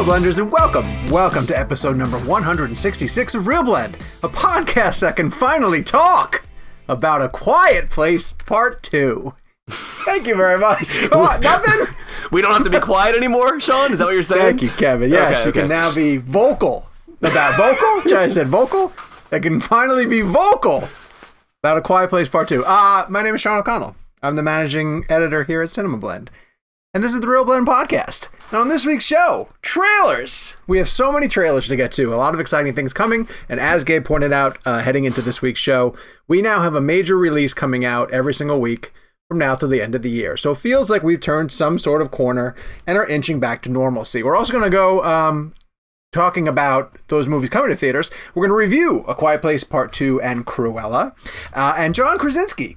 Hello, Blenders, and welcome to episode number 166 of ReelBlend, a podcast that can finally talk about A Quiet Place Part 2. Thank you very much. Come on, nothing? We don't have to be quiet anymore, Sean? Is that what you're saying? Thank you, Kevin. Yes, okay. You can now be vocal about vocal. I said vocal. I can finally be vocal about A Quiet Place Part 2. My name is Sean O'Connell. I'm the managing editor here at CinemaBlend. And this is the ReelBlend podcast. And on this week's show, trailers. We have so many trailers to get to. A lot of exciting things coming. And as Gabe pointed out, heading into this week's show, we now have a major release coming out every single week from now to the end of the year. So it feels like we've turned some sort of corner and are inching back to normalcy. We're also going to go talking about those movies coming to theaters. We're going to review A Quiet Place Part 2 and Cruella. And John Krasinski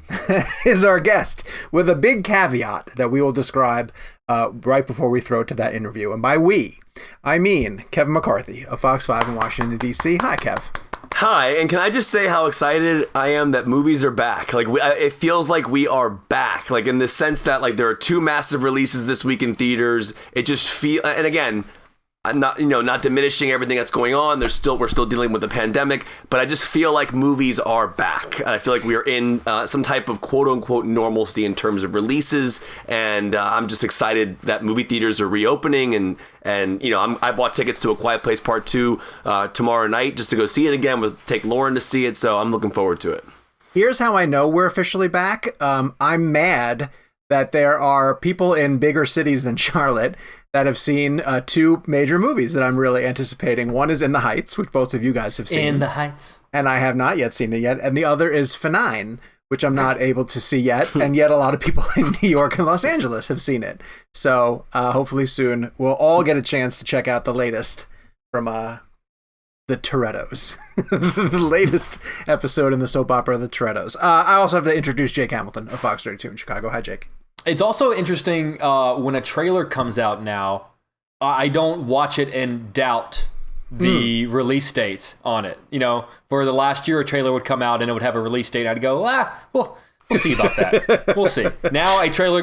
is our guest with a big caveat that we will describe right before we throw to that interview. And by we, I mean Kevin McCarthy of Fox 5 in Washington, D.C. Hi, Kev. Hi, and can I just say how excited I am that movies are back? Like, it feels like we are back. Like, in the sense that, like, there are two massive releases this week in theaters. It just and again, I'm not diminishing everything that's going on. We're still dealing with the pandemic, but I just feel like movies are back. I feel like we are in some type of quote unquote normalcy in terms of releases, and I'm just excited that movie theaters are reopening. And I bought tickets to A Quiet Place Part 2 tomorrow night just to go see it again. We'll take Lauren to see it, so I'm looking forward to it. Here's how I know we're officially back. I'm mad that there are people in bigger cities than Charlotte that have seen two major movies that I'm really anticipating. One is In the Heights, which both of you guys have seen. In the Heights. And I have not yet seen it yet. And the other is F9, which I'm not able to see yet. And yet a lot of people in New York and Los Angeles have seen it. So hopefully soon we'll all get a chance to check out the latest from the Torettos. The latest episode in the soap opera, The Torettos. I also have to introduce Jake Hamilton of Fox 32 in Chicago. Hi, Jake. It's also interesting when a trailer comes out now, I don't watch it and doubt the release date on it. For the last year, a trailer would come out and it would have a release date. I'd go, well, we'll see about that. We'll see. Now a trailer,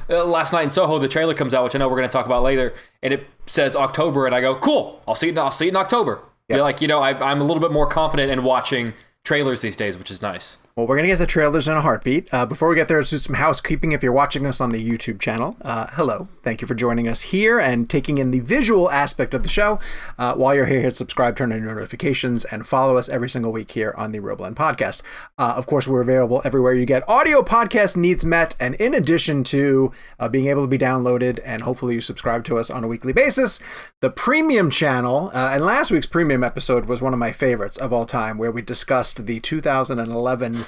last night in Soho, the trailer comes out, which I know we're going to talk about later, and it says October, and I go, cool, I'll see it in October. Yep. I'm a little bit more confident in watching trailers these days, which is nice. Well, we're going to get to trailers in a heartbeat. Before we get there, let's do some housekeeping. If you're watching us on the YouTube channel, hello. Thank you for joining us here and taking in the visual aspect of the show. While you're here, hit subscribe, turn on your notifications, and follow us every single week here on the ReelBlend podcast. Of course, we're available everywhere you get audio podcast needs met. And in addition to being able to be downloaded, and hopefully you subscribe to us on a weekly basis, the premium channel, and last week's premium episode was one of my favorites of all time, where we discussed the 2011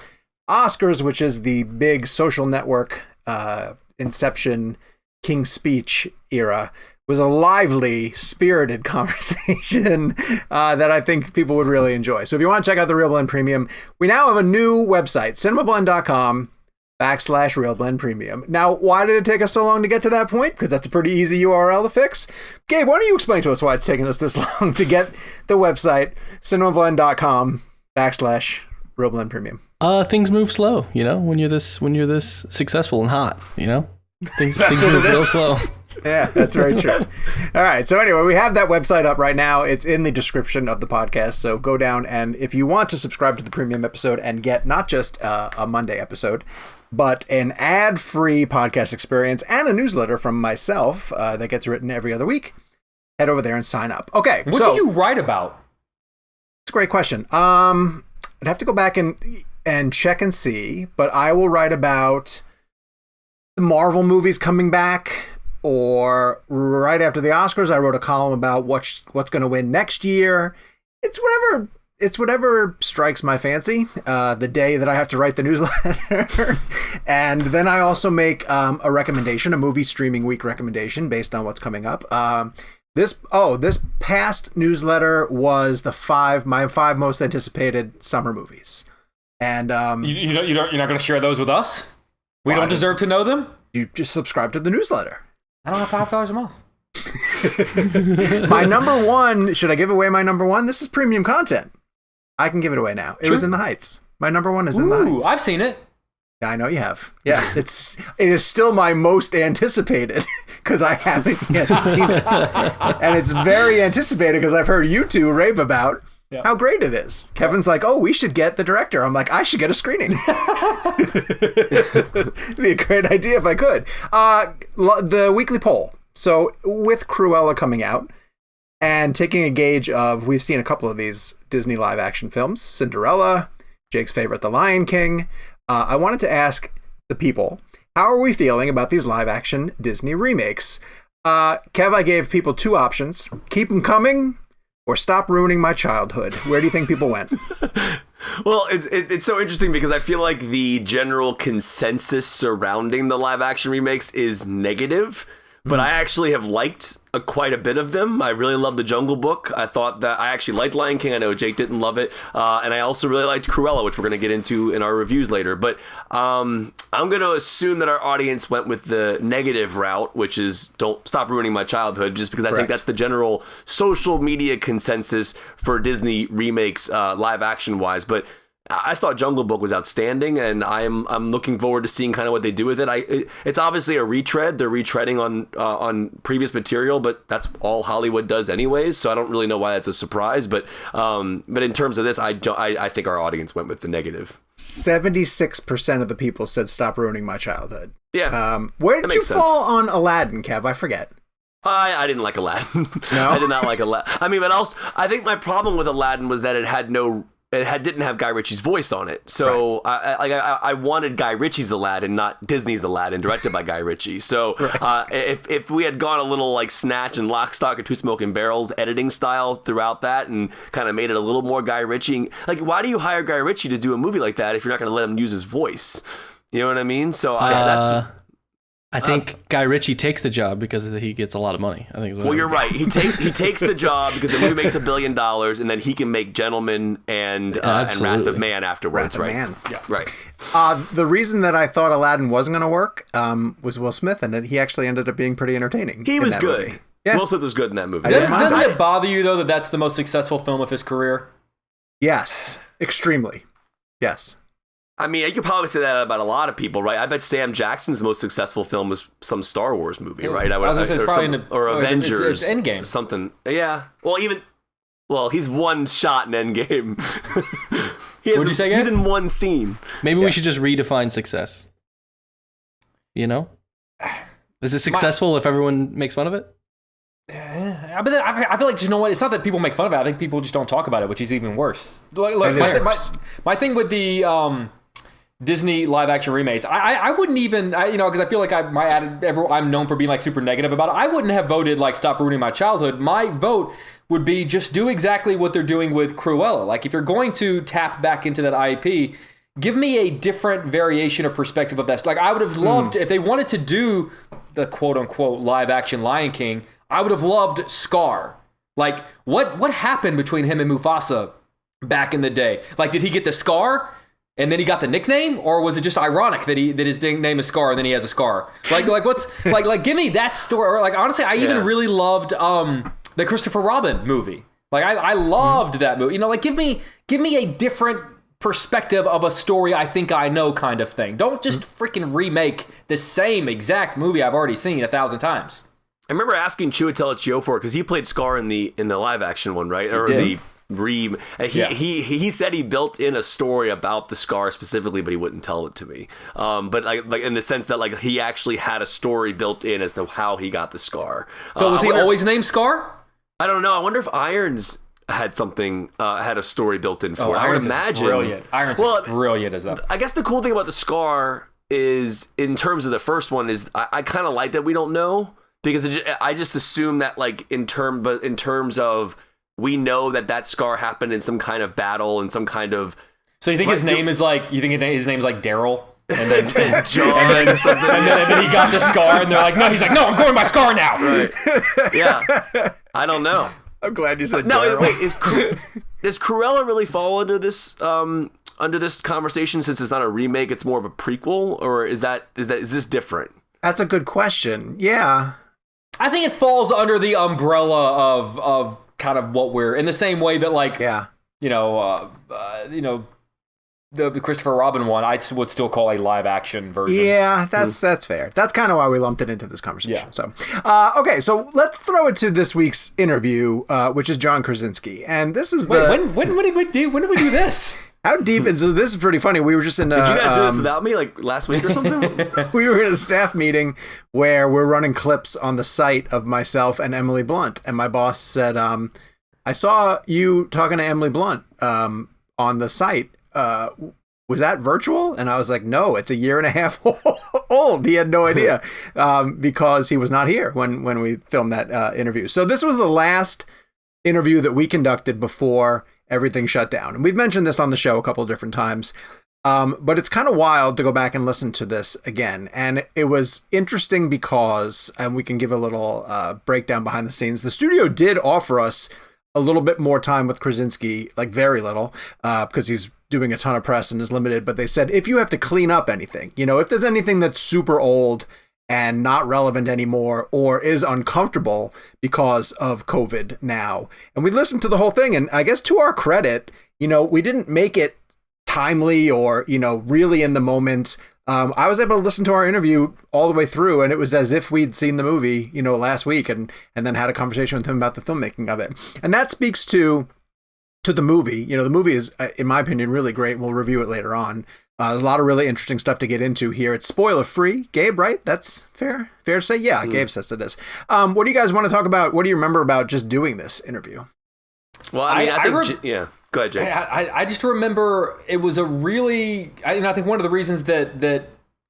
Oscars, which is the big social network Inception King's Speech era. Was a lively, spirited conversation that I think people would really enjoy. So if you want to check out the ReelBlend Premium, we now have a new website, cinemablend.com/ReelBlend Premium. Now, why did it take us so long to get to that point? Because that's a pretty easy URL to fix. Gabe, why don't you explain to us why it's taken us this long to get the website, cinemablend.com/ReelBlend Premium? Things move slow, when you're this successful and hot, Things move real slow. Yeah, that's very true. All right. So anyway, we have that website up right now. It's in the description of the podcast. So go down, and if you want to subscribe to the premium episode and get not just a Monday episode, but an ad-free podcast experience and a newsletter from myself that gets written every other week, head over there and sign up. Okay. What do you write about? It's a great question. I'd have to go back and check and see, but I will write about the Marvel movies coming back, or right after the Oscars, I wrote a column about what's going to win next year. It's whatever strikes my fancy, the day that I have to write the newsletter. And then I also make a recommendation, a movie streaming week recommendation based on what's coming up. This past newsletter was my five most anticipated summer movies. And you're not going to share those with us? We don't deserve to know them? You just subscribe to the newsletter. I don't have $5 a month. My number one, should I give away my number one? This is premium content. I can give it away now. It was In the Heights. My number one is In the Heights. I've seen it. I know you have. Yeah, it is still my most anticipated. because I haven't yet seen it. And it's very anticipated because I've heard you two rave about how great it is. Kevin's like, oh, we should get the director. I'm like, I should get a screening. It'd be a great idea if I could. The weekly poll. So with Cruella coming out and taking a gauge of, we've seen a couple of these Disney live action films, Cinderella, Jake's favorite, The Lion King. I wanted to ask the people, how are we feeling about these live action Disney remakes? Kev, I gave people two options. Keep them coming or stop ruining my childhood. Where do you think people went? Well, it's so interesting because I feel like the general consensus surrounding the live action remakes is negative. But I actually have liked quite a bit of them. I really love The Jungle Book. I thought that I actually liked Lion King. I know Jake didn't love it. And I also really liked Cruella, which we're going to get into in our reviews later. But I'm going to assume that our audience went with the negative route, which is don't stop ruining my childhood, just because I think that's the general social media consensus for Disney remakes live action wise. But I thought Jungle Book was outstanding, and I'm looking forward to seeing kind of what they do with it. It's obviously a retread. They're retreading on previous material, but that's all Hollywood does anyways. So I don't really know why that's a surprise. But in terms of this, I think our audience went with the negative. 76% of the people said stop ruining my childhood. Yeah. Where did you fall on Aladdin, Kev? I forget. I didn't like Aladdin. No? I did not like Aladdin. I mean, but also I think my problem with Aladdin was that it didn't have Guy Ritchie's voice on it. So I wanted Guy Ritchie's Aladdin, not Disney's Aladdin, directed by Guy Ritchie. So if we had gone a little like Snatch and Lock, Stock, and Two Smoking Barrels editing style throughout that and kind of made it a little more Guy Ritchie, like why do you hire Guy Ritchie to do a movie like that if you're not going to let him use his voice? You know what I mean? So I think Guy Ritchie takes the job because he gets a lot of money. I think. Well, you're right. He takes the job because the movie makes $1 billion, and then he can make Gentleman and Wrath of Man afterwards. Wrath of right? Man. Yeah. Right. The reason that I thought Aladdin wasn't going to work was Will Smith, and he actually ended up being pretty entertaining. He was good. Movie. Yeah. Will Smith was good in that movie. Doesn't it bother you though that that's the most successful film of his career? Yes, extremely. Yes. I mean, you could probably say that about a lot of people, right? I bet Sam Jackson's most successful film was some Star Wars movie, right? I was gonna say it's probably or Avengers, it's Endgame, something. Yeah. Well, he's one shot in Endgame. What'd you say again? He's in one scene. Maybe we should just redefine success. You know, is it successful if everyone makes fun of it? But I feel like, you know what? It's not that people make fun of it. I think people just don't talk about it, which is even worse. Look, my thing with the Disney live action remakes, I wouldn't even, because I feel like I'm known for being like super negative about it. I wouldn't have voted like stop ruining my childhood. My vote would be just do exactly what they're doing with Cruella. Like if you're going to tap back into that IP, give me a different variation or perspective of that. Like I would have loved if they wanted to do the quote unquote live action Lion King. I would have loved Scar. Like what happened between him and Mufasa back in the day? Like did he get the scar? And then he got the nickname, or was it just ironic that his name is Scar and then he has a scar? Like what's like give me that story. Or like honestly, I even really loved the Christopher Robin movie. Like I loved that movie. Like give me a different perspective of a story I think I know kind of thing. Don't just freaking remake the same exact movie I've already seen 1,000 times. I remember asking Chiwetel Ejiofor because he played Scar in the live action one, right? Or the he said he built in a story about the scar specifically, but he wouldn't tell it to me. But like in the sense that like he actually had a story built in as to how he got the scar. So was he always named Scar? I don't know. I wonder if Irons had something had a story built in for it. I would imagine. Brilliant. Irons is brilliant as that. I guess the cool thing about the scar is in terms of the first one is I kind of like that we don't know because I just assume that like in terms of we know that scar happened in some kind of battle and some kind of. So you think his name is like? You think his name is like Daryl? And then John or something. And then he got the scar, and they're like, "No." He's like, "No, I'm going by Scar now." Right. Yeah. I don't know. I'm glad you said. No, wait. Does Cruella really fall under this conversation since it's not a remake? It's more of a prequel, or is this different? That's a good question. Yeah. I think it falls under the umbrella of kind of what we're in the same way that like the Christopher Robin one, I would still call a live action version. Yeah, that's fair. That's kind of why we lumped it into this conversation. Yeah. So, okay, so let's throw it to this week's interview, which is John Krasinski, and this is when did we do this? How deep is this? Is pretty funny. We were just in. Did you guys do this without me, like last week or something? We were in a staff meeting where we're running clips on the site of myself and Emily Blunt, and my boss said, "I saw you talking to Emily Blunt on the site. Was that virtual?" And I was like, "No, it's a year and a half old." He had no idea because he was not here when we filmed that interview. So this was the last interview that we conducted before everything shut down. And we've mentioned this on the show a couple of different times. But it's kind of wild to go back and listen to this again. And it was interesting because, and we can give a little breakdown behind the scenes, the studio did offer us a little bit more time with Krasinski, like very little, because he's doing a ton of press and is limited. But they said, if you have to clean up anything, if there's anything that's super old and not relevant anymore or is uncomfortable because of COVID now. And we listened to the whole thing, and I guess to our credit, we didn't make it timely or, really in the moment. I was able to listen to our interview all the way through, and it was as if we'd seen the movie, last week and then had a conversation with him about the filmmaking of it. And that speaks to the movie. The movie is, in my opinion, really great. We'll review it later on. There's a lot of really interesting stuff to get into here. It's spoiler free. Gabe, right? That's fair to say? Yeah, Gabe says it is. What do you guys want to talk about? What do you remember about just doing this interview? Well, I think yeah. Go ahead, Jay. I just remember it was a really... I think one of the reasons that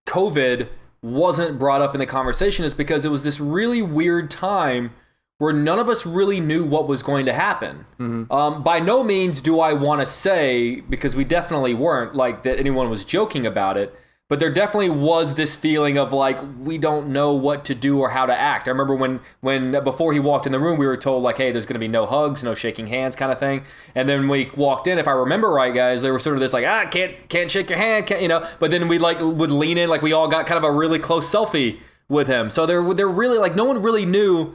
COVID wasn't brought up in the conversation is because it was this really weird time where none of us really knew what was going to happen. Mm-hmm. By no means do I want to say, because we definitely weren't, like that anyone was joking about it, but there definitely was this feeling of like, we don't know what to do or how to act. I remember when before he walked in the room, we were told like, hey, there's going to be no hugs, no shaking hands kind of thing. And then we walked in, if I remember right, guys, there was sort of this like, can't shake your hand, but then we like would lean in, like we all got kind of a really close selfie with him. So they're really like, no one really knew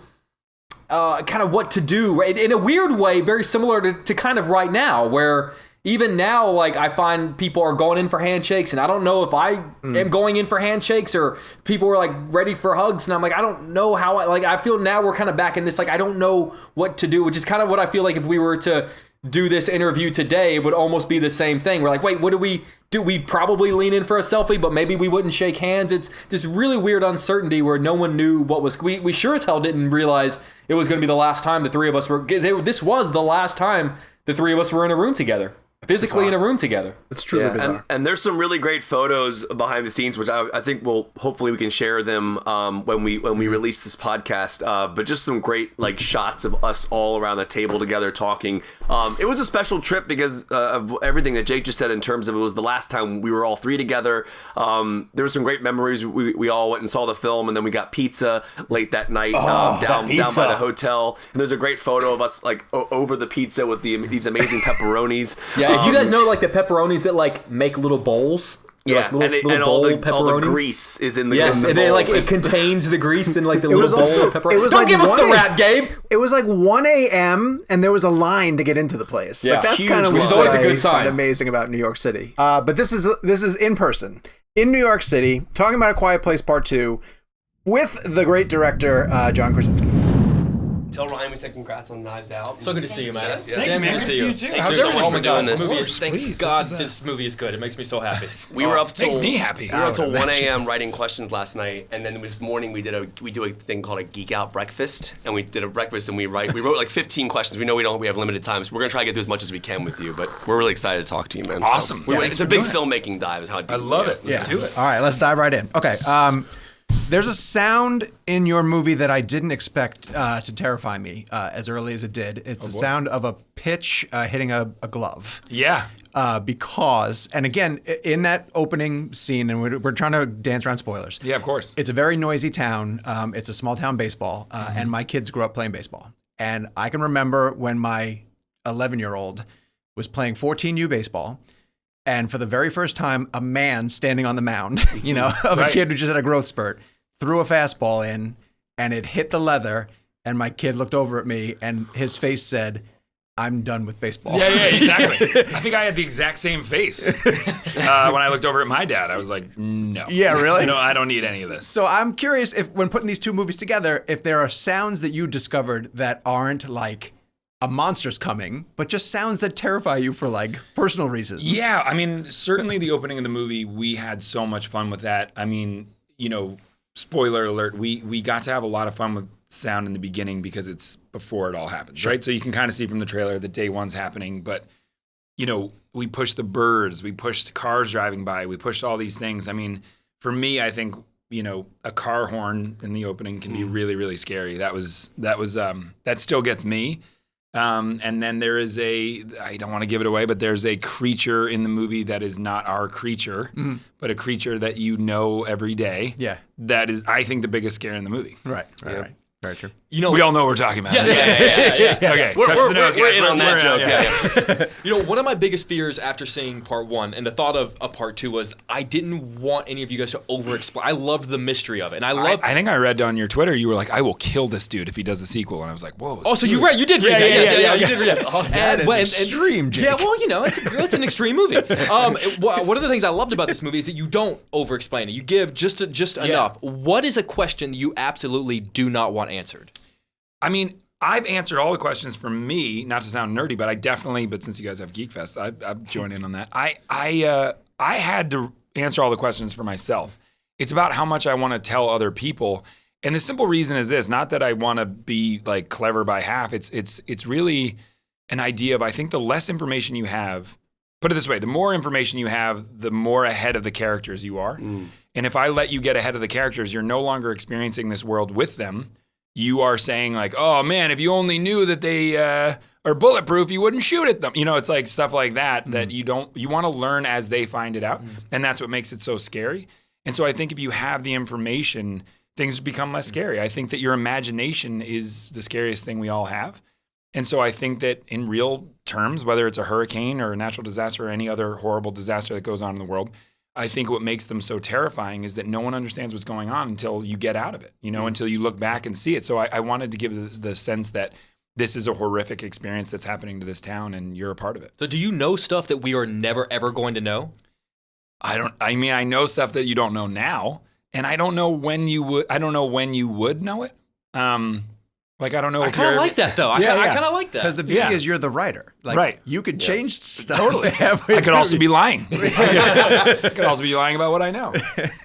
kind of what to do, right? In a weird way, very similar to kind of right now, where even now, like I find people are going in for handshakes, and I don't know if I am going in for handshakes or people were like ready for hugs, and I'm like, I don't know how. I feel now we're kind of back in this, like I don't know what to do, which is kind of what I feel like if we were to do this interview today, it would almost be the same thing. We're like, wait, what do? We'd probably lean in for a selfie, but maybe we wouldn't shake hands. It's this really weird uncertainty where no one knew what was... We sure as hell didn't realize it was going to be the last time the three of us were... This was the last time the three of us were in a room together. Physically in a room together. It's truly bizarre. And there's some really great photos behind the scenes, which I think hopefully we can share them when we release this podcast. But just some great like shots of us all around the table together talking. It was a special trip because of everything that Jake just said in terms of it was the last time we were all three together. There were some great memories. We all went and saw the film, and then we got pizza late that night down by the hotel. And there's a great photo of us like over the pizza with these amazing pepperonis. Yeah. If you guys know like the pepperonis that like make little bowls, yeah, and all the grease is in the yes, in the and bowl. then like it contains the grease in like the little bowl of pepperoni. It was Don't like give us the rap, Gabe. It was like 1 a.m. and there was a line to get into the place. Yeah, like, that's huge, kind of which is always a good sign. Amazing about New York City. But this is in person in New York City, talking about A Quiet Place Part 2 with the great director John Krasinski. Tell Ryan we said congrats on Knives Out. So good to see you, man. Yeah. Damn good to see you. Thank you so much for doing this. Thank God this movie is good. It makes me so happy. We were up till makes me happy. We were up till 1 a.m. writing questions last night, and then this morning we do a thing called a geek out breakfast, and we did a breakfast and we wrote like 15 questions. We know we have limited time, so we're gonna try to get through as much as we can with you. But we're really excited to talk to you, man. Awesome. So, it's a big filmmaking dive. Is how I love it. Let's do it. All right, let's dive right in. Okay. There's a sound in your movie that I didn't expect to terrify me as early as it did. It's the sound of a pitch hitting a glove. Yeah. Because, and again, in that opening scene, and we're trying to dance around spoilers. Yeah, of course. It's a very noisy town. It's a small town baseball, and my kids grew up playing baseball. And I can remember when my 11-year-old was playing 14U baseball. And for the very first time, a man standing on the mound, of a kid who just had a growth spurt, threw a fastball in, and it hit the leather. And my kid looked over at me, and his face said, I'm done with baseball. Yeah, exactly. I think I had the exact same face when I looked over at my dad. I was like, no. Yeah, really? No, I don't need any of this. So I'm curious if, when putting these two movies together, if there are sounds that you discovered that aren't like a monster's coming, but just sounds that terrify you for like personal reasons. Yeah, I mean, certainly the opening of the movie, we had so much fun with that. I mean, spoiler alert, we got to have a lot of fun with sound in the beginning because it's before it all happens, right? So you can kind of see from the trailer that day one's happening, but we pushed the birds, we pushed cars driving by, we pushed all these things. I mean, for me, I think a car horn in the opening can be really, really scary. That still gets me. And then there is I don't want to give it away, but there's a creature in the movie that is not our creature, but a creature that every day. Yeah. That is, I think, the biggest scare in the movie. Right. Very true. We all know what we're talking about. Yeah. Okay, we're in on that joke. Yeah. One of my biggest fears after seeing part one and the thought of a part two was I didn't want any of you guys to over-explain. I loved the mystery of it. And I think I read on your Twitter, you were like, I will kill this dude if he does a sequel. And I was like, whoa. Oh, so you did read that. Yeah, you did read that. That's awesome. That is extreme, Jake. Yeah, well, it's an extreme movie. One of the things I loved about this movie is that you don't over-explain it. You give just enough. What is a question you absolutely do not want answered? I mean, I've answered all the questions for me, not to sound nerdy, but since you guys have Geek Fest, I've joined in on that. I had to answer all the questions for myself. It's about how much I want to tell other people. And the simple reason is this, not that I want to be like clever by half. It's really an idea of, I think the less information you have, put it this way, the more information you have, the more ahead of the characters you are. And if I let you get ahead of the characters, you're no longer experiencing this world with them. You are saying like, oh man, if you only knew that they are bulletproof, you wouldn't shoot at them. It's like stuff like that that you want to learn as they find it out. And that's what makes it so scary. And so I think if you have the information, things become less scary. I think that your imagination is the scariest thing we all have. And so I think that in real terms, whether it's a hurricane or a natural disaster or any other horrible disaster that goes on in the world, I think what makes them so terrifying is that no one understands what's going on until you get out of it, until you look back and see it. So I wanted to give the sense that this is a horrific experience that's happening to this town and you're a part of it. So do you know stuff that we are never, ever going to know? I know stuff that you don't know now, and I don't know when you would know it. I don't know. I kind of like that though. I kind of like that. Because the beauty is you're the writer. Right. You could change stuff. Totally. I could also be lying. I could also be lying about what I know.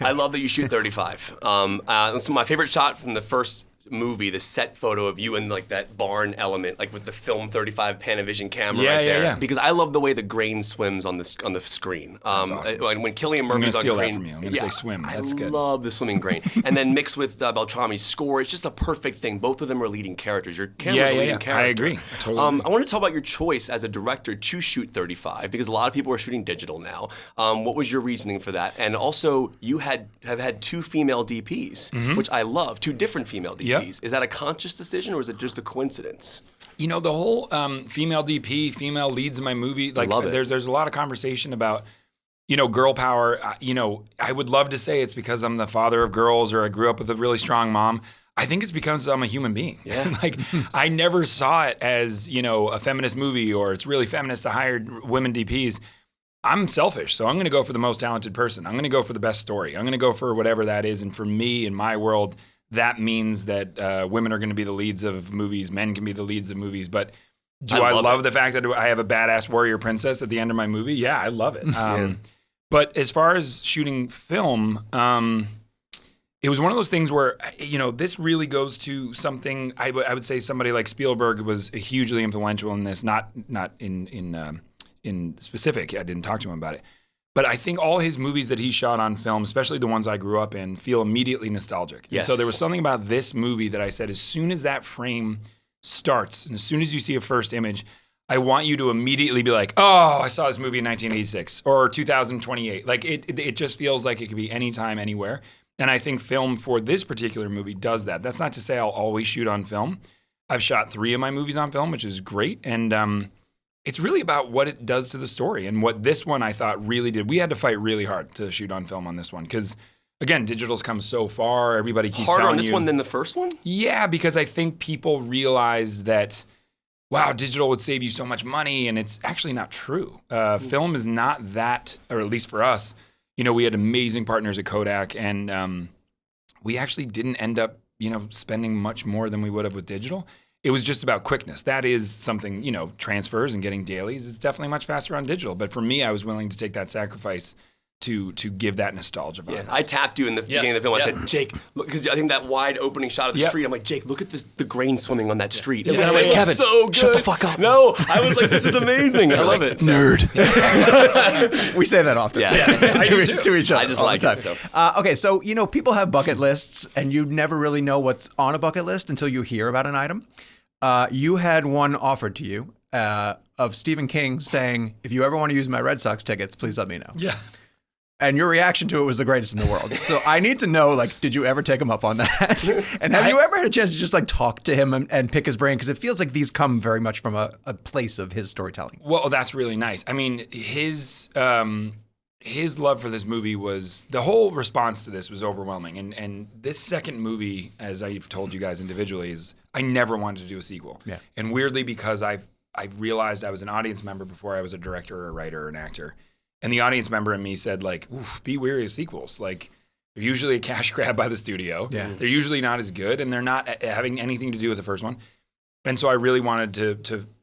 I love that you shoot 35. So my favorite shot from the first movie, the set photo of you in like that barn element, like with the film 35 Panavision camera right there. Yeah. Because I love the way the grain swims on the screen. That's awesome. When Cillian Murphy's on screen, grain, that from you. I'm gonna say swim. That's good. I love the swimming grain, and then mixed with Beltrami's score, it's just a perfect thing. Both of them are leading characters. Your camera's a leading character. I agree. Totally. I want to talk about your choice as a director to shoot 35 because a lot of people are shooting digital now. What was your reasoning for that? And also, you have had two female DPs, which I love. Two different female DPs. Yep. Is that a conscious decision or is it just a coincidence? The whole female DP, female leads in my movie, like there's a lot of conversation about, girl power. I would love to say it's because I'm the father of girls or I grew up with a really strong mom. I think it's because I'm a human being. Yeah. I never saw it as, a feminist movie or it's really feminist to hire women DPs. I'm selfish, so I'm going to go for the most talented person. I'm going to go for the best story. I'm going to go for whatever that is. And for me, in my world, that means that women are going to be the leads of movies. Men can be the leads of movies. But do I love the fact that I have a badass warrior princess at the end of my movie? Yeah, I love it. But as far as shooting film, it was one of those things where, this really goes to something. I would say somebody like Spielberg was hugely influential in this, not in specific. I didn't talk to him about it. But I think all his movies that he shot on film, especially the ones I grew up in, feel immediately nostalgic. Yes. So there was something about this movie that I said, as soon as that frame starts, and as soon as you see a first image, I want you to immediately be like, oh, I saw this movie in 1986 or 2028. Like it just feels like it could be anytime, anywhere. And I think film for this particular movie does that. That's not to say I'll always shoot on film. I've shot 3 of my movies on film, which is great. And it's really about what it does to the story and what this one I thought really did. We had to fight really hard to shoot on film on this one because, again, digital's come so far. Everybody keeps telling you. Harder on this one than the first one? Yeah, because I think people realize that wow, digital would save you so much money, and it's actually not true. Film is not that, or at least for us, we had amazing partners at Kodak, and we actually didn't end up, spending much more than we would have with digital. It was just about quickness. That is something, transfers and getting dailies is definitely much faster on digital. But for me, I was willing to take that sacrifice to give that nostalgia vibe. Yeah, I tapped you in the beginning of the film. I said, Jake, look, because I think that wide opening shot of the street, I'm like, Jake, look at the grain swimming on that street. Yeah. It looks like, like Kevin, so good. shut the fuck up. No, I was like, this is amazing. I love it. Nerd. We say that often. Yeah. to each other. I just all like the time. it. So. Okay, so people have bucket lists, and you never really know what's on a bucket list until you hear about an item. You had one offered to you of Stephen King saying, if you ever want to use my Red Sox tickets, please let me know. Yeah. And your reaction to it was the greatest in the world. So I need to know, did you ever take him up on that? And have you ever had a chance to just talk to him and pick his brain? Because it feels like these come very much from a place of his storytelling. Well, that's really nice. I mean, his love for this movie was, the whole response to this was overwhelming. And this second movie, as I've told you guys individually, is I never wanted to do a sequel. Yeah. And weirdly, because I've realized I was an audience member before I was a director or a writer or an actor. And the audience member in me said, oof, be wary of sequels. They're usually a cash grab by the studio. Yeah. They're usually not as good, and they're not having anything to do with the first one. And so I really wanted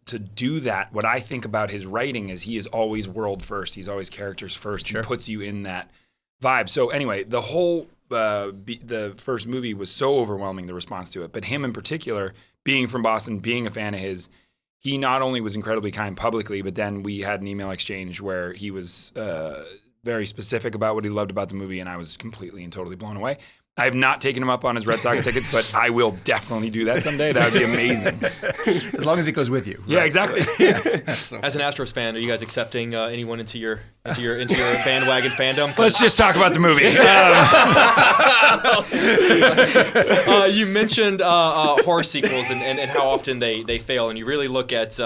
to do that. What I think about his writing is he is always world first. He's always characters first. Sure. He puts you in that vibe. So anyway, the whole the first movie was so overwhelming, the response to it. But him in particular, being from Boston, being a fan of his, he not only was incredibly kind publicly, but then we had an email exchange where he was very specific about what he loved about the movie, and I was completely and totally blown away. I have not taken him up on his Red Sox tickets, but I will definitely do that someday. That would be amazing. As long as he goes with you. Yeah, exactly. As an Astros fan, are you guys accepting anyone into your bandwagon fandom? Let's just talk about the movie. You mentioned horror sequels and how often they fail, and you really look at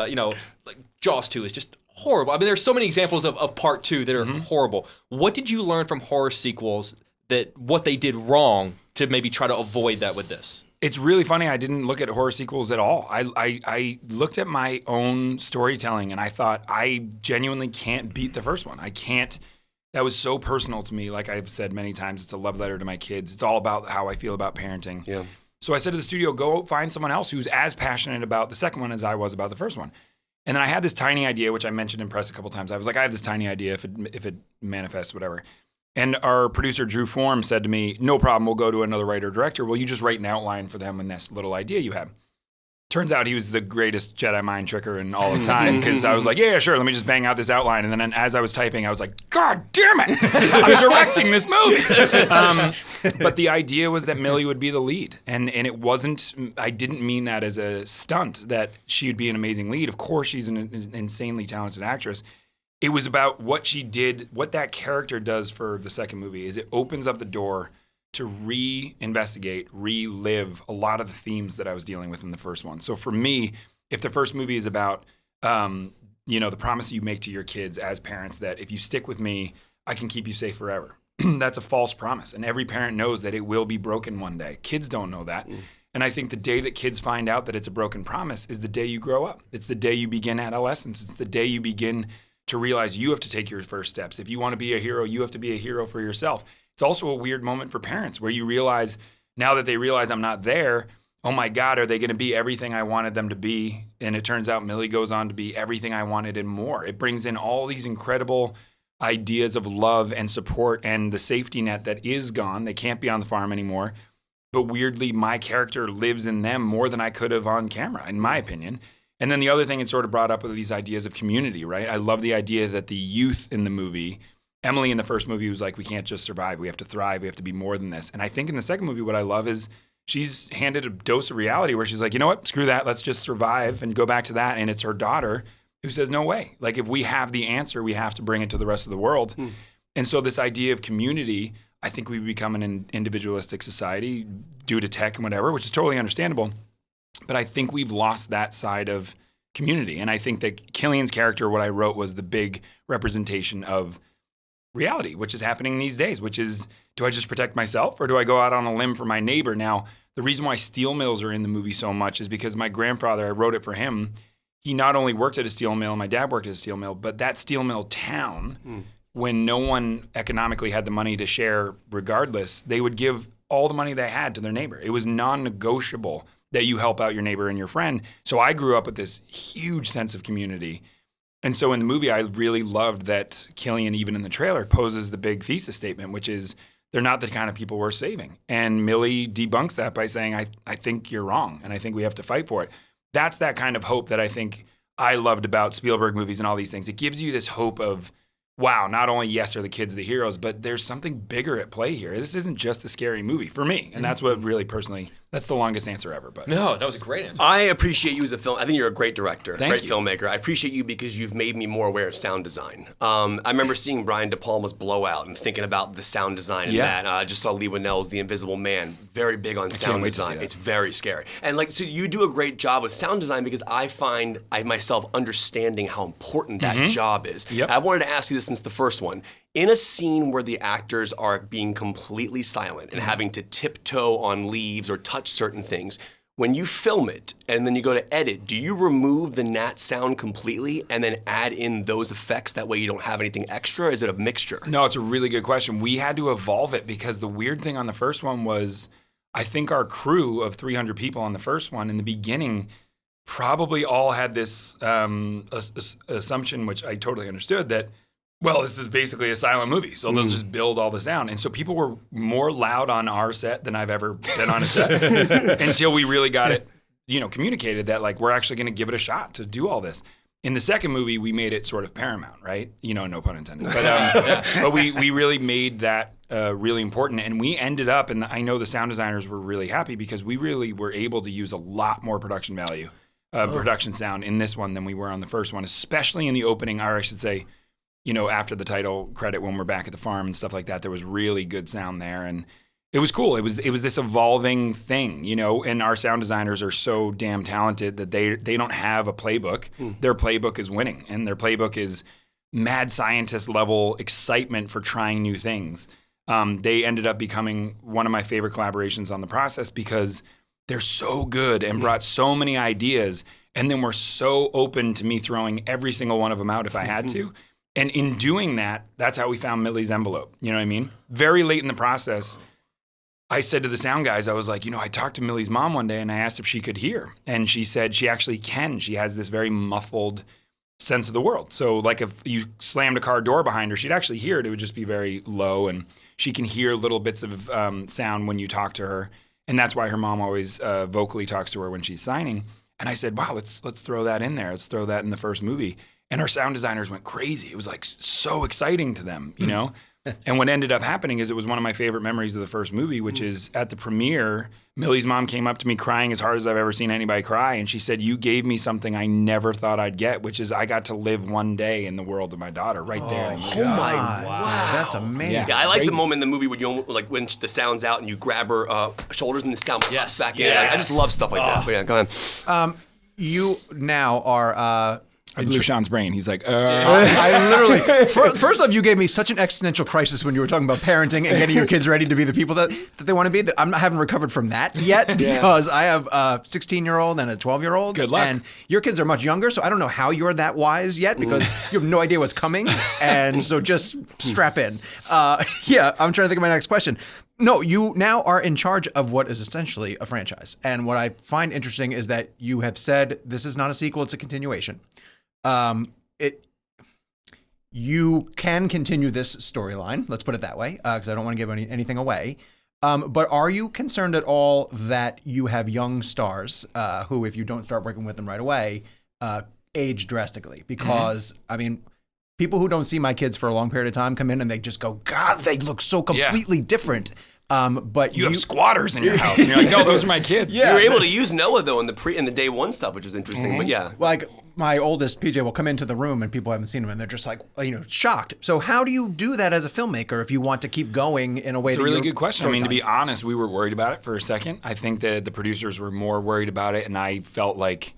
Jaws 2 is just horrible. I mean, there's so many examples of Part 2 that are horrible. What did you learn from horror sequels that what they did wrong to maybe try to avoid that with this? It's really funny. I didn't look at horror sequels at all. I looked at my own storytelling and I thought, I genuinely can't beat the first one. I can't. That was so personal to me. Like I've said many times, it's a love letter to my kids. It's all about how I feel about parenting. Yeah. So I said to the studio, go find someone else who's as passionate about the second one as I was about the first one. And then I had this tiny idea, which I mentioned in press a couple times. I was like, I have this tiny idea if it manifests, whatever. And our producer, Drew Form, said to me, no problem, we'll go to another writer or director. Well, you just write an outline for them and this little idea you have. Turns out he was the greatest Jedi mind tricker in all of time, because I was like, yeah, sure, let me just bang out this outline. And then as I was typing, I was like, God damn it, I'm directing this movie. But the idea was that Millie would be the lead. And it wasn't, I didn't mean that as a stunt, that she would be an amazing lead. Of course, she's an insanely talented actress. It was about what she did, what that character does for the second movie is it opens up the door to reinvestigate, relive a lot of the themes that I was dealing with in the first one. So for me, if the first movie is about, the promise you make to your kids as parents that if you stick with me, I can keep you safe forever. That's a false promise. And every parent knows that it will be broken one day. Kids don't know that. And I think the day that kids find out that it's a broken promise is the day you grow up. It's the day you begin adolescence. It's the day you begin to realize you have to take your first steps. If you want to be a hero, you have to be a hero for yourself. It's also a weird moment for parents where you realize, now that they realize I'm not there, oh my God, are they going to be everything I wanted them to be? And it turns out Millie goes on to be everything I wanted and more. It brings in all these incredible ideas of love and support and the safety net that is gone. They can't be on the farm anymore. But weirdly, my character lives in them more than I could have on camera, in my opinion. And then the other thing it sort of brought up were these ideas of community, right? I love the idea that the youth in the movie, Emily in the first movie was like, we can't just survive. We have to thrive. We have to be more than this. And I think in the second movie, what I love is she's handed a dose of reality where she's like, you know what? Screw that. Let's just survive and go back to that. And it's her daughter who says, no way. Like if we have the answer, we have to bring it to the rest of the world. And so this idea of community, I think we've become an individualistic society due to tech and whatever, which is totally understandable. But I think we've lost that side of community. And I think that Cillian's character, what I wrote, was the big representation of reality, which is happening these days, which is, do I just protect myself or do I go out on a limb for my neighbor? Now, the reason why steel mills are in the movie so much is because my grandfather, I wrote it for him, he not only worked at a steel mill, my dad worked at a steel mill, but that steel mill town, when no one economically had the money to share regardless, they would give all the money they had to their neighbor. It was non-negotiable that you help out your neighbor and your friend. So I grew up with this huge sense of community. And so in the movie, I really loved that Cillian, even in the trailer, poses the big thesis statement, which is they're not the kind of people we're saving. And Millie debunks that by saying, I think you're wrong, and I think we have to fight for it. That's that kind of hope that I think I loved about Spielberg movies and all these things. It gives you this hope of, wow, not only, yes, are the kids the heroes, but there's something bigger at play here. This isn't just a scary movie for me. And that's what really personally, that's the longest answer ever. But No, that was a great answer. I appreciate you as a film. I think you're a great director, Thank you. filmmaker. I appreciate you because you've made me more aware of sound design. I remember seeing Brian De Palma's Blowout and thinking about the sound design in that. I just saw Lee Winnell's The Invisible Man. Very big on sound wait to see design. that. It's very scary. And so you do a great job with sound design because I find myself understanding how important that job is. Yep. I wanted to ask you this since the first one. In a scene where the actors are being completely silent and having to tiptoe on leaves or touch certain things, when you film it and then you go to edit, do you remove the nat sound completely and then add in those effects? That way you don't have anything extra? Or is it a mixture? No, it's a really good question. We had to evolve it because the weird thing on the first one was, I think our crew of 300 people on the first one in the beginning probably all had this assumption, which I totally understood, that, well, this is basically a silent movie, so they'll just build all the sound. And so people were more loud on our set than I've ever been on a set until we really got it, communicated that, like, we're actually going to give it a shot to do all this. In the second movie, we made it sort of paramount, right? No pun intended. But, but we really made that really important. And we ended up, and I know the sound designers were really happy because we really were able to use a lot more production value, production sound in this one than we were on the first one, especially in the opening, or I should say, after the title credit when we're back at the farm and stuff like that. There was really good sound there. And it was cool. It was this evolving thing, and our sound designers are so damn talented that they don't have a playbook. Their playbook is winning, and their playbook is mad scientist level excitement for trying new things. They ended up becoming one of my favorite collaborations on the process because they're so good and brought so many ideas, and then were so open to me throwing every single one of them out if I had to. And in doing that, that's how we found Millie's envelope. You know what I mean? Very late in the process, I said to the sound guys, I was like, I talked to Millie's mom one day and I asked if she could hear. And she said she actually can. She has this very muffled sense of the world. So like if you slammed a car door behind her, she'd actually hear it. It would just be very low. And she can hear little bits of sound when you talk to her. And that's why her mom always vocally talks to her when she's signing. And I said, wow, let's throw that in there. Let's throw that in the first movie. And our sound designers went crazy. It was like so exciting to them, And what ended up happening is it was one of my favorite memories of the first movie, which is at the premiere, Millie's mom came up to me crying as hard as I've ever seen anybody cry. And she said, you gave me something I never thought I'd get, which is I got to live one day in the world of my daughter right there. Oh my Wow. That's amazing. Yeah, I like the moment in the movie when when the sound's out and you grab her shoulders and the sound pops back in. Like, I just love stuff like that. But yeah, go ahead. You now are... I blew Sean's brain. He's like, I literally, first off, you gave me such an existential crisis when you were talking about parenting and getting your kids ready to be the people that they want to be. I haven't recovered from that yet because I have a 16-year-old and a 12-year-old. Good luck. And your kids are much younger, so I don't know how you're that wise yet because you have no idea what's coming. And so just strap in. I'm trying to think of my next question. No, you now are in charge of what is essentially a franchise. And what I find interesting is that you have said this is not a sequel, it's a continuation. You can continue this storyline, let's put it that way, because I don't want to give anything away. But are you concerned at all that you have young stars who, if you don't start working with them right away, age drastically? Because, I mean, people who don't see my kids for a long period of time come in and they just go, God, they look so completely different. But you have squatters in your house. And you're like, no, those are my kids. You were able to use Noah though in the day one stuff, which was interesting. But yeah, like my oldest PJ will come into the room and people haven't seen him and they're just like, shocked. So how do you do that as a filmmaker if you want to keep going in a way? It's a really good question. I mean, to be honest, we were worried about it for a second. I think that the producers were more worried about it, and I felt like,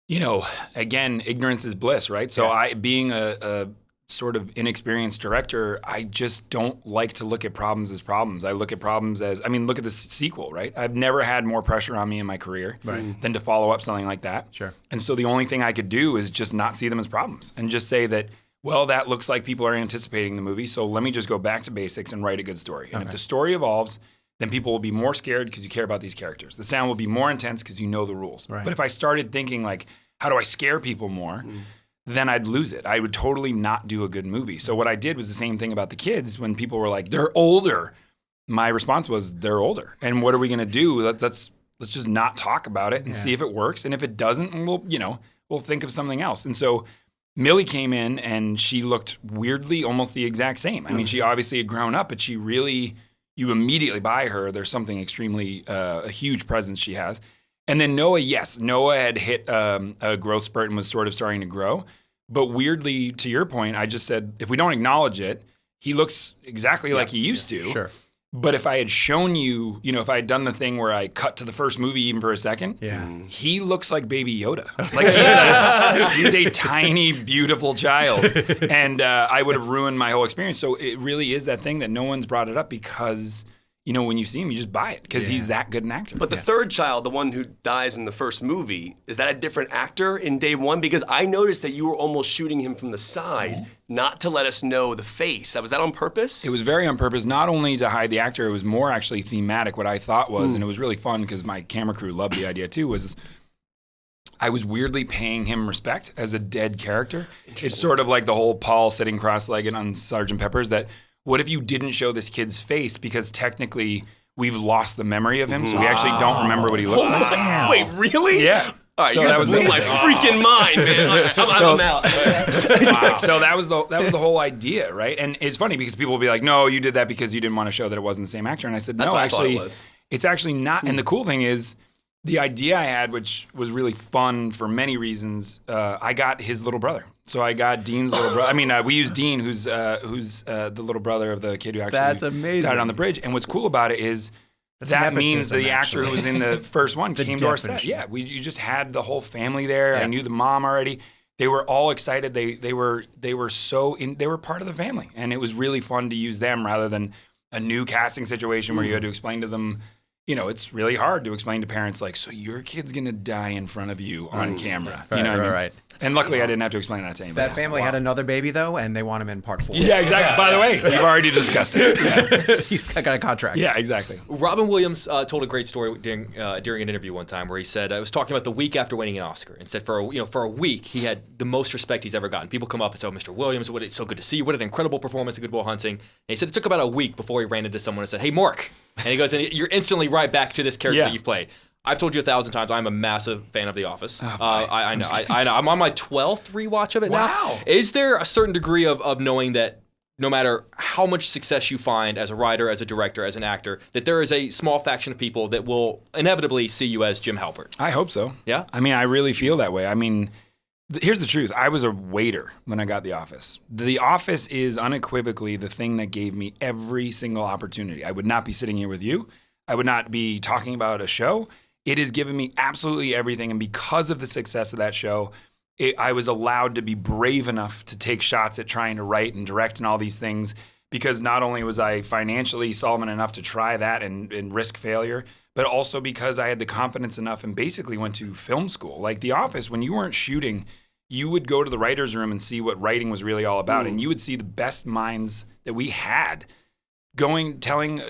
again, ignorance is bliss, right? So being a sort of inexperienced director, I just don't like to look at problems as problems. I look at problems as, look at the sequel, right? I've never had more pressure on me in my career than to follow up something like that. Sure. And so the only thing I could do is just not see them as problems and just say that, well, that looks like people are anticipating the movie, so let me just go back to basics and write a good story. And if the story evolves, then people will be more scared because you care about these characters. The sound will be more intense because you know the rules. Right. But if I started thinking like, how do I scare people more? Then I'd lose it. I would totally not do a good movie. So what I did was the same thing about the kids. When people were like, they're older, my response was, they're older. And what are we going to do? Let's just not talk about it and see if it works. And if it doesn't, we'll think of something else. And so Millie came in and she looked weirdly almost the exact same. I mean, she obviously had grown up, but she really, you immediately buy her. There's something extremely, a huge presence she has. And then Noah, yes, Noah had hit a growth spurt and was sort of starting to grow. But weirdly, to your point, I just said, if we don't acknowledge it, he looks exactly like he used to. Sure. But if I had shown you, if I had done the thing where I cut to the first movie even for a second, he looks like Baby Yoda. Like he's a tiny, beautiful child. And I would have ruined my whole experience. So it really is that thing that no one's brought it up because when you see him, you just buy it because he's that good an actor. But the third child, the one who dies in the first movie, is that a different actor in day one? Because I noticed that you were almost shooting him from the side, not to let us know the face. Was that on purpose? It was very on purpose, not only to hide the actor, it was more actually thematic. What I thought was, and it was really fun because my camera crew loved the idea too, was I was weirdly paying him respect as a dead character. It's sort of like the whole Paul sitting cross-legged on Sgt. Pepper's that, what if you didn't show this kid's face because technically we've lost the memory of him, so we actually don't remember what he looks like. Wait, really? Yeah. All right, so you guys blew my freaking mind, man. I'm out. Wow. So that was the whole idea, right? And it's funny because people will be like, "No, you did that because you didn't want to show that it wasn't the same actor." And I said, "No, actually, it's actually not." And the cool thing is, the idea I had, which was really fun for many reasons, I got his little brother. So I got Dean's little brother. We used Dean, who's the little brother of the kid who actually died on the bridge. And what's cool about it is that means the actor who was in the first one came to our set. Yeah, you just had the whole family there. I knew the mom already. They were all excited. They were part of the family, and it was really fun to use them rather than a new casting situation where you had to explain to them. It's really hard to explain to parents like, so your kid's gonna die in front of you on camera. Right. And luckily, I didn't have to explain that to anybody. That family had another baby though, and they want him in part 4. Yeah, exactly. By the way, we've already discussed it. Yeah. He's got a contract. Yeah, exactly. Robin Williams told a great story during an interview one time where he said, I was talking about the week after winning an Oscar, and said for a week he had the most respect he's ever gotten. People come up and say, "Oh, Mr. Williams, it's so good to see you. What an incredible performance at Good Will Hunting." And he said it took about a week before he ran into someone and said, "Hey, Mark," and he goes, "And you're instantly right back to this character that you've played." I've told you 1,000 times I'm a massive fan of The Office. I know. I'm on my 12th rewatch of it now. Is there a certain degree of knowing that no matter how much success you find as a writer, as a director, as an actor, that there is a small faction of people that will inevitably see you as Jim Halpert? I hope so. Yeah? I really feel that way. Here's the truth. I was a waiter when I got The Office. The Office is unequivocally the thing that gave me every single opportunity. I would not be sitting here with you. I would not be talking about a show. It has given me absolutely everything, and because of the success of that show, I was allowed to be brave enough to take shots at trying to write and direct and all these things, because not only was I financially solvent enough to try that and risk failure, but also because I had the confidence enough and basically went to film school. Like The Office, when you weren't shooting, you would go to the writer's room and see what writing was really all about, and you would see the best minds that we had telling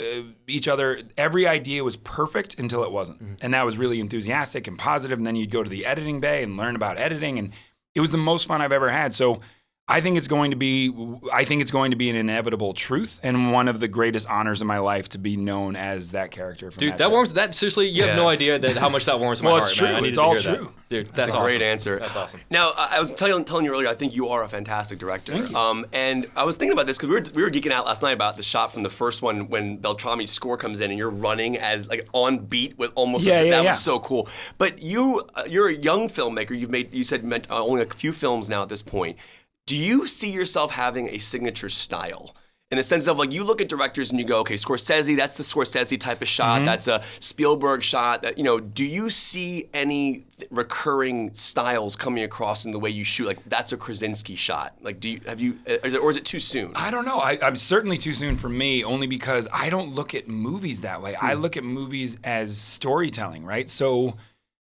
each other every idea was perfect until it wasn't. And that was really enthusiastic and positive. And then you'd go to the editing bay and learn about editing. And it was the most fun I've ever had. So I think it's going to be an inevitable truth and one of the greatest honors of my life to be known as that character. Dude, that seriously, you have no idea how much that warms my heart. Well, it's true. Man. It's all true. Dude, that's awesome. a great answer. That's awesome. Now, I was telling you earlier, I think you are a fantastic director. Thank you. And I was thinking about this because we were geeking out last night about the shot from the first one when Beltrami's score comes in and you're running as like on beat with almost that was so cool. But you're a young filmmaker. You said only a few films now at this point. Do you see yourself having a signature style? in the sense of like you look at directors and you go, okay, Scorsese, that's the Scorsese type of shot. That's a Spielberg shot. That, you know, do you see any recurring styles coming across in the way you shoot? Like that's a Krasinski shot. Like or is it too soon? I don't know. I'm certainly too soon for me, only because I don't look at movies that way. I look at movies as storytelling, right? So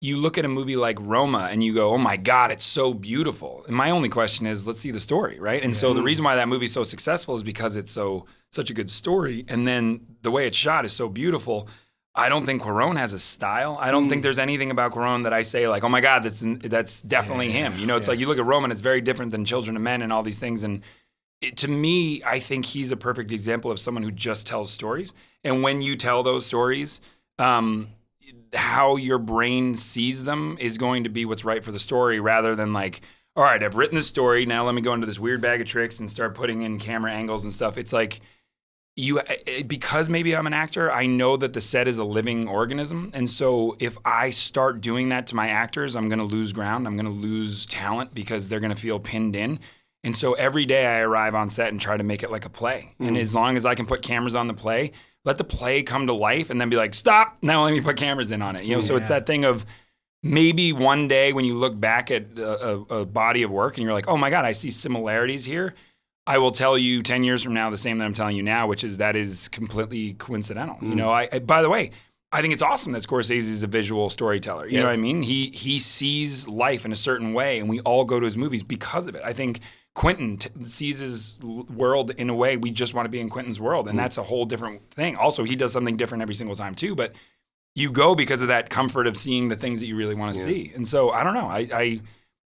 you look at a movie like Roma and you go, oh my God, it's so beautiful. And my only question is, let's see the story, right? And so the reason why that movie's so successful is because it's such a good story. And then the way it's shot is so beautiful. I don't think Cuarón has a style. I don't think there's anything about Cuarón that I say like, oh my God, that's definitely him. You know, it's like you look at Roma and it's very different than Children of Men and all these things. And to me, I think he's a perfect example of someone who just tells stories. And when you tell those stories, how your brain sees them is going to be what's right for the story, rather than like, all right, I've written this story, now let me go into this weird bag of tricks and start putting in camera angles and stuff. It's like because maybe I'm an actor, I know that the set is a living organism. And so if I start doing that to my actors, I'm going to lose ground. I'm going to lose talent because they're going to feel pinned in. And so every day I arrive on set and try to make it like a play. And as long as I can put cameras on the play, let the play come to life and then be like, stop, now let me put cameras in on it. You know, so it's that thing of maybe one day when you look back at a body of work and you're like, oh my God, I see similarities here. I will tell you 10 years from now the same that I'm telling you now, which is that is completely coincidental. You know, I by the way, I think it's awesome that Scorsese is a visual storyteller. You know what I mean? He sees life in a certain way, and we all go to his movies because of it. I think Quentin sees his world in a way we just want to be in Quentin's world, and that's a whole different thing. Also, he does something different every single time too, but you go because of that comfort of seeing the things that you really want to see. And so, I don't know.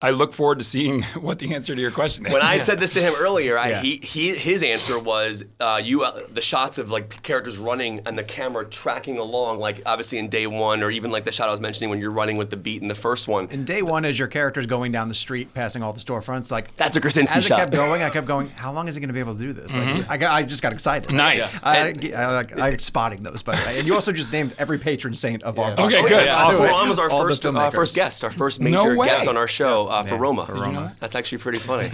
I look forward to seeing what the answer to your question is. When I said this to him earlier, his answer was the shots of like characters running and the camera tracking along, like obviously in Day One, or even like the shot I was mentioning when you're running with the beat in the first one. In Day One, as your character's going down the street, passing all the storefronts, like that's a Krasinski as shot. As I kept going, how long is he going to be able to do this? Like, I just got excited. Nice. I'm spotting those, by the way. And you also just named every patron saint of our Okay, good. Awesome. Ron was our first guest, our first major guest on our show for Roma. That's actually pretty funny.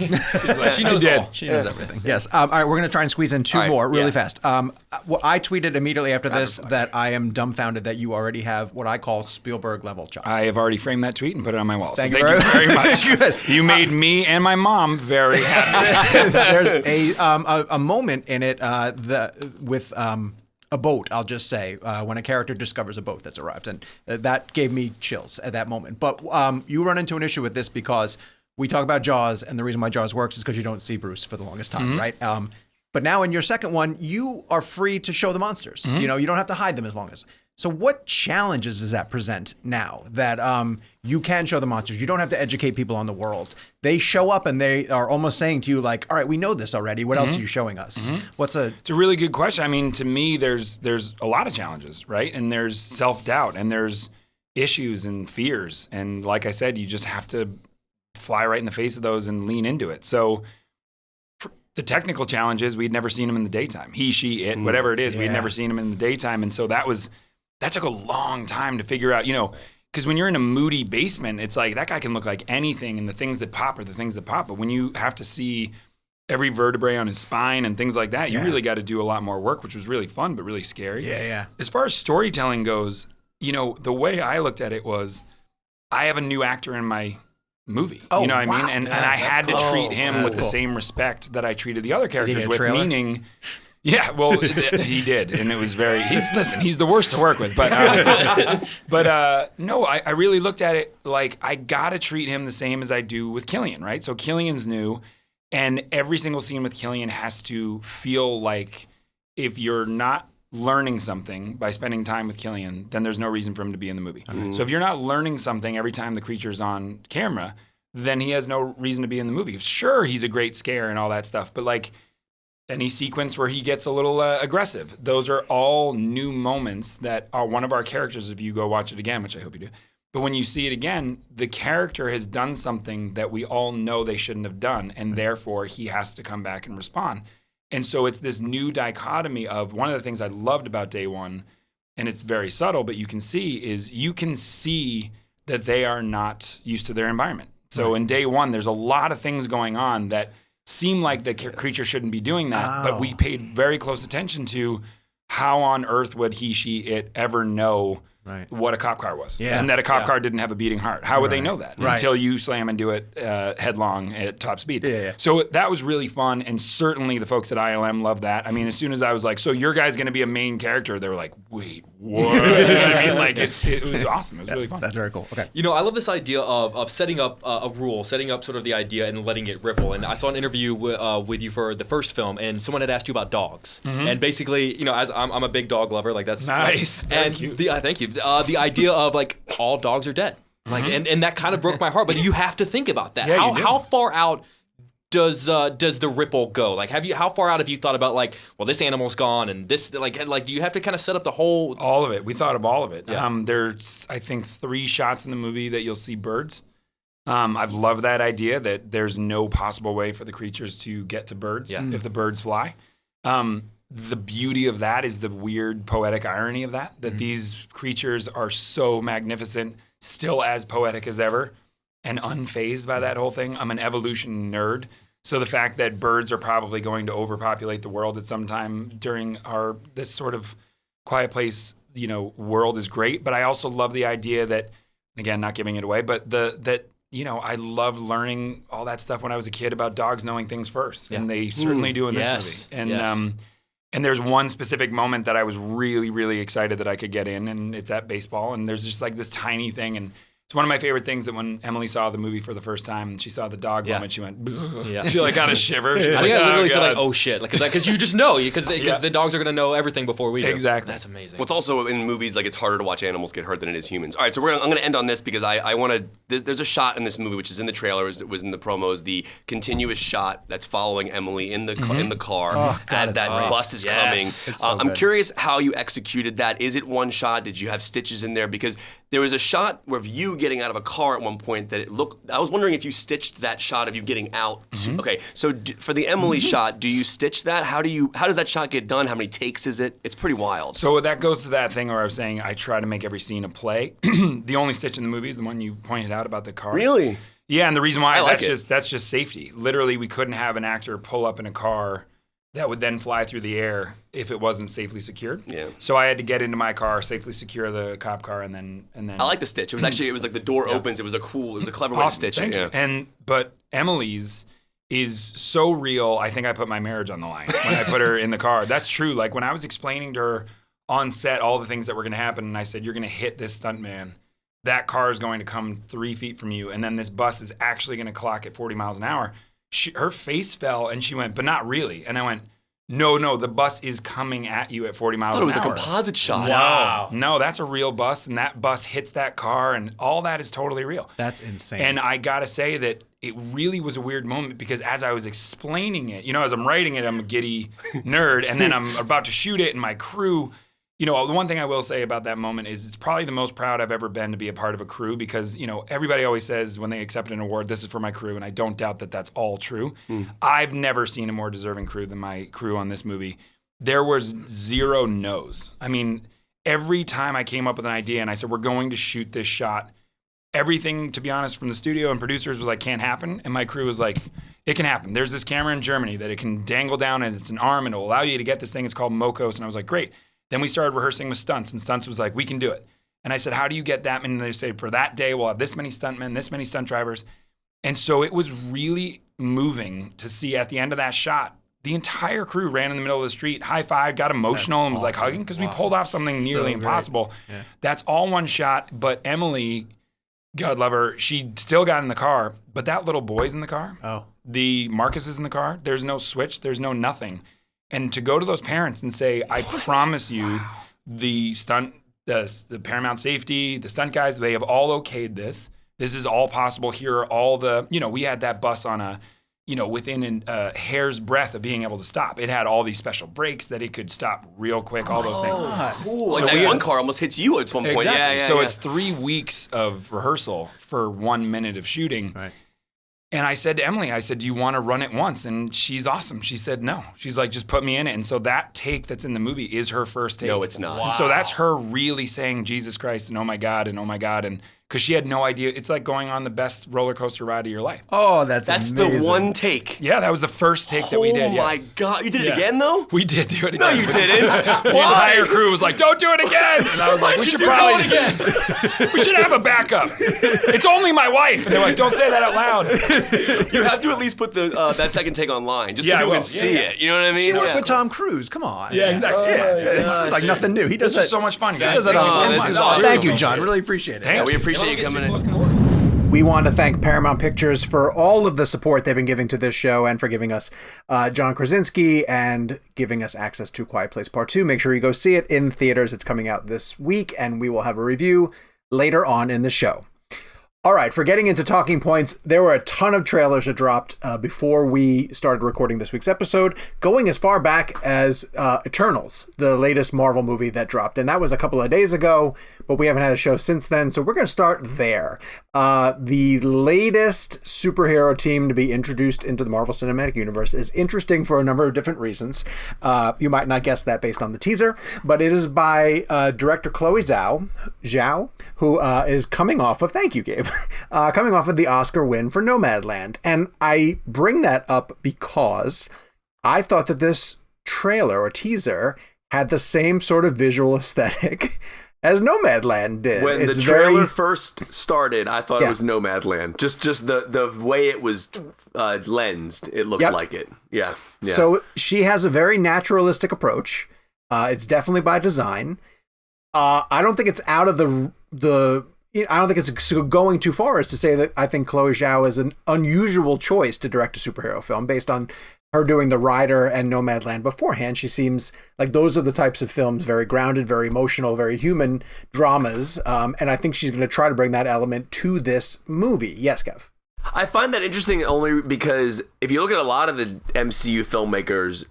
She knows all. She knows everything. Yes. All right, we're going to try and squeeze in two more really fast. Well, I tweeted immediately after this that I am dumbfounded that you already have what I call Spielberg level chops. I have already framed that tweet and put it on my wall. Thank you very much. You made me and my mom very happy. There's a moment in it with a boat, I'll just say, when a character discovers a boat that's arrived. And that gave me chills at that moment. But you run into an issue with this because we talk about Jaws, and the reason why Jaws works is because you don't see Bruce for the longest time, right? But now in your second one, you are free to show the monsters. You know, you don't have to hide them as long as. So what challenges does that present now that you can show the monsters? You don't have to educate people on the world. They show up and they are almost saying to you like, all right, we know this already. What else are you showing us? It's a really good question. I mean, to me, there's a lot of challenges, right? And there's self-doubt and there's issues and fears. And like I said, you just have to fly right in the face of those and lean into it. So the technical challenge is we'd never seen him in the daytime. He, she, it, whatever it is, we'd never seen him in the daytime. And so that took a long time to figure out, you know, because when you're in a moody basement, it's like that guy can look like anything and the things that pop are the things that pop. But when you have to see every vertebrae on his spine and things like that, you really got to do a lot more work, which was really fun, but really scary. Yeah. As far as storytelling goes, you know, the way I looked at it was I have a new actor in my movie. You know what I mean? And I had to treat him with the same respect that I treaed the other characters with, meaning... Yeah, well, he did, and it was very. He's the worst to work with, but no, I really looked at it like I gotta treat him the same as I do with Cillian, right? So Cillian's new, and every single scene with Cillian has to feel like if you're not learning something by spending time with Cillian, then there's no reason for him to be in the movie. So if you're not learning something every time the creature's on camera, then he has no reason to be in the movie. Sure, he's a great scare and all that stuff, but like. Any sequence where he gets a little aggressive. Those are all new moments that are one of our characters if you go watch it again, which I hope you do. But when you see it again, the character has done something that we all know they shouldn't have done, and therefore he has to come back and respond. And so it's this new dichotomy of one of the things I loved about Day One, and it's very subtle, but you can see that they are not used to their environment. So in Day One, there's a lot of things going on that seem like the creature shouldn't be doing that, but we paid very close attention to how on earth would he, she, it ever know what a cop car was, and that a cop car didn't have a beating heart. How would they know that until you slam and do it headlong at top speed? So that was really fun, and certainly the folks at ILM loved that. I mean, as soon as I was like, so your guy's going to be a main character, they were like, wait, what? You know what I mean? Like, it was awesome. It was really fun. That's very cool. Okay. You know, I love this idea of setting up a rule, setting up sort of the idea and letting it ripple. And I saw an interview with you for the first film, and someone had asked you about dogs. And basically, you know, as I'm a big dog lover, like that's nice. Thank you. Thank you. The idea of like all dogs are dead, like, and that kind of broke my heart. But you have to think about that. How far out does the ripple go? Like, how far out have you thought about like, well, this animal's gone, and this like do you have to kind of set up the whole? All of it. We thought of all of it. Yeah. There's I think 3 shots in the movie that you'll see birds. I've loved that idea that there's no possible way for the creatures to get to birds if the birds fly. The beauty of that is the weird poetic irony of that these creatures are so magnificent, still as poetic as ever, and unfazed by that whole thing. I'm an evolution nerd. So the fact that birds are probably going to overpopulate the world at some time during this sort of quiet place, you know, world is great. But I also love the idea that, again, not giving it away, but that you know, I loved learning all that stuff when I was a kid about dogs knowing things first, and they certainly do in this movie. And there's one specific moment that I was really, really excited that I could get in, and it's at baseball. And there's just like this tiny thing, and it's one of my favorite things that when Emily saw the movie for the first time and she saw the dog moment, she went, she like got a shiver. I think I literally said like, oh shit, like because you just know because the dogs are gonna know everything before we do. Exactly, that's amazing. What's also in movies like it's harder to watch animals get hurt than it is humans. All right, so I'm gonna end on this because I want to. There's a shot in this movie which is in the trailers, it was in the promos, the continuous shot that's following Emily in the car as that bus is coming. I'm curious how you executed that. Is it one shot? Did you have stitches in there? Because there was a shot of you getting out of a car at one point that it looked. I was wondering if you stitched that shot of you getting out. Okay, so for the Emily shot, do you stitch that? How does that shot get done? How many takes is it? It's pretty wild. So that goes to that thing where I was saying I try to make every scene a play. The only stitch in the movie is the one you pointed out about the car. Really? Yeah, and the reason why that's just safety. Literally, we couldn't have an actor pull up in a car that would then fly through the air if it wasn't safely secured. Yeah. So I had to get into my car, safely secure the cop car, and then. I like the stitch. It was like the door opens. It was a clever way to stitch it. Yeah. But Emily's is so real. I think I put my marriage on the line when I put her in the car. That's true. Like when I was explaining to her on set all the things that were going to happen, and I said, "You're going to hit this stuntman. That car is going to come 3 feet from you, and then this bus is actually going to clock at 40 miles an hour." Her face fell, and she went, "But not really." And I went, No, the bus is coming at you at 40 miles an hour. I thought it was a composite shot. Wow. No, that's a real bus, and that bus hits that car, and all that is totally real. That's insane. And I got to say that it really was a weird moment because as I was explaining it, you know, as I'm writing it, I'm a giddy nerd, and then I'm about to shoot it, and my crew... You know, the one thing I will say about that moment is it's probably the most proud I've ever been to be a part of a crew because, you know, everybody always says when they accept an award, this is for my crew, and I don't doubt that that's all true. I've never seen a more deserving crew than my crew on this movie. There was 0 no's. I mean, every time I came up with an idea and I said, we're going to shoot this shot, everything, to be honest, from the studio and producers was like, can't happen. And my crew was like, it can happen. There's this camera in Germany that it can dangle down and it's an arm and it'll allow you to get this thing. It's called Mokos. And I was like, great. Then we started rehearsing with stunts, and Stunts was like, we can do it. And I said, how do you get that many? And they said, for that day, we'll have this many stuntmen, this many stunt drivers. And so it was really moving to see at the end of that shot, the entire crew ran in the middle of the street, high-fived, got emotional, and was like hugging because we pulled off something nearly impossible. Yeah. That's all one shot, but Emily, God love her, she still got in the car, but that little boy's in the car. Oh. The Marcus is in the car. There's no switch. There's no nothing. And to go to those parents and say, I promise you, the Paramount Safety, the stunt guys, they have all okayed this. This is all possible. Here are all the, you know, we had that bus on a, you know, within a hair's breadth of being able to stop. It had all these special brakes that it could stop real quick, all those things. Cool. So like that one car almost hits you at one point. Exactly. Yeah, so it's 3 weeks of rehearsal for 1 minute of shooting. Right. And I said to Emily, I said, do you want to run it once? And she's awesome. She said, no. She's like, just put me in it. And so that take that's in the movie is her first take. No, it's not. Wow. And so that's her really saying Jesus Christ and oh my God and because she had no idea. It's like going on the best roller coaster ride of your life. Oh, that's amazing. the one take. Yeah, that was the first take that we did. Oh Yeah. my God. You did it again, though? We did do it again. No, you didn't. The entire crew was like, don't do it again. And I was like, we should probably we should have a backup. It's only my wife. And they're like, don't say that out loud. You have to at least put that second take online just so people can see it. You know what I mean? She worked with Tom Cruise. Come on. Yeah, exactly. This is like nothing new. He does This that. is so much fun, guys. He does that on this so is much. awesome. Thank you, John. Really appreciate it. Yeah, we appreciate you coming in. We want to thank Paramount Pictures for all of the support they've been giving to this show and for giving us John Krasinski and giving us access to Quiet Place Part 2. Make sure you go see it in theaters. It's coming out this week, and we will have a review later on in the show. All right, for getting into talking points, there were a ton of trailers that dropped before we started recording this week's episode, going as far back as Eternals, the latest Marvel movie that dropped. And that was a couple of days ago, but we haven't had a show since then. So we're going to start there. The latest superhero team to be introduced into the Marvel Cinematic Universe is interesting for a number of different reasons. You might not guess that based on the teaser, but it is by director Chloe Zhao, who is coming off of, thank you, Gabe, coming off of the Oscar win for Nomadland. And I bring that up because I thought that this trailer or teaser had the same sort of visual aesthetic as Nomadland did. When It's the trailer very... first started, I thought it was Nomadland. Just the way it was lensed, it looked like it. Yeah. So she has a very naturalistic approach. It's definitely by design. I don't think it's out of I don't think it's going too far as to say that I think Chloe Zhao is an unusual choice to direct a superhero film based on her doing The Rider and Nomadland beforehand. She seems like those are the types of films, very grounded, very emotional, very human dramas. And I think she's going to try to bring that element to this movie. Yes, Kev? I find that interesting only because if you look at a lot of the MCU filmmakers,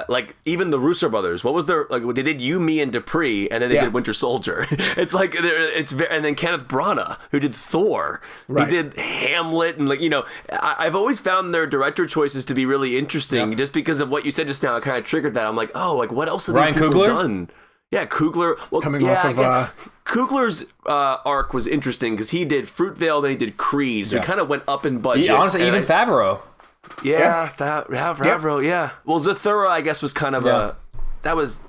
like even the Russo brothers, what was their, like they did You, Me, and Dupree, and then they did Winter Soldier. It's like and then Kenneth Branagh, who did Thor, he did Hamlet, and I've always found their director choices to be really interesting, just because of what you said just now. It kind of triggered that. I'm like, oh, like what else have these people done? Yeah, Coogler. Well, coming off of Coogler's arc was interesting because he did Fruitvale, then he did Creed, so he kind of went up in budget. Honestly, even Favreau. Favreau. Yeah. Well, Zathura, I guess, was kind of that was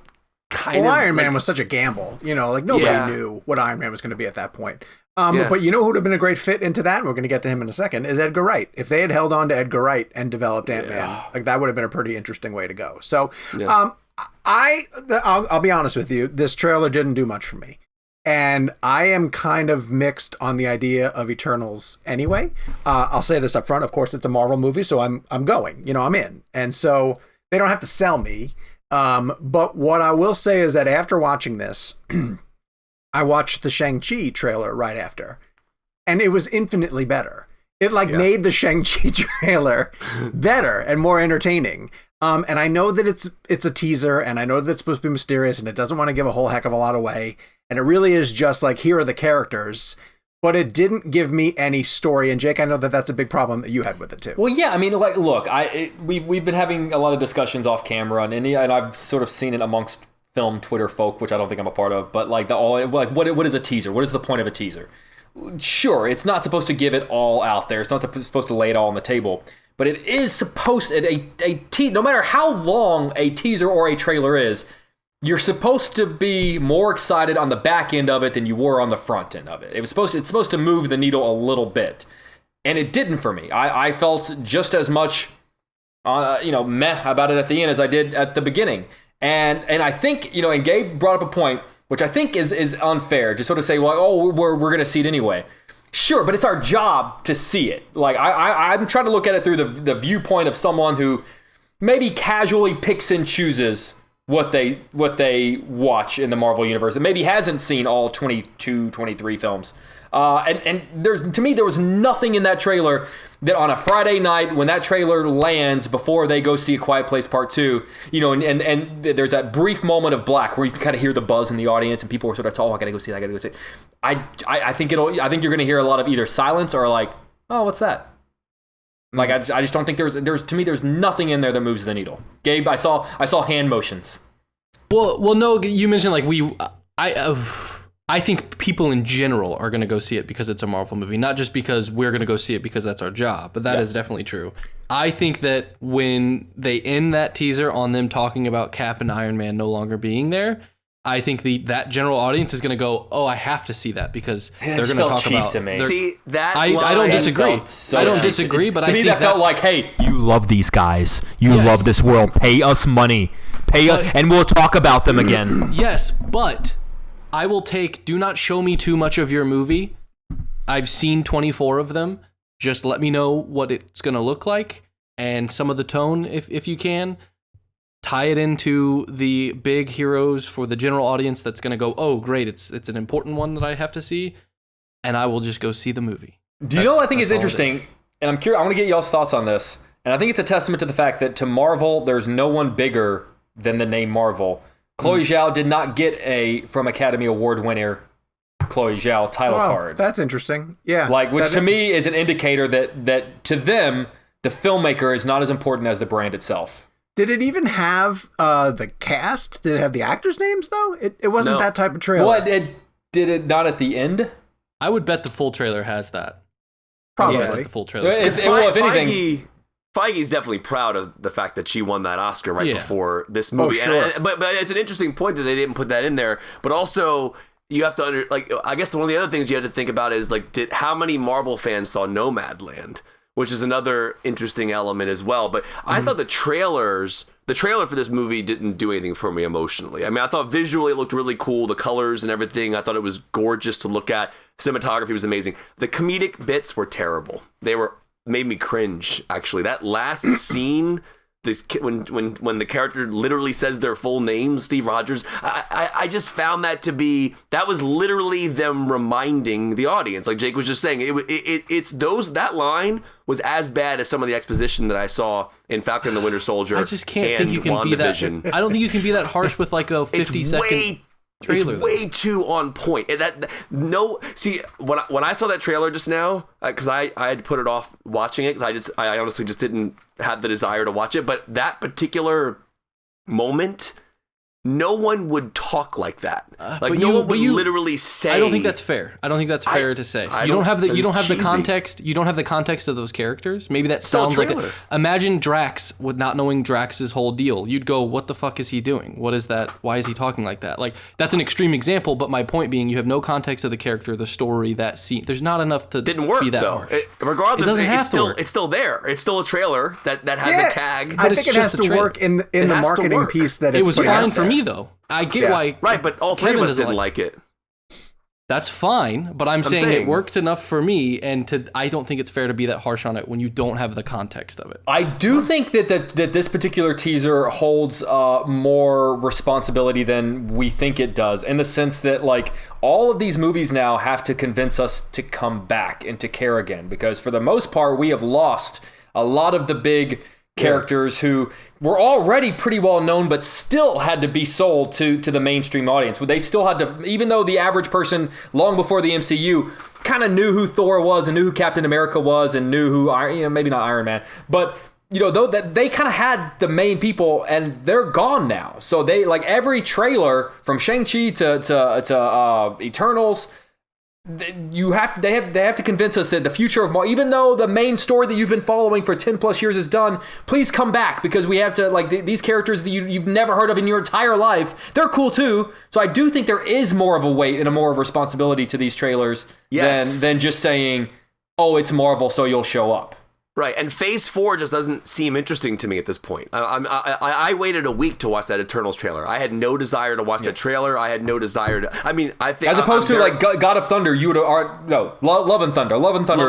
kind of. Well, Iron Man was such a gamble. Nobody knew what Iron Man was going to be at that point. But you know who would have been a great fit into that, and we're going to get to him in a second, is Edgar Wright. If they had held on to Edgar Wright and developed Ant-Man, that would have been a pretty interesting way to go. So, I'll be honest with you, this trailer didn't do much for me. And I am kind of mixed on the idea of Eternals anyway. I'll say this up front. Of course, it's a Marvel movie, so I'm going. I'm in. And so they don't have to sell me. But what I will say is that after watching this, I watched the Shang-Chi trailer right after. And it was infinitely better. It made the Shang-Chi trailer better and more entertaining. And I know that it's a teaser, and I know that it's supposed to be mysterious, and it doesn't want to give a whole heck of a lot away. And it really is just like, here are the characters, but it didn't give me any story. And Jake, I know that that's a big problem that you had with it too. Well, yeah, I mean, look, we've been having a lot of discussions off camera, and I've sort of seen it amongst film Twitter folk, which I don't think I'm a part of. But what is a teaser? What is the point of a teaser? Sure, it's not supposed to give it all out there. It's not supposed to lay it all on the table. But it is supposed to, no matter how long a teaser or a trailer is, you're supposed to be more excited on the back end of it than you were on the front end of it. It's supposed to move the needle a little bit. And it didn't for me. I felt just as much, meh about it at the end as I did at the beginning. And I think, and Gabe brought up a point, which I think is unfair, to sort of say, well, we're going to see it anyway. Sure, but it's our job to see it. I'm trying to look at it through the viewpoint of someone who maybe casually picks and chooses what they watch in the Marvel universe, and maybe hasn't seen all 22, 23 films. And to me, there was nothing in that trailer that on a Friday night when that trailer lands before they go see A Quiet Place Part 2, and there's that brief moment of black where you can kind of hear the buzz in the audience and people are sort of, I gotta go see it. I think you're going to hear a lot of either silence or like, oh, what's that? Like, I just don't think there's nothing in there that moves the needle. Gabe, I saw hand motions. Well, no, you mentioned I think people in general are going to go see it because it's a Marvel movie, not just because we're going to go see it because that's our job, but that is definitely true. I think that when they end that teaser on them talking about Cap and Iron Man no longer being there, I think that general audience is going to go, oh, I have to see that because they're going to talk about. To me. See that? I don't disagree. So I don't disagree, but to I me think that felt like, hey, You love these guys. You Yes. love this world. Pay us money. And we'll talk about them again. yes, but I will take. Do not show me too much of your movie. I've seen 24 of them. Just let me know what it's going to look like and some of the tone, if you can. Tie it into the big heroes for the general audience that's going to go, oh, great, it's an important one that I have to see, and I will just go see the movie. Do you know what I think is interesting? And I'm curious, I want to get y'all's thoughts on this. And I think it's a testament to the fact that to Marvel, there's no one bigger than the name Marvel. Chloe Zhao did not get from Academy Award winner Chloe Zhao title card. That's interesting. Yeah. Which to me is an indicator that to them, the filmmaker is not as important as the brand itself. Did it even have the cast? Did it have the actors' names, though? It wasn't that type of trailer. What? Did it not at the end? I would bet the full trailer has that. Probably. I would bet the full trailer. If anything... Feige's definitely proud of the fact that she won that Oscar before this movie. Oh, sure. But it's an interesting point that they didn't put that in there. But also, you have to I guess one of the other things you have to think about is how many Marvel fans saw Nomadland, which is another interesting element as well. But I thought the trailer for this movie didn't do anything for me emotionally. I mean, I thought visually it looked really cool, the colors and everything. I thought it was gorgeous to look at. Cinematography was amazing. The comedic bits were terrible. They made me cringe, actually. That last scene, when the character literally says their full name, Steve Rogers, I just found that was literally them reminding the audience, like Jake was just saying. That line was as bad as some of the exposition that I saw in Falcon and the Winter Soldier. I just can't think you can be that. I don't think you can be that harsh with like a 50-second trailer. It's way too on point. See, when I saw that trailer just now, because I had put it off watching it because I honestly just didn't have the desire to watch it. But that particular moment, no one would talk like that. No one would literally say. I don't think that's fair. I don't think that's fair to say. You don't have the context. You don't have the context of those characters. Maybe that sounds like imagine Drax with not knowing Drax's whole deal. You'd go, what the fuck is he doing? What is that? Why is he talking like that? Like, that's an extreme example, but my point being, you have no context of the character, the story, that scene. There's not enough to didn't work be that though. harsh. Regardless, it's it's still there. It's still a trailer that has a tag. I think it has to work in the marketing piece that it's it was fine for me though. I get why. Right, but all three of us didn't like it. That's fine, but I'm saying it worked enough for me, and I don't think it's fair to be that harsh on it when you don't have the context of it. I do think that this particular teaser holds more responsibility than we think it does, in the sense that like all of these movies now have to convince us to come back and to care again, because for the most part we have lost a lot of the big characters who were already pretty well known but still had to be sold to the mainstream audience. They still had to, even though the average person long before the MCU kind of knew who Thor was and knew who Captain America was and knew who, maybe not Iron Man, but though that they kind of had the main people and they're gone now. So they, like, every trailer from Shang-Chi to Eternals, they have to convince us that the future of Marvel, even though the main story that you've been following for 10 plus years is done, please come back, because we have to, like, these characters that you've never heard of in your entire life, they're cool too. So I do think there is more of a weight and a more of a responsibility to these trailers than just saying, oh, it's Marvel, so you'll show up. Right, and Phase 4 just doesn't seem interesting to me at this point. I waited a week to watch that Eternals trailer. I had no desire to watch that trailer. I had no desire to. I mean, I think as opposed to like God of Thunder, you would have Love and Thunder,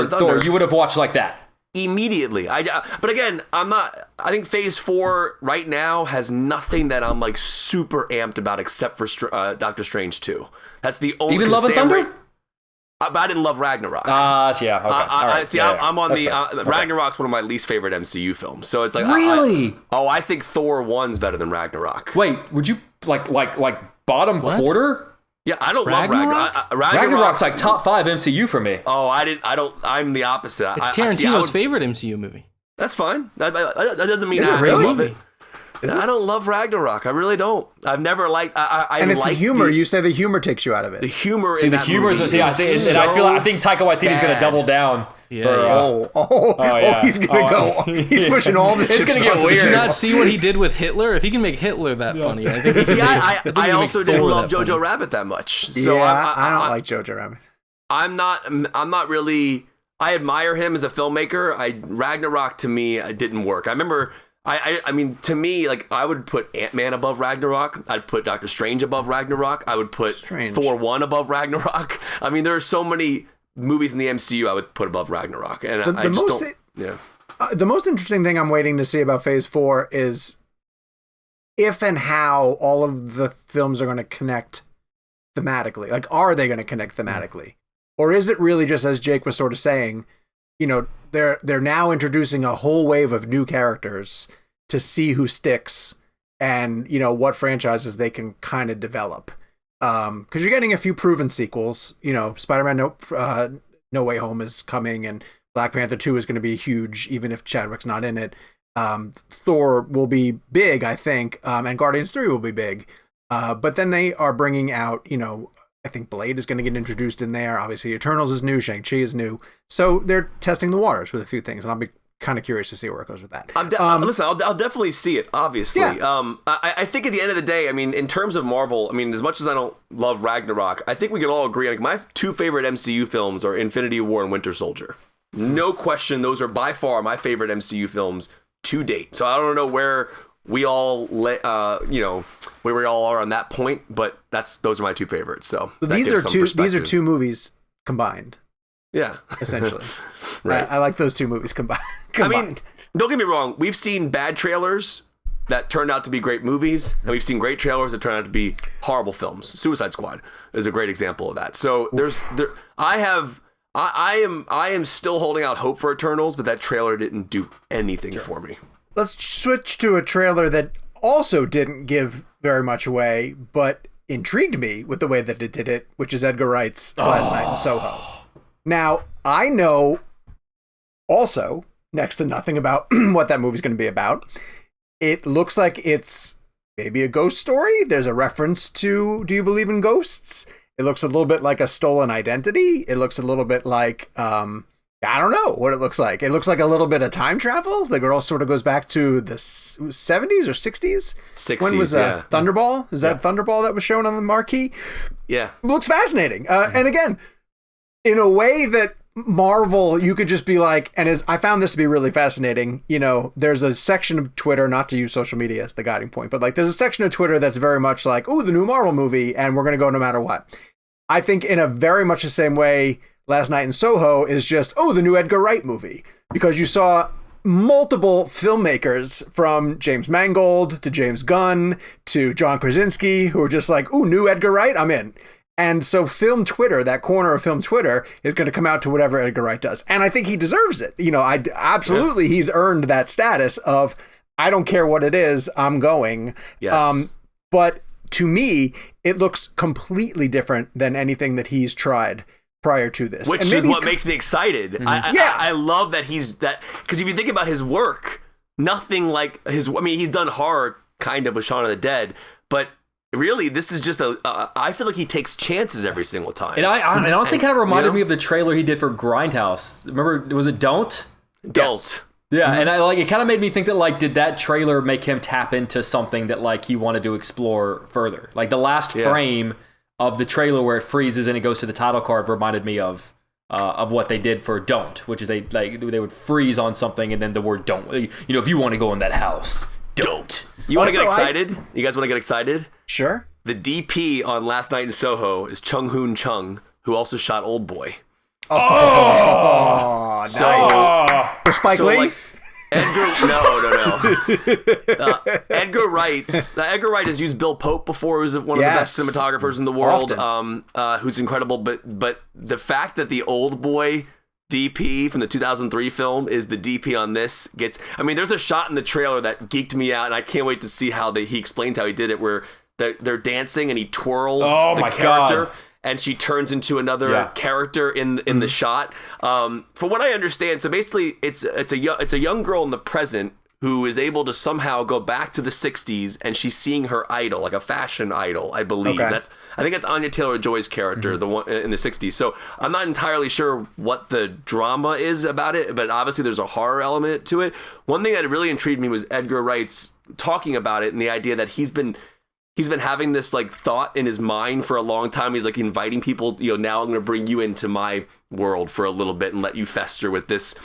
Thor, you would have watched like that immediately. But again, I'm not. I think Phase 4 right now has nothing that I'm like super amped about except for Doctor Strange 2. That's the only. Even Love and Thunder. But I didn't love Ragnarok. Okay. I'm on the Ragnarok's one of my least favorite MCU films. So it's like really. I think Thor 1's better than Ragnarok. Wait, would you like bottom quarter? Yeah, I don't love Ragnarok. Ragnarok's like top 5 MCU for me. Oh, I'm the opposite. It's Tarantino's favorite MCU movie. That's fine. That doesn't mean I love it. I don't love Ragnarok. I really don't. I've never liked. And it's like the humor. You say the humor takes you out of it. The humor. See, in the that humor is. movie Yeah, I think Taika Waititi's going to double down. Yeah, He's gonna go. He's pushing all the. It's gonna get onto the weird. Did you table. not see what he did with Hitler? If he can make Hitler that funny, I think he can See, I he can also make didn't Thor love that Jojo funny. Rabbit that much. So Yeah, I don't like Jojo Rabbit. I'm not really. I admire him as a filmmaker. Ragnarok to me didn't work. I remember. I mean, to me, like, I would put Ant-Man above Ragnarok. I'd put Doctor Strange above Ragnarok. I would put Thor 1 above Ragnarok. I mean, there are so many movies in the MCU I would put above Ragnarok, and I just don't. Yeah. The most interesting thing I'm waiting to see about Phase 4 is if and how all of the films are going to connect thematically. Like, are they going to connect thematically? Or is it really just, as Jake was sort of saying, you know, they're now introducing a whole wave of new characters to see who sticks and, you know, what franchises they can kind of develop. Because you're getting a few proven sequels. You know, Spider-Man No Way Home is coming, and Black Panther 2 is going to be huge, even if Chadwick's not in it. Thor will be big, I think, and Guardians 3 will be big. But then they are bringing out, you know, I think Blade is going to get introduced in there. Obviously, Eternals is new. Shang-Chi is new. So they're testing the waters with a few things, and I'll be kind of curious to see where it goes with that. Listen, I'll definitely see it, obviously. Yeah. I think at the end of the day, I mean, in terms of Marvel, I mean, as much as I don't love Ragnarok, I think we can all agree, like, my two favorite MCU films are Infinity War and Winter Soldier. No question, those are by far my favorite MCU films to date. So I don't know where we all, where we all are on that point, but those are my two favorites. So these are two movies combined. Yeah, essentially. Right. I like those two movies combined. I mean, don't get me wrong. We've seen bad trailers that turned out to be great movies, and we've seen great trailers that turned out to be horrible films. Suicide Squad is a great example of that. So I am still holding out hope for Eternals, but that trailer didn't do anything for me. Let's switch to a trailer that also didn't give very much away, but intrigued me with the way that it did it, which is Edgar Wright's Last Night in Soho. Now, I know also next to nothing about what that movie's going to be about. It looks like it's maybe a ghost story. There's a reference to Do You Believe in Ghosts? It looks a little bit like A Stolen Identity. It looks a little bit like, I don't know what it looks like. It looks like a little bit of time travel. The girl sort of goes back to the 70s or 60s. 60s, when was Thunderball? Is that Thunderball that was shown on the marquee? Yeah. It looks fascinating. And again, in a way that Marvel, you could just be like, and I found this to be really fascinating. You know, there's a section of Twitter, not to use social media as the guiding point, but like there's a section of Twitter that's very much like, oh, the new Marvel movie, and we're going to go no matter what. I think in a very much the same way, Last Night in Soho is just, oh, the new Edgar Wright movie, because you saw multiple filmmakers from James Mangold to James Gunn to John Krasinski who are just like, ooh, new Edgar Wright, I'm in. And so film Twitter, that corner of film Twitter, is going to come out to whatever Edgar Wright does. And I think he deserves it. You know, he's earned that status of, I don't care what it is, I'm going. Yes. But to me, it looks completely different than anything that he's tried prior to this. Which is what makes me excited. Mm-hmm. I love that because if you think about his work, nothing like he's done horror kind of with Shaun of the Dead, but really, this is just I feel like he takes chances every single time. And I honestly kind of reminded me of the trailer he did for Grindhouse. Remember, was it Don't? Don't. Yeah, and it kind of made me think that, like, did that trailer make him tap into something that, like, he wanted to explore further? Like, the last frame of the trailer where it freezes and it goes to the title card reminded me of what they did for Don't, which is they would freeze on something and then the word Don't. You know, if you want to go in that house, don't. You want to get excited? You guys want to get excited? Sure. The DP on Last Night in Soho is Chung Hoon Chung, who also shot Old Boy. Oh, nice. The Spike Lee? Like, Edgar Wright has used Bill Pope before, who's one of the best cinematographers in the world, who's incredible. But the fact that the Old Boy DP from the 2003 film is the DP on this there's a shot in the trailer that geeked me out, and I can't wait to see how he explains how he did it, where they're dancing and he twirls the character. God. And she turns into another character in the shot. From what I understand, so basically it's a young girl in the present who is able to somehow go back to the 60s, and she's seeing her idol, like a fashion idol, I believe. Okay. I think that's Anya Taylor-Joy's character, the one in the 60s. So I'm not entirely sure what the drama is about it, but obviously there's a horror element to it. One thing that really intrigued me was Edgar Wright's talking about it, and the idea that he's been having this like thought in his mind for a long time. He's like inviting people, now I'm going to bring you into my world for a little bit and let you fester with this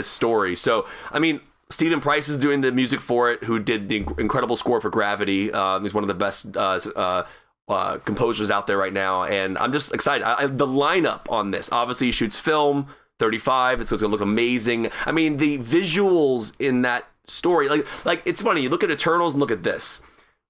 story. So, I mean, Stephen Price is doing the music for it, who did the incredible score for Gravity. He's one of the best composers out there right now. And I'm just excited. The lineup on this, obviously he shoots film, 35. It's going to look amazing. I mean, the visuals in that story, like it's funny. You look at Eternals and look at this.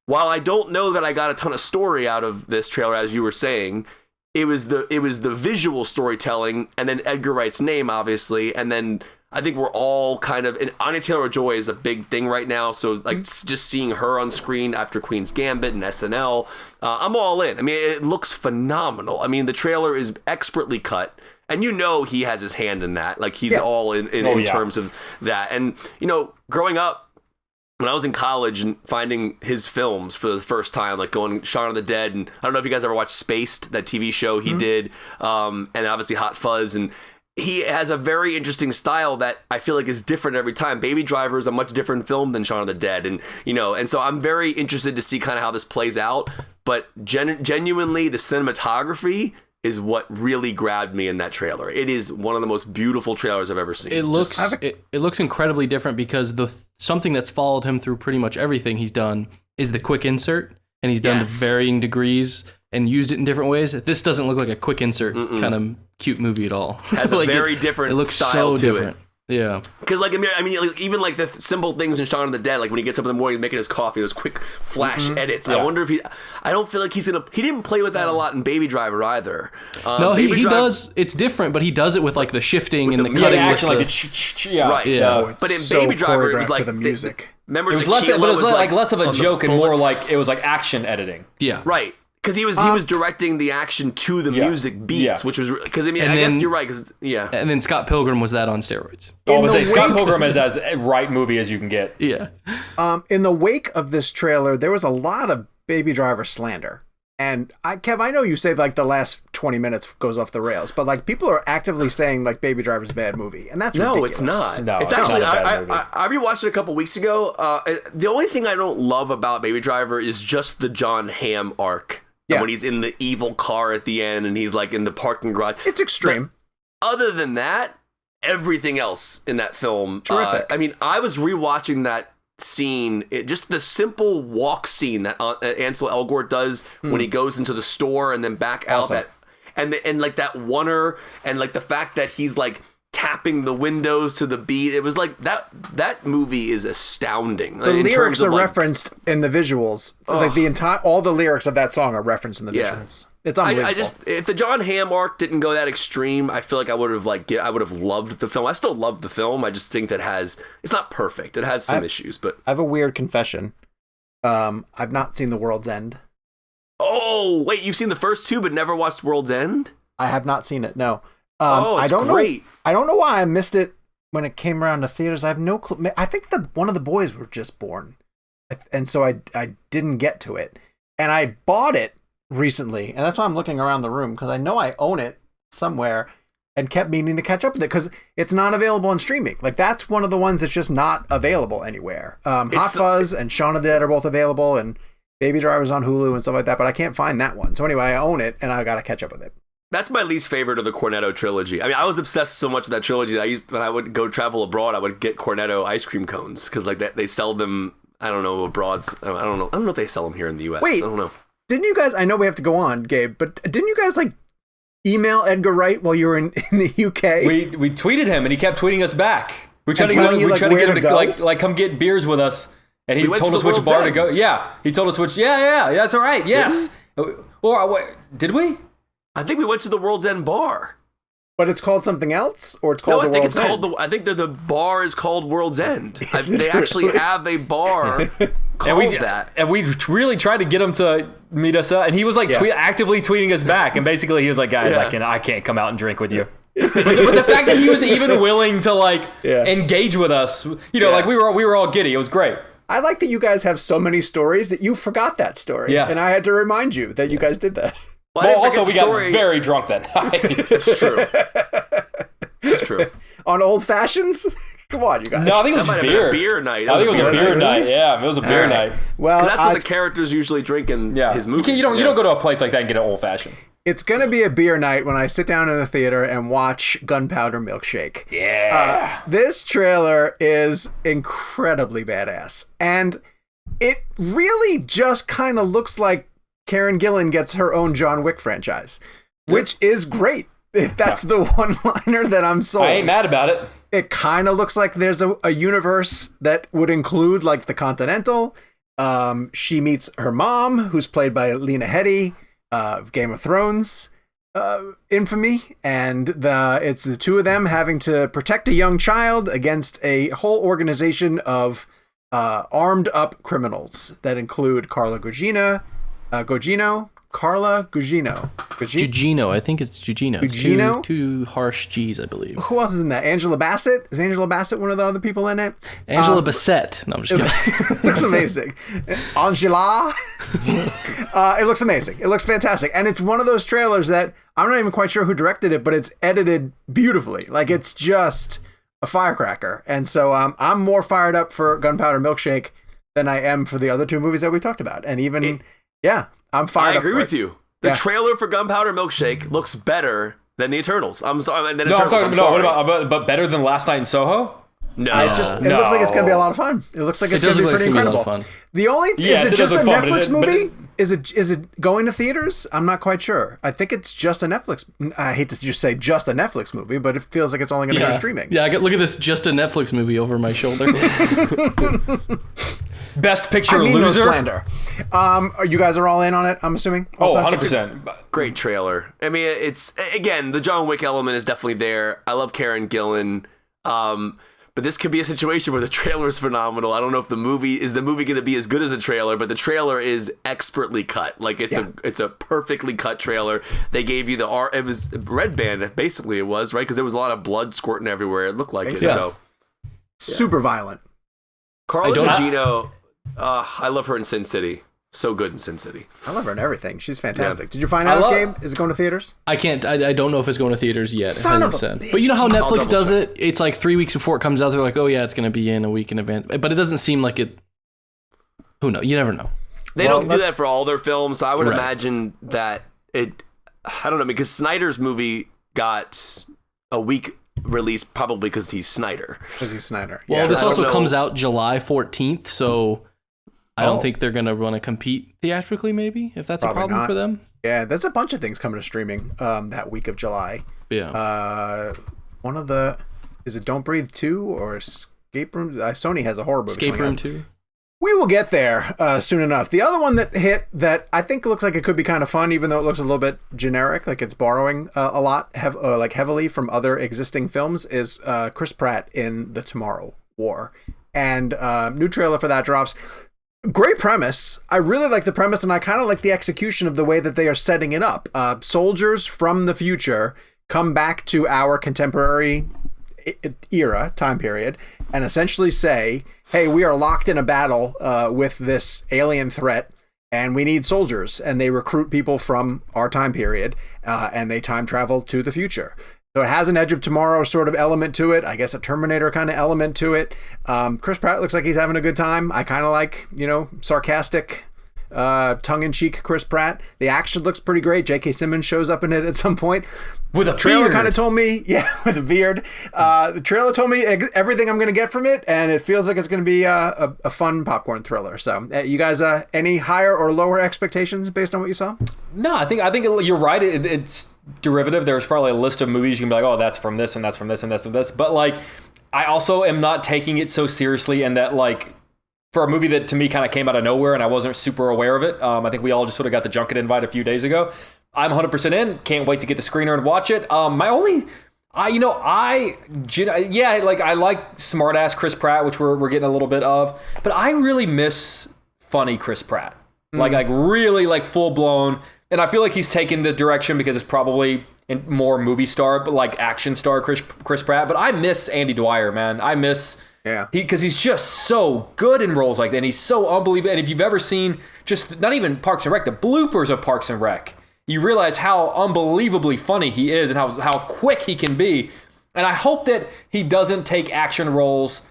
While I don't know that I got a ton of story out of this trailer, as you were saying, it was the visual storytelling, and then Edgar Wright's name, obviously, and then I think we're all kind of, and Anya Taylor-Joy is a big thing right now, so like just seeing her on screen after Queen's Gambit and SNL, I'm all in. I mean, it looks phenomenal. I mean, the trailer is expertly cut, and he has his hand in that. Like, he's all in terms of that. And, growing up, when I was in college and finding his films for the first time, like going Shaun of the Dead, and I don't know if you guys ever watched Spaced, that TV show he did, and obviously Hot Fuzz, and he has a very interesting style that I feel like is different every time. Baby Driver is a much different film than Shaun of the Dead, and and so I'm very interested to see kind of how this plays out. But genuinely, the cinematography is what really grabbed me in that trailer. It is one of the most beautiful trailers I've ever seen. It looks incredibly different because something that's followed him through pretty much everything he's done is the quick insert, and he's done to varying degrees and used it in different ways. This doesn't look like a quick insert kind of cute movie at all. Has a very different style to it. Yeah, because even like the simple things in Shaun of the Dead, like when he gets up in the morning making his coffee, those quick flash edits. I wonder if I don't feel like he didn't play with that a lot in Baby Driver either. No, he does. It's different, but he does it with like the shifting and the cutting action, like right. Yeah, but in Baby Driver, it was like the music. Remember, it was less of a joke and more like it was like action editing. Yeah, right. Because he was directing the action to the music beats, which was because I guess you're right. And then Scott Pilgrim was that on steroids. Scott Pilgrim is as right movie as you can get. Yeah. In the wake of this trailer, there was a lot of Baby Driver slander, and Kev, I know you say like the last 20 minutes goes off the rails, but like people are actively saying like Baby Driver's a bad movie, and that's ridiculous. It's not. No, it's actually not a bad movie. I rewatched it a couple weeks ago. The only thing I don't love about Baby Driver is just the John Hamm arc. Yeah. When he's in the evil car at the end and he's like in the parking garage. It's extreme. But other than that, everything else in that film. Terrific. I was rewatching that scene, just the simple walk scene that Ansel Elgort does when he goes into the store and then back out. And like that oneer and like the fact that he's like tapping the windows to the beat. It was like that movie is astounding. The lyrics are referenced in the visuals. Like all the lyrics of that song are referenced in the visuals. It's unbelievable. If the John Hamm arc didn't go that extreme, I feel like I would have loved the film. I still love the film. I just think that it's not perfect. It has some issues, but I have a weird confession. I've not seen The World's End. Oh, wait, you've seen the first two but never watched World's End? I have not seen it. No. It's great. I don't know why I missed it when it came around to theaters. I have no clue. I think one of the boys were just born, and so I didn't get to it. And I bought it recently, and that's why I'm looking around the room because I know I own it somewhere, and kept meaning to catch up with it because it's not available on streaming. Like that's one of the ones that's just not available anywhere. Hot Fuzz and Shaun of the Dead are both available, and Baby Driver's on Hulu and stuff like that. But I can't find that one. So anyway, I own it, and I got to catch up with it. That's my least favorite of the Cornetto trilogy. I mean, I was obsessed so much with that trilogy that when I would go travel abroad, I would get Cornetto ice cream cones because like they sell them. I don't know abroad. I don't know if they sell them here in the U.S. Wait, I don't know. Didn't you guys? I know we have to go on, Gabe, but didn't you guys like email Edgar Wright while you were in the UK? We tweeted him and he kept tweeting us back. We tried to get him to like come get beers with us, and he told us which bar to go. Yeah, he told us which. Yeah, that's all right. Yes. Or did we? I think we went to the World's End bar. But it's called something else, or it's called the World's End? I think the bar is called World's End. They actually have a bar called that. And we really tried to get him to meet us up, and he was like actively tweeting us back. And basically, he was like, "Guys, I can't come out and drink with you." but the fact that he was even willing to engage with us, like we were all giddy. It was great. I like that you guys have so many stories that you forgot that story. Yeah. And I had to remind you that you guys did that. Well, also we got very drunk that night. It's true. It's true. On old fashions? Come on, you guys. No, I think it was That might just have been beer. a beer night. I think it was a beer night. Yeah, it was a beer night. Well, That's what the characters usually drink in his movies. You don't go to a place like that and get an old fashioned. it's going to be a beer night when I sit down in a theater and watch Gunpowder Milkshake. Yeah. This trailer is incredibly badass. And it really just kind of looks like Karen Gillan gets her own John Wick franchise, which is great. If that's the one-liner that I'm sold. I ain't mad about it. It kind of looks like there's a universe that would include like the Continental. She meets her mom, who's played by Lena Headey of Game of Thrones infamy, and it's the two of them having to protect a young child against a whole organization of armed up criminals that include Carla Gugino. Gugino, I think it's Gugino. It's Gugino? two harsh G's, I believe. Who else is in that? Angela Bassett? Is Angela Bassett one of the other people in it? Angela Bassett. No, I'm just kidding. Looks amazing. Angela. It looks amazing. It looks fantastic. And it's one of those trailers that I'm not even quite sure who directed it, but it's edited beautifully. Like, it's just a firecracker. And so I'm more fired up for Gunpowder Milkshake than I am for the other two movies that we talked about. And even, I'm fired up. I agree with you. The trailer for Gunpowder Milkshake looks better than the Eternals. I'm sorry. What about but better than Last Night in Soho? No. It looks like it's going to be a lot of fun. It looks like it's going to be pretty incredible. The only is it just a Netflix movie? Is it going to theaters? I'm not quite sure. I think it's just a Netflix. I hate to just say just a Netflix movie, but it feels like it's only going to be streaming. Yeah, look at this just a Netflix movie over my shoulder. Best Picture loser. loser. No slander. You guys are all in on it, I'm assuming? Also? 100%. Great trailer. I mean, it's, again, the John Wick element is definitely there. I love Karen Gillan. But this could be a situation where the trailer is phenomenal. I don't know if the movie going to be as good as the trailer, but the trailer is expertly cut. Like, it's a perfectly cut trailer. They gave you it was red band, basically it was, right? Because there was a lot of blood squirting everywhere. It looked like it. So super violent. Carla Gugino, I love her in Sin City. So good in Sin City. I love her in everything. She's fantastic. Did you find out, Gabe? Is it going to theaters? I can't. I don't know if it's going to theaters yet. Son of a bitch. But you know how Netflix does it? It's like 3 weeks before it comes out. They're like, oh yeah, it's going to be in a week in advance. But it doesn't seem like it. Who knows? You never know. They don't do that for all their films. So I would imagine that it. I don't know, because Snyder's movie got a week release probably because he's Snyder. Well, this also comes out July 14th, so I don't think they're going to want to compete theatrically, maybe, if that's probably a problem for them. Yeah, there's a bunch of things coming to streaming that week of July. Yeah. One of the, is it Don't Breathe 2 or Escape Room? Sony has a horror movie. Escape Room 2. We will get there soon enough. The other one that hit that I think looks like it could be kind of fun, even though it looks a little bit generic, like it's borrowing a lot, heavily from other existing films, is Chris Pratt in The Tomorrow War. And new trailer for that drops. Great premise. I really like the premise, and I kind of like the execution of the way that they are setting it up. Soldiers from the future come back to our contemporary time period, and essentially say, hey, we are locked in a battle with this alien threat, and we need soldiers. And they recruit people from our time period, and they time travel to the future. So it has an Edge of Tomorrow sort of element to it. I guess a Terminator kind of element to it. Chris Pratt looks like he's having a good time. I kind of like, sarcastic, tongue-in-cheek Chris Pratt. The action looks pretty great. J.K. Simmons shows up in it at some point. With a trailer beard. kind of told me, with a beard. The trailer told me everything I'm going to get from it, and it feels like it's going to be a fun popcorn thriller. So, you guys, any higher or lower expectations based on what you saw? No, I think you're right. It's derivative. There's probably a list of movies you can be like, oh, that's from this, and that's from this, and that's from this. But like, I also am not taking it so seriously, and that like, for a movie that to me kind of came out of nowhere and I wasn't super aware of it. I think we all just sort of got the junket invite a few days ago. I'm 100% in. Can't wait to get the screener and watch it. I like smart ass Chris Pratt, which we're getting a little bit of, but I really miss funny Chris Pratt. Like really like full blown and I feel like he's taken the direction because it's probably more movie star, but like action star Chris Pratt. But I miss Andy Dwyer, man. I miss because he's just so good in roles like that. And he's so unbelievable. And if you've ever seen just not even Parks and Rec, the bloopers of Parks and Rec, you realize how unbelievably funny he is and how quick he can be. And I hope that he doesn't take action roles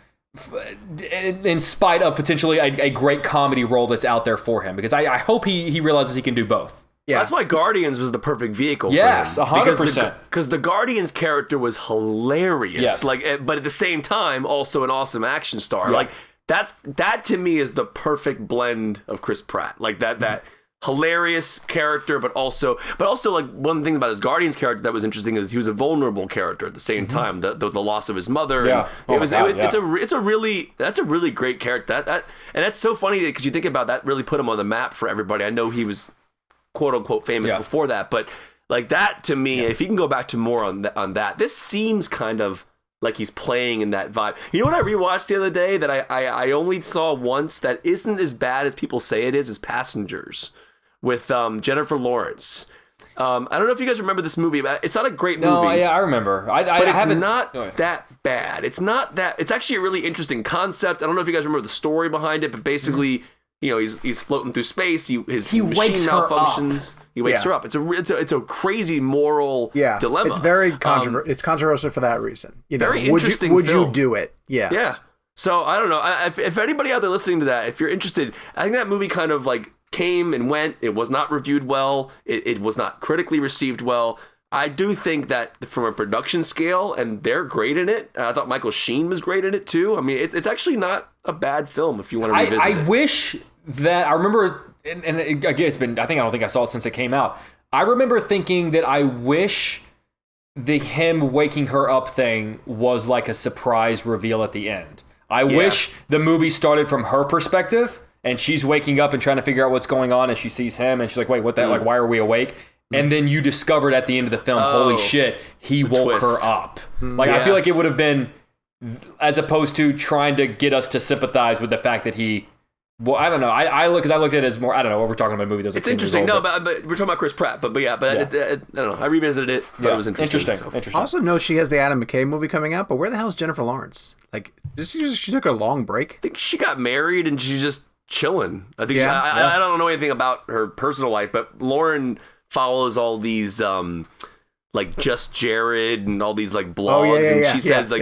in spite of potentially a great comedy role that's out there for him, because I hope he realizes he can do both. Yeah, that's why Guardians was the perfect vehicle. Yes, for him. 100%. Because the Guardians character was hilarious. Yes. But at the same time, also an awesome action star. Yeah. Like that to me is the perfect blend of Chris Pratt. Like that hilarious character, but also like one thing about his Guardians character that was interesting is he was a vulnerable character at the same time. The loss of his mother. Yeah, that's a really great character. And that's so funny because you think about that really put him on the map for everybody. I know he was quote unquote famous before that, but like that to me, if you can go back to more on that, this seems kind of like he's playing in that vibe. You know what I rewatched the other day that I only saw once that isn't as bad as people say it is Passengers with Jennifer Lawrence. I don't know if you guys remember this movie, but it's not a great movie. No, yeah, I remember. But it's not that bad. It's not that. It's actually a really interesting concept. I don't know if you guys remember the story behind it, but basically, he's floating through space. His machine malfunctions. He wakes her up. It's a crazy moral dilemma. It's very it's controversial for that reason. Very interesting. Would you do it? Yeah. Yeah. So I don't know. If anybody out there listening to that, if you're interested, I think that movie kind of like came and went. It was not reviewed well. It was not critically received well. I do think that from a production scale, and they're great in it. I thought Michael Sheen was great in it too. I mean, it's actually not a bad film if you want to revisit it. I wish that I remember, and again, I don't think I saw it since it came out. I remember thinking that I wish the him waking her up thing was like a surprise reveal at the end. I wish the movie started from her perspective and she's waking up and trying to figure out what's going on, and she sees him and she's like, wait, what the like, why are we awake? And then you discovered at the end of the film, holy shit, he woke her up. Like, I feel like it would have been, as opposed to trying to get us to sympathize with the fact that he, well, I don't know. I looked at it as more, I don't know, we're talking about a movie that was like it's interesting. But we're talking about Chris Pratt, but I don't know. I revisited it, but it was interesting. I also know she has the Adam McKay movie coming out, but where the hell is Jennifer Lawrence? Like, she took a long break. I think she got married and she's just chilling. I think I don't know anything about her personal life, but Lauren follows all these like Just Jared and all these like blogs, and she says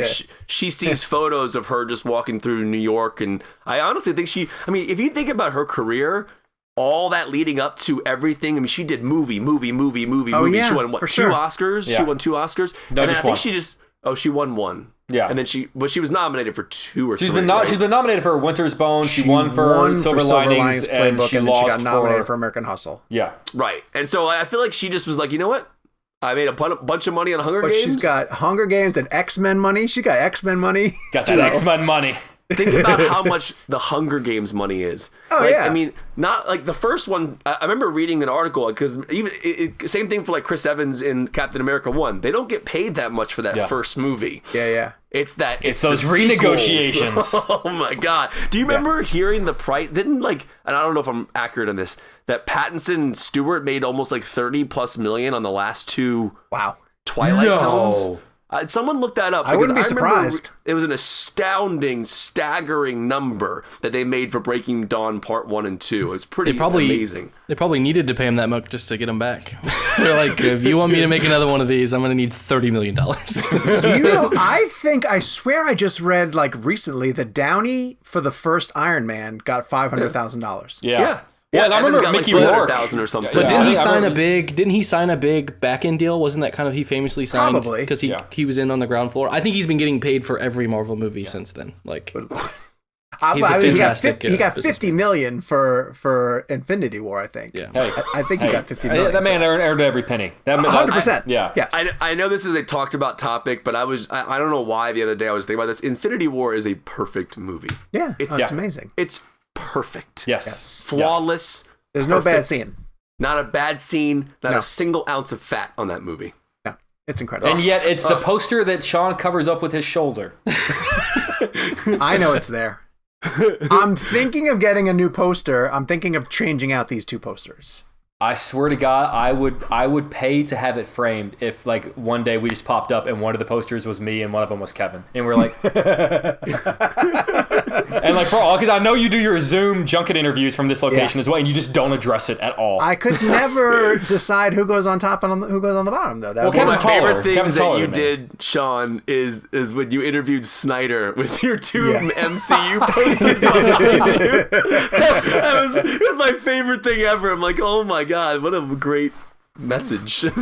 she sees photos of her just walking through New York, and I honestly think if you think about her career, all that leading up to everything, I mean, she did movie. She won two Oscars. Yeah. She won 2 Oscars. No, and just I think one. she won 1. Yeah, and then she was nominated for 2 or 3. She's been nominated for Winter's Bone. She won for Silver Linings and Playbook, she and lost then she got nominated for American Hustle. Yeah, right. And so I feel like she just was like, you know what? I made a bunch of money on Hunger Games. But she's got Hunger Games and X-Men money. She got X-Men money. got that X-Men money. Think about how much the Hunger Games money is. Oh, yeah. I mean, not like the first one. I remember reading an article because even same thing for like Chris Evans in Captain America 1. They don't get paid that much for that first movie. Yeah. It's those renegotiations. Oh my God. Do you remember hearing the price? And I don't know if I'm accurate on this, that Pattinson and Stewart made almost like $30+ million on the last 2 Twilight films? Someone looked that up. I wouldn't be surprised. It was an astounding, staggering number that they made for Breaking Dawn Part 1 and 2. It was pretty amazing. They probably needed to pay him that much just to get him back. They're like, if you want me to make another one of these, I'm going to need $30 million. Do you know, I swear I just read recently that Downey for the first Iron Man got $500,000. Yeah. Yeah, and I remember Mickey Rourke or something. But didn't he sign a big back-end deal? Wasn't that kind of he famously signed? Probably. Because he was in on the ground floor. I think he's been getting paid for every Marvel movie since then. He's a fantastic he got $50 million for Infinity War, I think. Yeah. I think he got $50 million. That man earned every penny. 100%. Yeah. Yes. I know this is a talked about topic, but I don't know why the other day I was thinking about this. Infinity War is a perfect movie. Yeah. It's amazing. It's perfect. Yes. Flawless. There's no bad scene. Not a bad scene. Not a single ounce of fat on that movie. No. It's incredible. And yet it's the poster that Sean covers up with his shoulder. I know it's there. I'm thinking of getting a new poster. I'm thinking of changing out these 2 posters. I swear to God, I would pay to have it framed if like one day we just popped up and one of the posters was me and one of them was Kevin, and we're like, and like for all, because I know you do your Zoom junket interviews from this location as well, and you just don't address it at all. I could never decide who goes on top and who goes on the bottom, though. That Well, would be One of Kevin's my taller. favorite things Kevin's that taller you than me. did, Sean, is when you interviewed Snyder with your two MCU posters on you. It was my favorite thing ever. I'm like, oh my God, what a great message. No,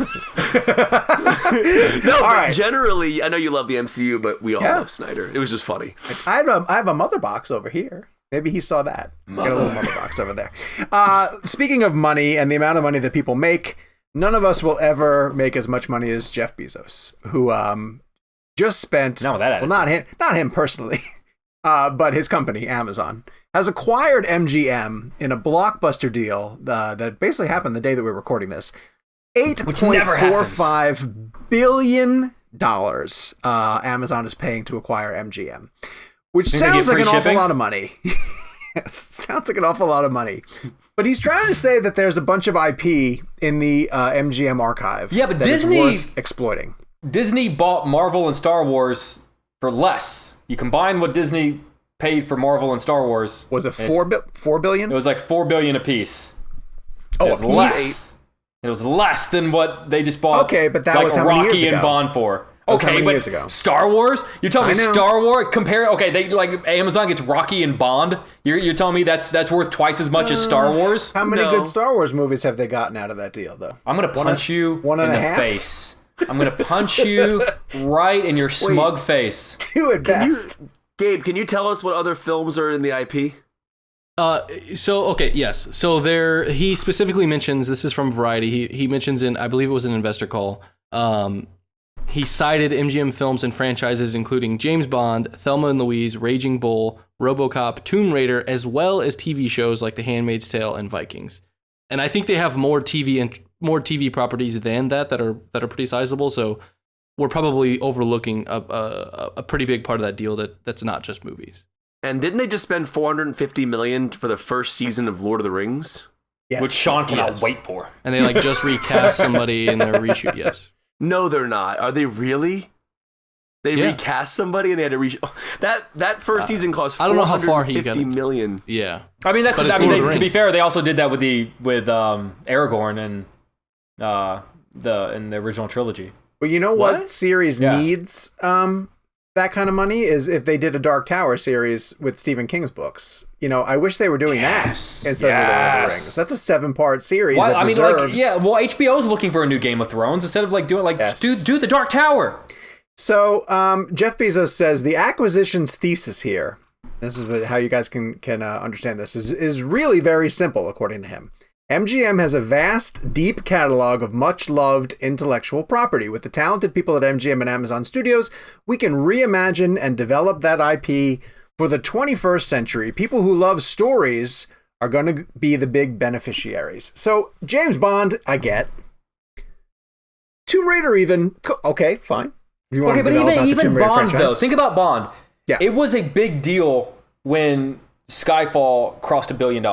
but generally, I know you love the MCU, but we all love Snyder. It was just funny. I have a mother box over here. Maybe he saw that. Got a little mother box over there. Speaking of money and the amount of money that people make, none of us will ever make as much money as Jeff Bezos, who just spent. Not with that attitude. not him personally, but his company, Amazon, has acquired MGM in a blockbuster deal that basically happened the day that we're recording this. $8.45 billion Amazon is paying to acquire MGM, which sounds like an awful lot of money. Sounds like an awful lot of money. But he's trying to say that there's a bunch of IP in the MGM archive Yeah, but that is Disney- worth exploiting. Disney bought Marvel and Star Wars for less. You combine what Disney paid for Marvel and Star Wars. Was it $4 billion? It was like $4 billion a piece. Oh, it was less. It was less than what they just bought. Okay, but that like was how many Rocky years ago? and Bond for. That was how Okay, many but years ago? Star Wars? You're telling me I know. Star Wars compare? Okay, they like Amazon gets Rocky and Bond. You're telling me that's worth twice as much as Star Wars? How many No. good Star Wars movies have they gotten out of that deal, though? I'm gonna punch you one and in a the half? face. I'm gonna punch you right in your smug face. Two at best. Gabe, can you tell us what other films are in the IP? So there, he specifically mentions, this is from Variety, he mentions in, I believe it was an investor call, he cited MGM films and franchises including James Bond, Thelma and Louise, Raging Bull, RoboCop, Tomb Raider, as well as TV shows like The Handmaid's Tale and Vikings. And I think they have more TV properties than that are pretty sizable, so we're probably overlooking a pretty big part of that deal that's not just movies. And didn't they just spend $450 million for the first season of Lord of the Rings? Yes. Which Sean cannot Yes. wait for. And they like just recast somebody in their reshoot, yes. No, they're not. Are they really? They recast somebody and they had to that first season cost $450 I don't know how far he got it. million. Yeah. I mean, But it's Lord of the to be Rings. fair, they also did that with Aragorn and in the original trilogy. Well, you know what What? series Yeah. needs that kind of money is if they did a Dark Tower series with Stephen King's books. You know, I wish they were doing that instead of Lord of the Rings. That's a 7-part series Well, that I mean, deserves... HBO's looking for a new Game of Thrones instead of like doing do the Dark Tower. So, Jeff Bezos says the acquisitions thesis here, this is how you guys can understand this, is really very simple, according to him. MGM has a vast, deep catalog of much-loved intellectual property. With the talented people at MGM and Amazon Studios, we can reimagine and develop that IP for the 21st century. People who love stories are going to be the big beneficiaries. So, James Bond, I get. Tomb Raider even, okay, fine. If you want Okay, to but develop out the even Tomb Raider Bond franchise. though. Think about Bond. Yeah. It was a big deal when Skyfall crossed $1 billion.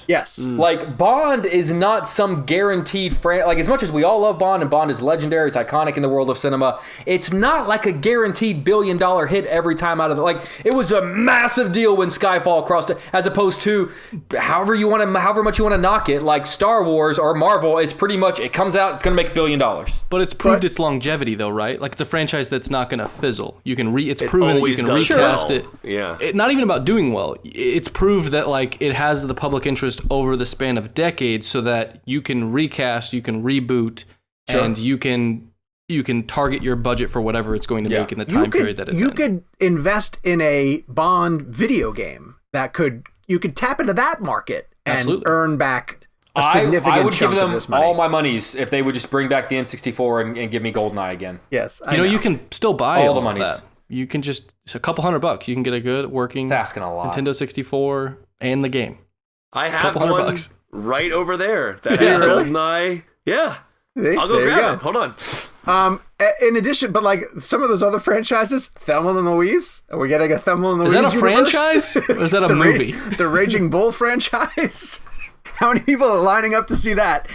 Yes. Like, Bond is not some guaranteed like, as much as we all love Bond and Bond is legendary, it's iconic in the world of cinema, it's not like a guaranteed $1 billion hit every time out of the, like, it was a massive deal when Skyfall crossed it, as opposed to however much you want to knock it, like Star Wars or Marvel, it's pretty much, it comes out, it's going to make $1 billion. But it's proved its longevity, though, right? Like, it's a franchise that's not going to fizzle. It's proven that you always can does recast well. it. Yeah. Not even about doing well. It's proved that, like, it has the public interest over the span of decades, so that you can recast, you can reboot, and you can target your budget for whatever it's going to make in the time period that it's in. You could invest in a Bond video game you could tap into that market and Absolutely. earn back a significant I would chunk give them of this money. all my monies if they would just bring back the N64 and give me GoldenEye again. Yes, You know, you can still buy all the of monies. that. You can just, it's a couple $100. You can get a good working It's asking a lot. Nintendo 64 and the game. I have Couple $100 one right over there. That Yeah, has really? GoldenEye. Yeah. See? I'll go There you grab it. Hold on. In addition, but like some of those other franchises, Thelma and Louise, are we getting a Thelma and Louise Is that a universe? franchise? Or is that a The movie? the Raging Bull franchise? How many people are lining up to see that?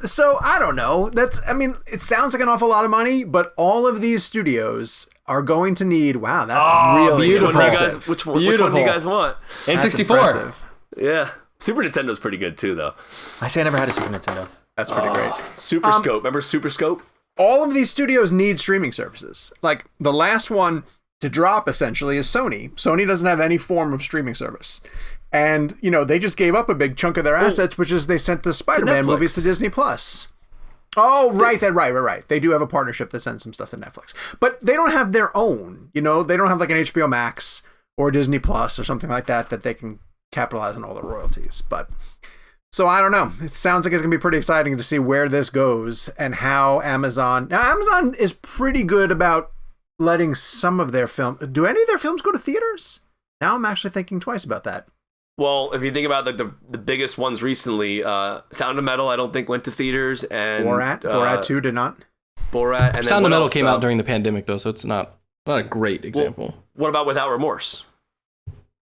So I don't know. It sounds like an awful lot of money, but all of these studios are going to need. Wow, that's really beautiful. impressive. Which one do you guys want? N64. Yeah. Super Nintendo's pretty good too, though. I say I never had a Super Nintendo. That's pretty great. Super Scope. Remember Super Scope? All of these studios need streaming services. Like the last one to drop essentially is Sony. Sony doesn't have any form of streaming service. And, they just gave up a big chunk of their assets, which is they sent the Spider-Man movies to Disney Plus. Oh, right. They do have a partnership that sends some stuff to Netflix. But they don't have their own. They don't have like an HBO Max or Disney Plus or something like that they can capitalize on all the royalties. But so I don't know. It sounds like it's going to be pretty exciting to see where this goes and how Amazon... Now, Amazon is pretty good about letting some of their film... Do any of their films go to theaters? Now I'm actually thinking twice about that. Well, if you think about like the biggest ones recently, Sound of Metal, I don't think went to theaters, and Borat 2 did not. Borat, and Sound of Metal came out during the pandemic though, so it's not a great example. Well, what about Without Remorse?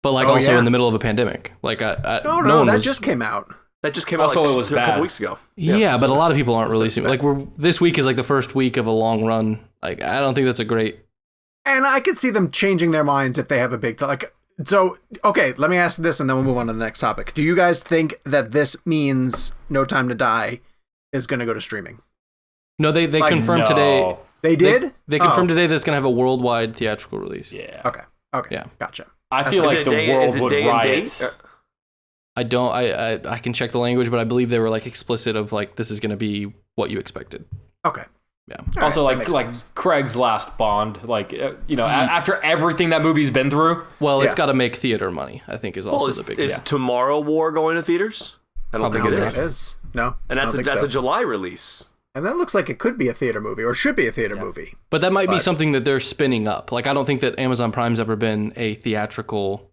But also in the middle of a pandemic, like that just came out. That just came out also, it was a bad. couple weeks ago. Yeah, but a lot of people aren't releasing. Like this week is like the first week of a long run. Like I don't think that's a great. And I could see them changing their minds if they have a big So, okay, let me ask this and then we'll move on to the next topic. Do you guys think that this means No Time to Die is going to go to streaming? No, they confirmed today. They did? They confirmed today that it's going to have a worldwide theatrical release. Yeah. Okay. Yeah. Gotcha. I feel like the world would riot. I can check the language, but I believe they were like explicit of like, this is going to be what you expected. Okay. Yeah. Also, like Craig's last Bond, after everything that movie's been through. Well, it's got to make theater money, I think, is also the big. Is Tomorrow War going to theaters? I don't think it is. No, and that's a July release. And that looks like it could be a theater movie or should be a theater movie. But that might be something that they're spinning up. Like I don't think that Amazon Prime's ever been a theatrical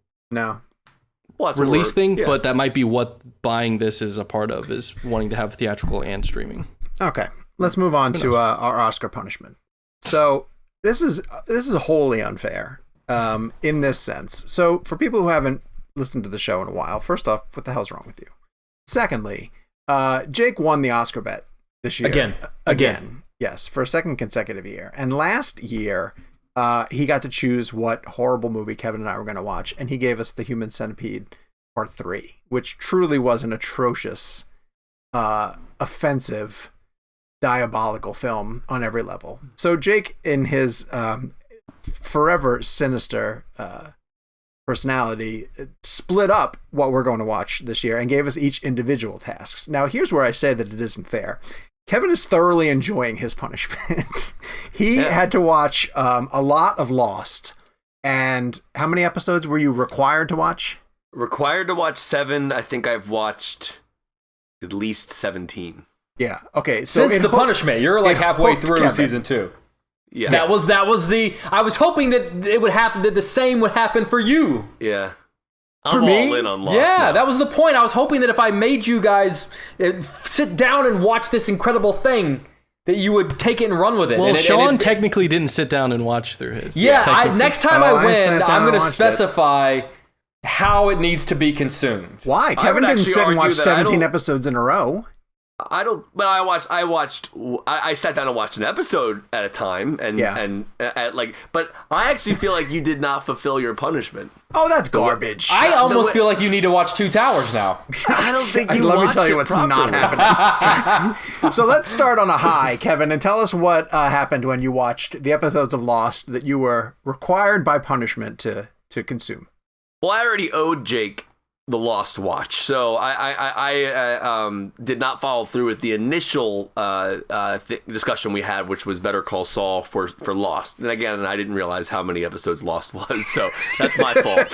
release thing, but that might be what buying this is a part of, is wanting to have theatrical and streaming. Okay. Let's move on to our Oscar punishment. So this is wholly unfair in this sense. So for people who haven't listened to the show in a while, first off, what the hell's wrong with you? Secondly, Jake won the Oscar bet this year. Again. Yes, for a second consecutive year. And last year, he got to choose what horrible movie Kevin and I were going to watch, and he gave us The Human Centipede Part 3, which truly was an atrocious, offensive, diabolical film on every level. So Jake, in his forever sinister personality, split up what we're going to watch this year and gave us each individual tasks. Now, here's where I say that it isn't fair. Kevin is thoroughly enjoying his punishment. He had to watch a lot of Lost. And how many episodes were you required to watch? Required to watch 7. I think I've watched at least 17. Yeah. Okay. So since the punishment, you're like halfway through Kevin. Season 2. Yeah. That was the. I was hoping that it would happen. That the same would happen for you. Yeah. For me? all in on Lost. Yeah, now. that was the point. I was hoping that if I made you guys sit down and watch this incredible thing, that you would take it and run with it. Well, Sean technically didn't sit down and watch through his. Yeah, next time I win, I'm going to specify how it needs to be consumed. Why? Kevin didn't sit and watch 17 episodes in a row. I sat down and watched an episode at a time, but I actually feel like you did not fulfill your punishment. Oh, that's garbage. I almost feel like you need to watch 2 Towers now. I don't think you Let me watched tell you it what's properly. not happening. So let's start on a high, Kevin, and tell us what happened when you watched the episodes of Lost that you were required by punishment to consume. Well, I already owed Jake the Lost watch, so I did not follow through with the initial discussion we had, which was Better Call Saul for Lost. And again, I didn't realize how many episodes Lost was, so that's my fault.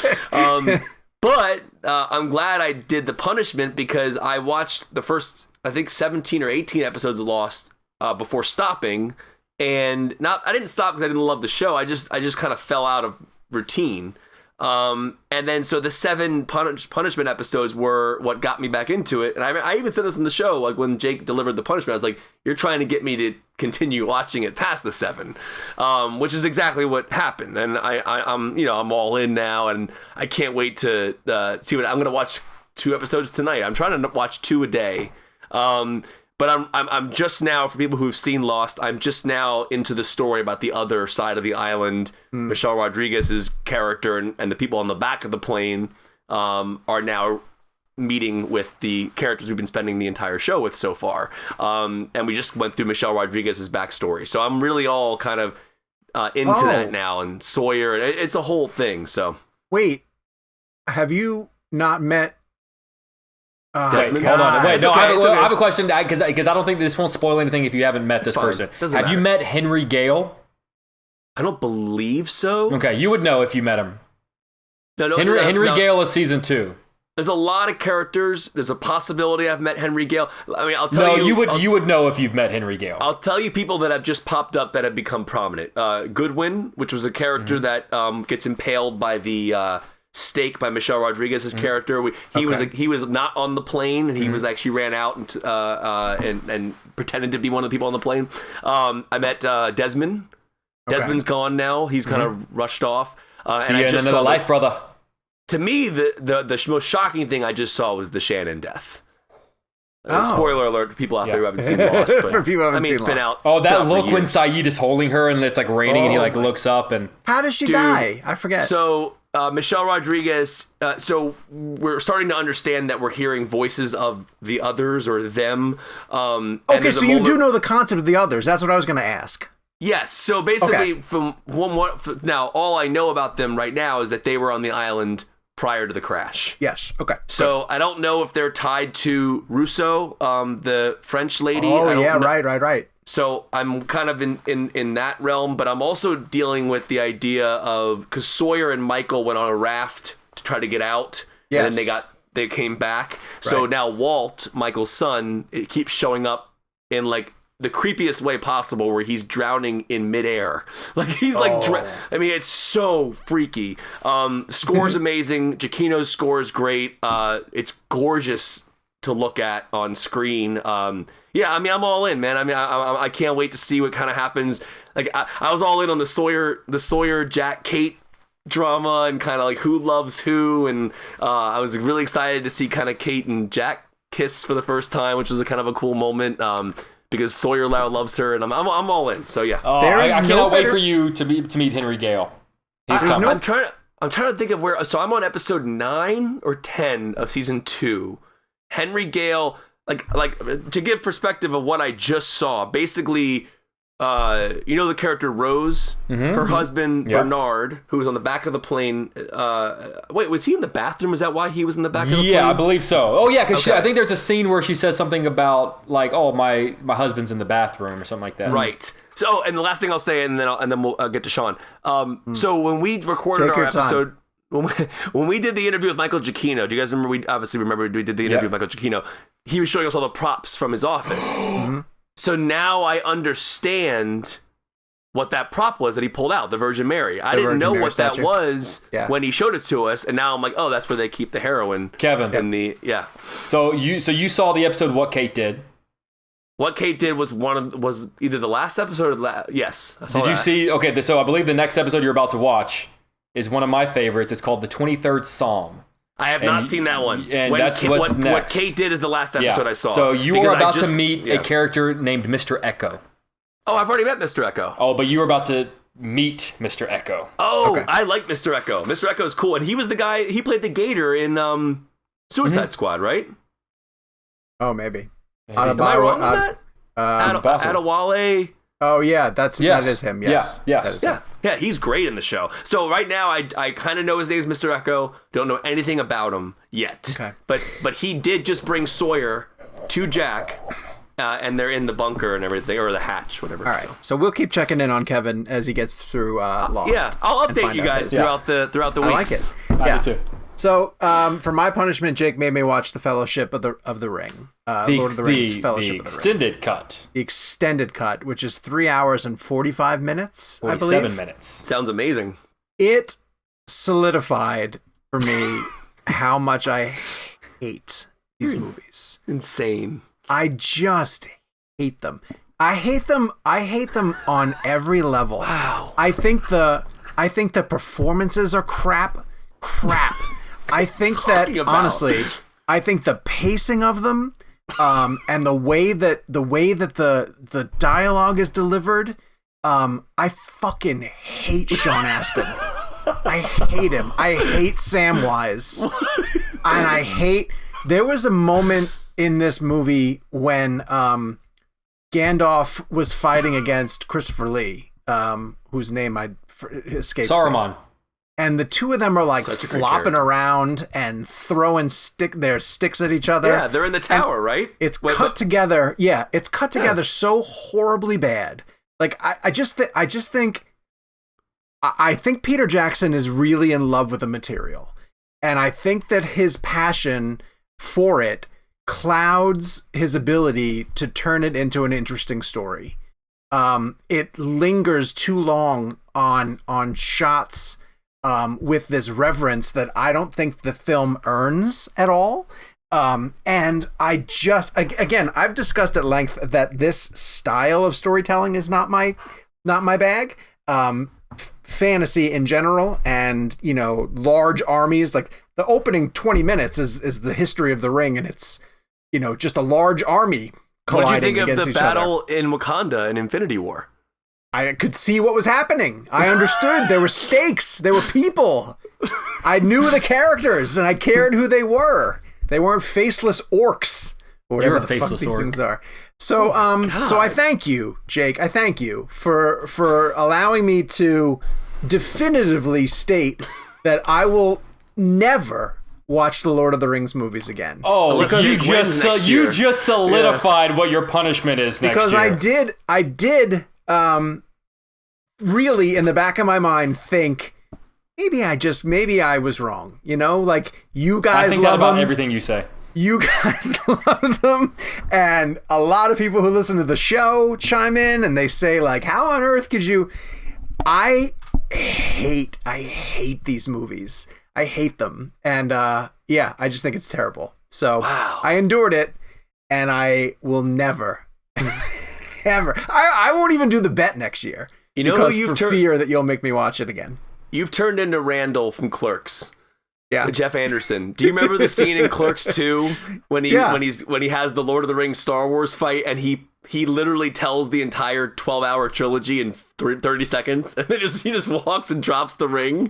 But I'm glad I did the punishment, because I watched the first, I think, 17 or 18 episodes of Lost before stopping, and I didn't stop because I didn't love the show. I just kind of fell out of routine. And then so the 7 punishment episodes were what got me back into it. And I even said this in the show, like when Jake delivered the punishment, I was like, you're trying to get me to continue watching it past the 7, which is exactly what happened. And I'm all in now, and I can't wait to see what I'm going to watch 2 episodes tonight. I'm trying to watch 2 a day. But I'm just now, for people who've seen Lost, I'm just now into the story about the other side of the island. Michelle Rodriguez's character and the people on the back of the plane are now meeting with the characters we've been spending the entire show with so far. And we just went through Michelle Rodriguez's backstory. So I'm really all kind of into that now, and Sawyer, and it's a whole thing. So wait, have you not met Desmond? Hold on. Wait, no, I have a question because I don't think this won't spoil anything if you haven't met this person. Have you met Henry Gale? I don't believe so. Okay, you would know if you met him. No, Henry Gale is season 2. There's a lot of characters. There's a possibility I've met Henry Gale. I mean, I'll tell you. You would know if you've met Henry Gale. I'll tell you people that have just popped up that have become prominent. Goodwin, which was a character that gets impaled by the stake by Michelle Rodriguez's character. He was not on the plane, and he was actually ran out and pretended to be one of the people on the plane. I met Desmond. Desmond's gone now. He's kind of rushed off. See you in another life, brother. To me, the most shocking thing I just saw was the Shannon death. Spoiler alert for people out there who haven't seen Lost. But, for people who haven't seen it's been Lost. out. Oh, that look when years. Saeed is holding her and it's like raining and he like looks up and... How does she die? I forget. So Michelle Rodriguez, so we're starting to understand that we're hearing voices of the others or them. Okay, so you do know the concept of the others. That's what I was going to ask. Yes. So basically, now all I know about them right now is that they were on the island prior to the crash. Yes. Okay. So I don't know if they're tied to Rousseau, the French lady. Oh, yeah. Right. So I'm kind of in that realm, but I'm also dealing with the idea of, because Sawyer and Michael went on a raft to try to get out. Yes. And then they came back. Right. So now Walt, Michael's son, it keeps showing up in like the creepiest way possible, where he's drowning in midair. Like he's like, I mean, it's so freaky. Score's amazing. Giacchino's score is great. It's gorgeous to look at on screen. Yeah, I mean, I'm all in, man. I mean, I can't wait to see what kind of happens. Like I was all in on the Sawyer, Jack, Kate drama and kind of like who loves who, and I was really excited to see kind of Kate and Jack kiss for the first time, which was a kind of a cool moment. Because Sawyer now loves her, and I'm all in. So yeah, I cannot wait for you to meet Henry Gale. He's coming. I'm trying to think of where. So I'm on episode 9 or 10 of season 2. Henry Gale, like to give perspective of what I just saw. Basically, you know the character Rose, her husband Bernard, who was on the back of the plane. Wait, was he in the bathroom? Is that why he was in the back of the plane? Yeah, I believe so. Oh yeah, because I think there's a scene where she says something about like, "Oh, my husband's in the bathroom" or something like that. Right. So, and the last thing I'll say, and then we'll get to Sean. So when we recorded our episode, when we did the interview with Michael Giacchino, do you guys remember? We obviously remember we did the interview with Michael Giacchino. He was showing us all the props from his office. So now I understand what that prop was that he pulled out, the Virgin Mary. I didn't know what that was when he showed it to us, and now I'm like, oh, that's where they keep the heroin. Kevin. So you saw the episode What Kate Did. What Kate Did was was either the last episode or yes. Did you see? Okay, so I believe the next episode you're about to watch is one of my favorites. It's called The 23rd Psalm. I have not seen that one. And that's what's next. What Kate Did is the last episode I saw. So you are about to meet a character named Mr. Echo. Oh, I've already met Mr. Echo. Oh, but you were about to meet Mr. Echo. Oh, okay. I like Mr. Echo. Mr. Echo is cool. And he was the guy, he played the Gator in Suicide Squad, right? Oh, maybe. Am I wrong on that? Adewale. Oh, yeah, that is him, yes. Yeah, he's great in the show. So right now, I kind of know his name is Mr. Echo. Don't know anything about him yet. Okay. But he did just bring Sawyer to Jack, and they're in the bunker and everything, or the hatch, whatever. All right, so we'll keep checking in on Kevin as he gets through Lost. Yeah, I'll update you guys throughout the weeks. I like it. I do too. So, for my punishment, Jake made me watch the Fellowship of the Ring. Lord of the Rings, Fellowship of the Ring. Extended cut. The extended cut, which is 3 hours and 45 minutes, 47 I believe. minutes. Sounds amazing. It solidified for me how much I hate these movies. Insane. I just hate them. I hate them on every level. Wow. I think the performances are crap. I think that honestly, I think the pacing of them, and the way that the dialogue is delivered, I fucking hate Sean Astin. I hate him. I hate Samwise. And I hate... There was a moment in this movie when Gandalf was fighting against Christopher Lee, whose name escapes Saruman. me. And the two of them are like flopping around and throwing their sticks at each other. Yeah, they're in the tower, right? It's cut together. Yeah, it's cut together so horribly bad. Like I think Peter Jackson is really in love with the material, and I think that his passion for it clouds his ability to turn it into an interesting story. It lingers too long on shots with this reverence that I don't think the film earns at all. And I just, again, I've discussed at length that this style of storytelling is not my bag. Fantasy in general, and large armies, like the opening 20 minutes is the history of the ring, and it's just a large army colliding against each other. What did you think of the battle in Wakanda in Infinity War? I could see what was happening. I understood. There were stakes. There were people. I knew the characters, and I cared who they were. They weren't faceless orcs, or whatever the fuck these things are. So, so I thank you, Jake. I thank you for allowing me to definitively state that I will never watch the Lord of the Rings movies again. Oh, because you just solidified what your punishment is next year. Because I did really in the back of my mind think maybe I was wrong. Like you guys I think love that about them. everything you say. You guys love them, and a lot of people who listen to the show chime in and they say, like, how on earth could you... I hate these movies. I hate them. And I just think it's terrible. So I endured it, and I will never, ever... I won't even do the bet next year. Fear that you'll make me watch it again. You've turned into Randall from Clerks. Yeah, with Jeff Anderson. Do you remember the scene in Clerks 2 when he has the Lord of the Rings Star Wars fight, and he literally tells the entire 12-hour trilogy in 30 seconds, and then he just walks and drops the ring.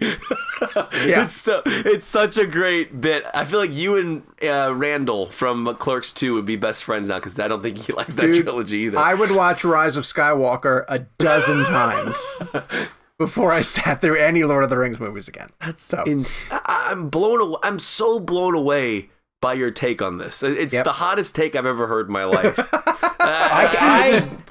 Yeah, it's such a great bit. I feel like you and Randall from Clerks 2 would be best friends now, because I don't think he likes that trilogy either. I would watch Rise of Skywalker a dozen times before I sat through any Lord of the Rings movies again. I'm so blown away by your take on this. It's the hottest take I've ever heard in my life.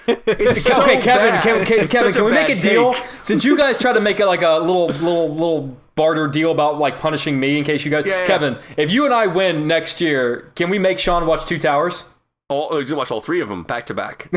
It's so okay, bad. Kevin, can we make a deal? Since you guys try to make it like a little barter deal about like punishing me in case you guys... Yeah. Kevin, if you and I win next year, can we make Sean watch Two Towers? Oh, he's gonna watch all three of them back to back.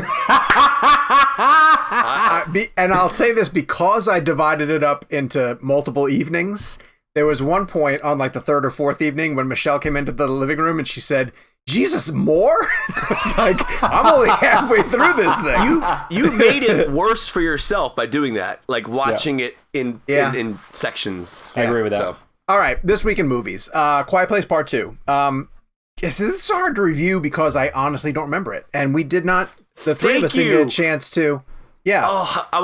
And I'll say this because I divided it up into multiple evenings. There was one point on like the third or fourth evening when Michelle came into the living room and she said, "Jesus, more?" It's like, I'm only halfway through this thing. You made it worse for yourself by doing that, like watching it in sections. I agree with that. So. All right, this week in movies, Quiet Place Part 2. This is hard to review because I honestly don't remember it, and we did not. The three of us didn't get a chance to. Yeah. Oh, I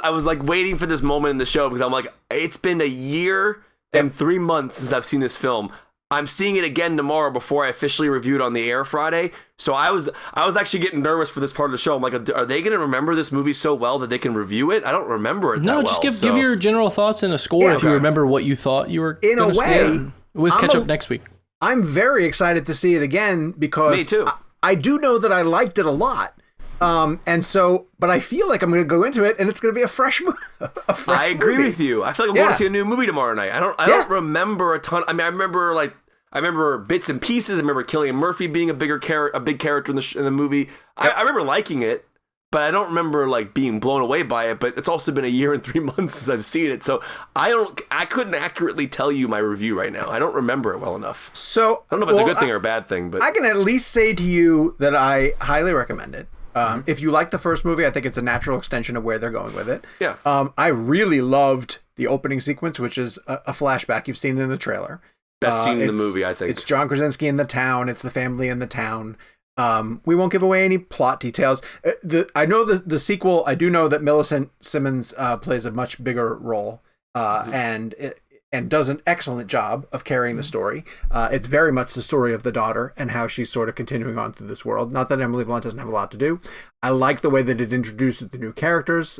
was like waiting for this moment in the show because I'm like, it's been a year and 3 months since I've seen this film. I'm seeing it again tomorrow before I officially review it on the air Friday. So I was actually getting nervous for this part of the show. I'm like, are they going to remember this movie so well that they can review it? I don't remember it that well. No, just give your general thoughts and a score if you remember what you thought you were in a way. We'll catch up next week. I'm very excited to see it again because me too. I do know that I liked it a lot. And so, but I feel like I'm going to go into it and it's going to be a fresh movie. I agree with you. I feel like I'm going to see a new movie tomorrow night. I don't remember a ton. I mean, I remember bits and pieces. I remember Cillian Murphy being a big character in the movie. I remember liking it, but I don't remember like being blown away by it. But it's also been a year and 3 months since I've seen it, so I couldn't accurately tell you my review right now. I don't remember it well enough. So I don't know if it's a good thing or a bad thing, but I can at least say to you that I highly recommend it. If you like the first movie, I think it's a natural extension of where they're going with it. Yeah. I really loved the opening sequence, which is a flashback. You've seen it in the trailer. Best scene in the movie, I think. It's John Krasinski in the town. It's the family in the town. We won't give away any plot details. I know the sequel. I do know that Millicent Simmons plays a much bigger role, and does an excellent job of carrying the story. It's very much the story of the daughter and how she's sort of continuing on through this world. Not that Emily Blunt doesn't have a lot to do. I like the way that it introduced the new characters.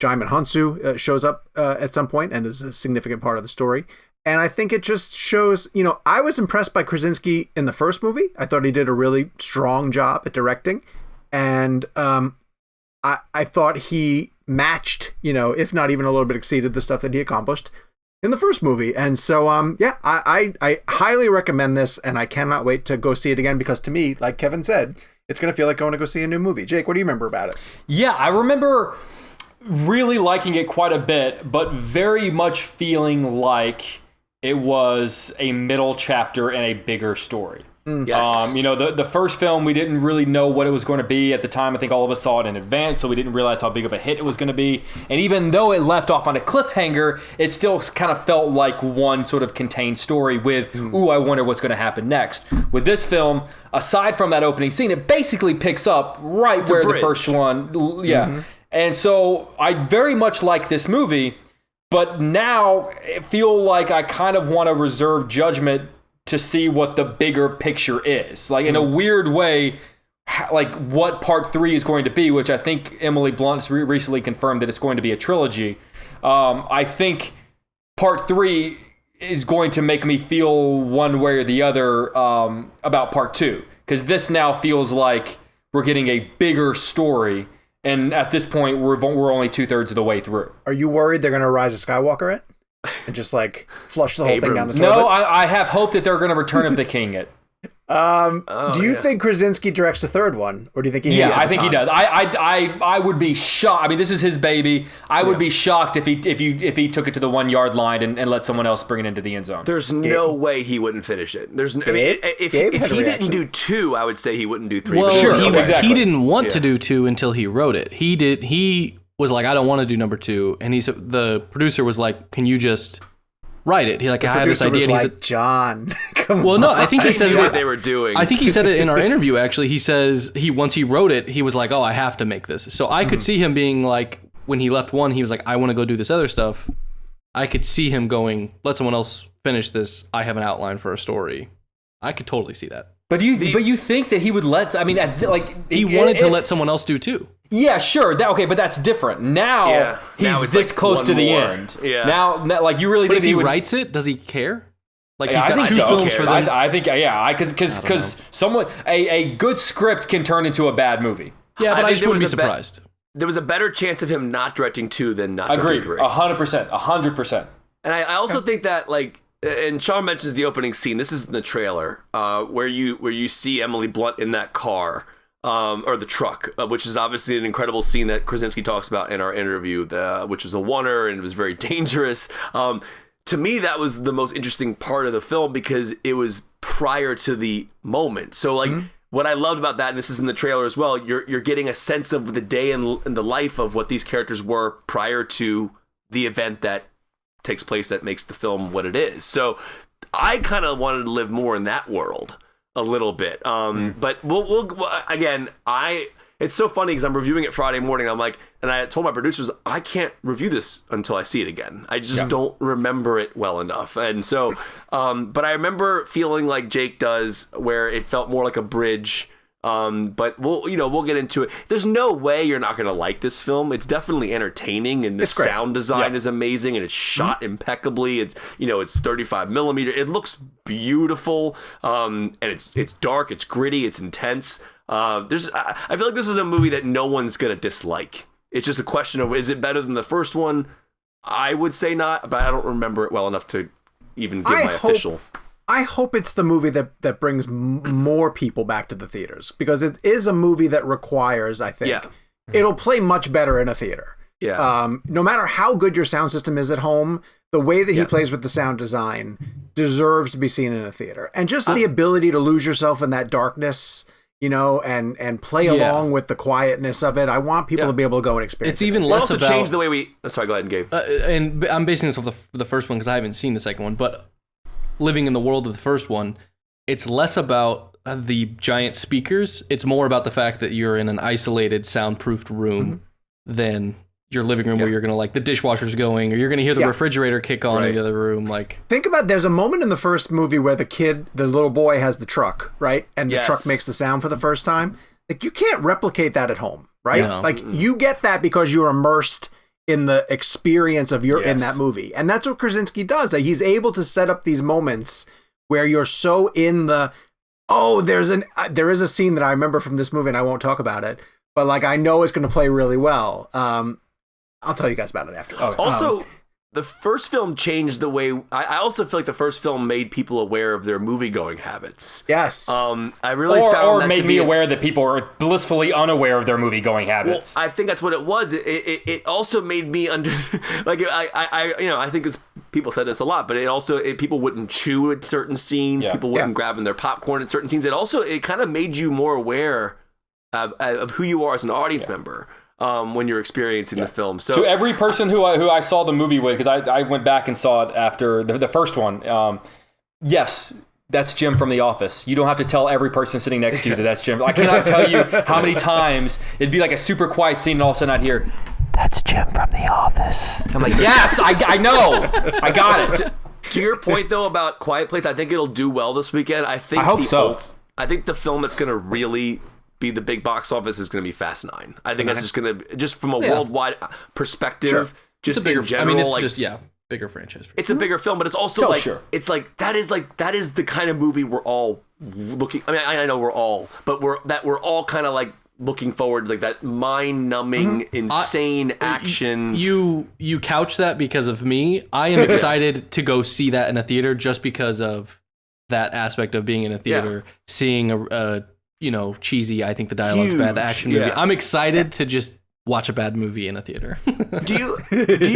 Djimon Hounsou shows up at some point and is a significant part of the story. And I think it just shows, I was impressed by Krasinski in the first movie. I thought he did a really strong job at directing. And I thought he matched, if not even a little bit exceeded the stuff that he accomplished in the first movie. And so, I highly recommend this, and I cannot wait to go see it again, because to me, like Kevin said, it's going to feel like going to go see a new movie. Jake, what do you remember about it? Yeah, I remember really liking it quite a bit, but very much feeling like it was a middle chapter in a bigger story. Yes. The first film, we didn't really know what it was going to be at the time. I think all of us saw it in advance, so we didn't realize how big of a hit it was going to be. And even though it left off on a cliffhanger, it still kind of felt like one sort of contained story with, I wonder what's going to happen next. With this film, aside from that opening scene, it basically picks up right where the first one, And so I very much like this movie, but now I feel like I kind of want to reserve judgment to see what the bigger picture is. Like, in a weird way, like what part 3 is going to be, which I think Emily Blunt recently confirmed that it's going to be a trilogy. I think part 3 is going to make me feel one way or the other about part 2. Because this now feels like we're getting a bigger story. And at this point, we're only 2/3 of the way through. Are you worried they're going to Rise of Skywalker it? And just like flush the whole thing down the toilet? No, I have hope that they're going to Return of the King it. Do you think Krasinski directs a third one, or do you think he? I think he does. I would be shocked. I mean, this is his baby. I would be shocked if he took it to the 1 yard line and let someone else bring it into the end zone. There's no way he wouldn't finish it. If he didn't do 2, I would say he wouldn't do 3. Well, sure, he didn't want to do 2 until he wrote it. He was like, I don't want to do number 2, and the producer was like, can you just write it? I have this idea. And he said, John, come on. No, I think he said what they were doing. I think he said it in our interview. Actually, he says once he wrote it, he was like, "Oh, I have to make this." So I could see him being like, when he left 1, he was like, "I want to go do this other stuff." I could see him going, "Let someone else finish this. I have an outline for a story." I could totally see that. But you think that he would let? I mean, he wanted to let someone else do 2. Yeah, sure. Okay, but that's different. Now he's this like close to the end. Yeah. Now, like you really but think if he writes it, does he care? Like he's I got think 2 films for this. I think because someone a good script can turn into a bad movie. Yeah, but I just wouldn't be surprised. There was a better chance of him not directing 2 than not directing 3. 100%. And I also think that and Sean mentions the opening scene. This is in the trailer where you see Emily Blunt in that car. Or the truck, which is obviously an incredible scene that Krasinski talks about in our interview, which was a oneer and it was very dangerous. To me, that was the most interesting part of the film because it was prior to the moment. So, what I loved about that, and this is in the trailer as well, you're getting a sense of the day and the life of what these characters were prior to the event that takes place that makes the film what it is. So, I kind of wanted to live more in that world. A little bit, but we'll again. It's so funny because I'm reviewing it Friday morning. I'm like, and I told my producers I can't review this until I see it again. I just don't remember it well enough, and so, but I remember feeling like Jake does, where it felt more like a bridge. But we'll get into it. There's no way you're not going to like this film. It's definitely entertaining, and the sound design is amazing, and it's shot impeccably. It's it's 35 millimeter. It looks beautiful, and it's dark, it's gritty, it's intense. I feel like this is a movie that no one's going to dislike. It's just a question of, is it better than the first one? I would say not, but I don't remember it well enough to even give my official. I hope it's the movie that brings more people back to the theaters, because it is a movie that requires, I think, it'll play much better in a theater. Yeah. No matter how good your sound system is at home, the way that he plays with the sound design deserves to be seen in a theater. And just the ability to lose yourself in that darkness, and play along with the quietness of it. I want people to be able to go and experience it. It's even less also about... change the way we... sorry, go ahead, Gabe. And I'm basing this off the first one because I haven't seen the second one, but living in the world of the first one, it's less about the giant speakers. It's more about the fact that you're in an isolated, soundproofed room than your living room where you're gonna the dishwasher's going, or you're gonna hear the refrigerator kick on in the other room. Think about, there's a moment in the first movie where the little boy has the truck, right? And the truck makes the sound for the first time. You can't replicate that at home, right? No. You get that because you're immersed in the experience of in that movie. And that's what Krasinski does. He's able to set up these moments where you're so in the, there is a scene that I remember from this movie and I won't talk about it, but I know it's going to play really well. I'll tell you guys about it afterwards. Also, the first film changed the way. I also feel like the first film made people aware of their movie-going habits. Yes. I really found that made me aware that people are blissfully unaware of their movie-going habits. Well, I think that's what it was. It also made me I think it's, people said this a lot, but people wouldn't chew at certain scenes. People wouldn't grab in their popcorn at certain scenes. It kind of made you more aware of who you are as an audience member. When you're experiencing the film. So to every person who I saw the movie with, because I went back and saw it after the first one, yes, that's Jim from The Office. You don't have to tell every person sitting next to you that that's Jim. I cannot tell you how many times it'd be a super quiet scene and all of a sudden I'd hear, "That's Jim from The Office." I'm like, yes, I know. I got it. To your point, though, about Quiet Place, I think it'll do well this weekend. I hope so. I think the film that's going to really be the big box office is going to be Fast 9. I think that's just going to, just from a worldwide perspective, just it's a bigger, in general. It's just bigger franchise. It's a bigger film, but it's also that is the kind of movie we're all looking. I mean, I know we're all all kind of looking forward to, that mind-numbing, insane action. You couch that because of me. I am excited to go see that in a theater just because of that aspect of being in a theater, seeing a cheesy, I think the dialogue's bad action movie. I'm excited to just watch a bad movie in a theater. Do you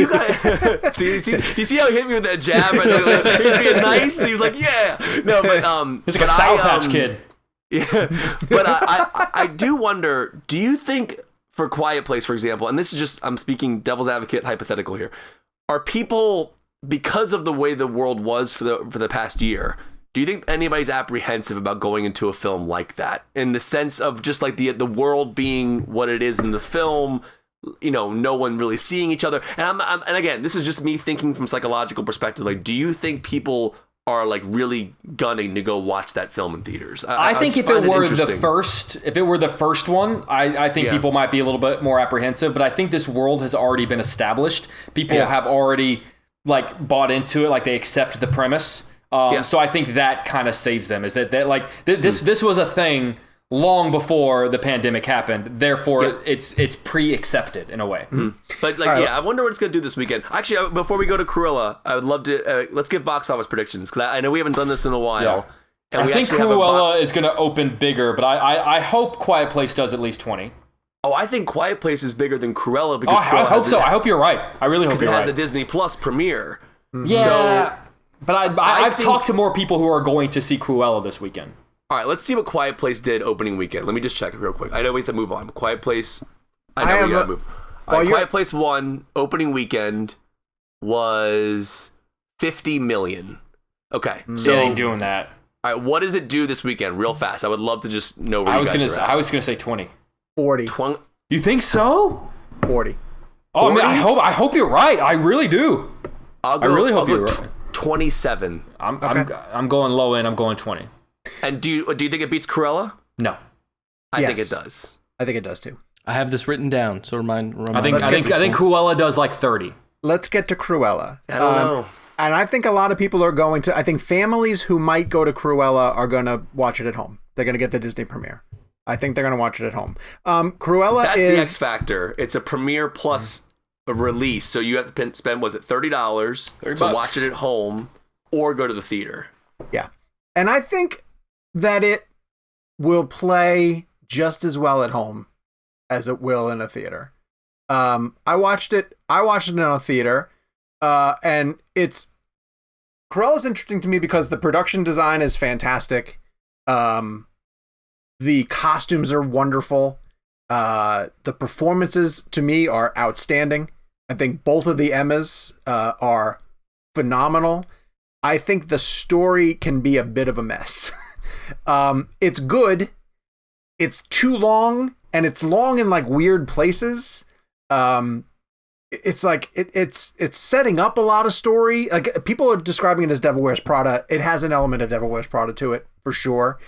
guys you see how he hit me with that jab? Right? He was being nice. He was like, yeah. No, but he's like a Sour Patch Kid. Yeah, but I do wonder. Do you think for Quiet Place, for example, and this is just, I'm speaking devil's advocate, hypothetical here, are people, because of the way the world was for the past year, do you think anybody's apprehensive about going into a film like that, in the sense of just the world being what it is in the film, no one really seeing each other? And and again, this is just me thinking from psychological perspective. Do you think people are really gunning to go watch that film in theaters? I think if it were the first one, I think people might be a little bit more apprehensive. But I think this world has already been established. People have already bought into it. They accept the premise. So I think that kind of saves them. Is that this was a thing long before the pandemic happened. Therefore, it's pre-accepted in a way. But I wonder what it's going to do this weekend. Actually, before we go to Cruella, I would love to let's give box office predictions, because I know we haven't done this in a while. Yeah. And I think Cruella is going to open bigger, but I hope Quiet Place does at least 20. Oh, I think Quiet Place is bigger than Cruella, because I hope so. I hope you're right. I really hope you're right. Because it has the Disney Plus premiere. Yeah. So, but I've talked to more people who are going to see Cruella this weekend. All right, let's see what Quiet Place did opening weekend. Let me just check it real quick. I know we have to move on. Quiet Place, I know we got to move. All right, Quiet Place 1 opening weekend was 50 million. Okay, so it ain't doing that. All right, what does it do this weekend? Real fast. I would love to just know where you guys are at. I was gonna say 20. 40. You think so? 40. Oh, 40? Man, I hope you're right. I really do. I really hope you're right. 27. I'm going low end. I'm going 20. And do you think it beats Cruella? No. I think it does. I think it does too. I have this written down, so remind I think Cruella does 30. Let's get to Cruella. I don't know. And I think a lot of people are going to. I think families who might go to Cruella are going to watch it at home. They're going to get the Disney premiere. I think they're going to watch it at home. Cruella That's is the X factor. It's a premiere plus a release, so you have to spend $30 to watch it at home or go to the theater. Yeah, and I think that it will play just as well at home as it will in a theater. I watched it in a theater, and Cruella's interesting to me because the production design is fantastic. The costumes are wonderful. The performances to me are outstanding. I think both of the Emmas are phenomenal. I think the story can be a bit of a mess. It's good. It's too long, and it's long in like weird places. It's like it's setting up a lot of story. Like people are describing it as Devil Wears Prada. It has an element of Devil Wears Prada to it for sure.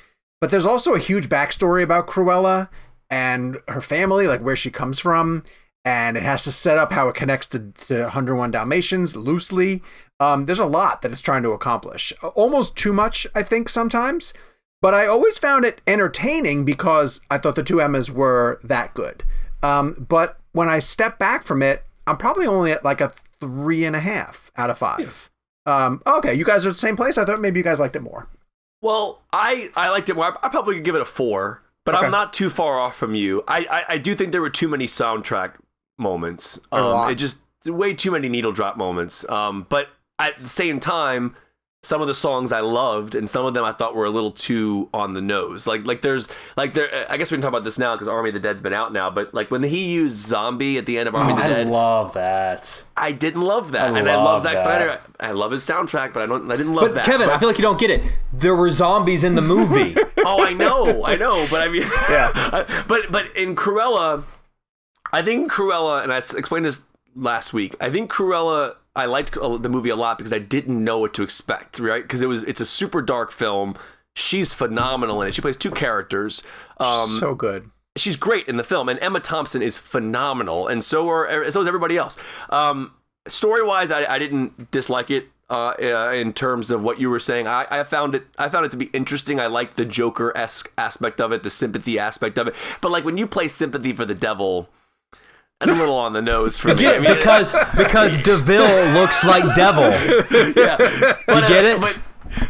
But there's also a huge backstory about Cruella and her family, like where she comes from, and it has to set up how it connects to 101 Dalmatians loosely. There's a lot that it's trying to accomplish. Almost too much, I think, sometimes. But I always found it entertaining because I thought the two Emmas were that good. But when I step back from it, I'm probably only at like a 3.5 out of 5. Okay, you guys are at the same place? I thought maybe you guys liked it more. Well, I liked it more. I probably could give it a 4, but Okay. I'm not too far off from you. I do think there were too many soundtrack moments. A lot. It just way too many needle drop moments. But at the same time, some of the songs I loved, and some of them I thought were a little too on the nose. I guess we can talk about this now because Army of the Dead's been out now. But like when he used "Zombie" at the end of Army of the Dead, I love that. I didn't love that, I and I love love Zack that. Snyder. I love his soundtrack, but I didn't love But that. Kevin, I feel like you don't get it. There were zombies in the movie. Oh, I know, but I mean, yeah. But in Cruella, I think Cruella, and I explained this last week. I think Cruella, I liked the movie a lot because I didn't know what to expect, right? Because it's a super dark film. She's phenomenal in it. She plays 2 characters. So good. She's great in the film, and Emma Thompson is phenomenal, and so is everybody else. Story-wise, I didn't dislike it. In terms of what you were saying, I found it to be interesting. I liked the Joker-esque aspect of it, the sympathy aspect of it. But like when you play sympathy for the devil, that's a little on the nose for me. I mean, because DeVille looks like devil. yeah, You get it?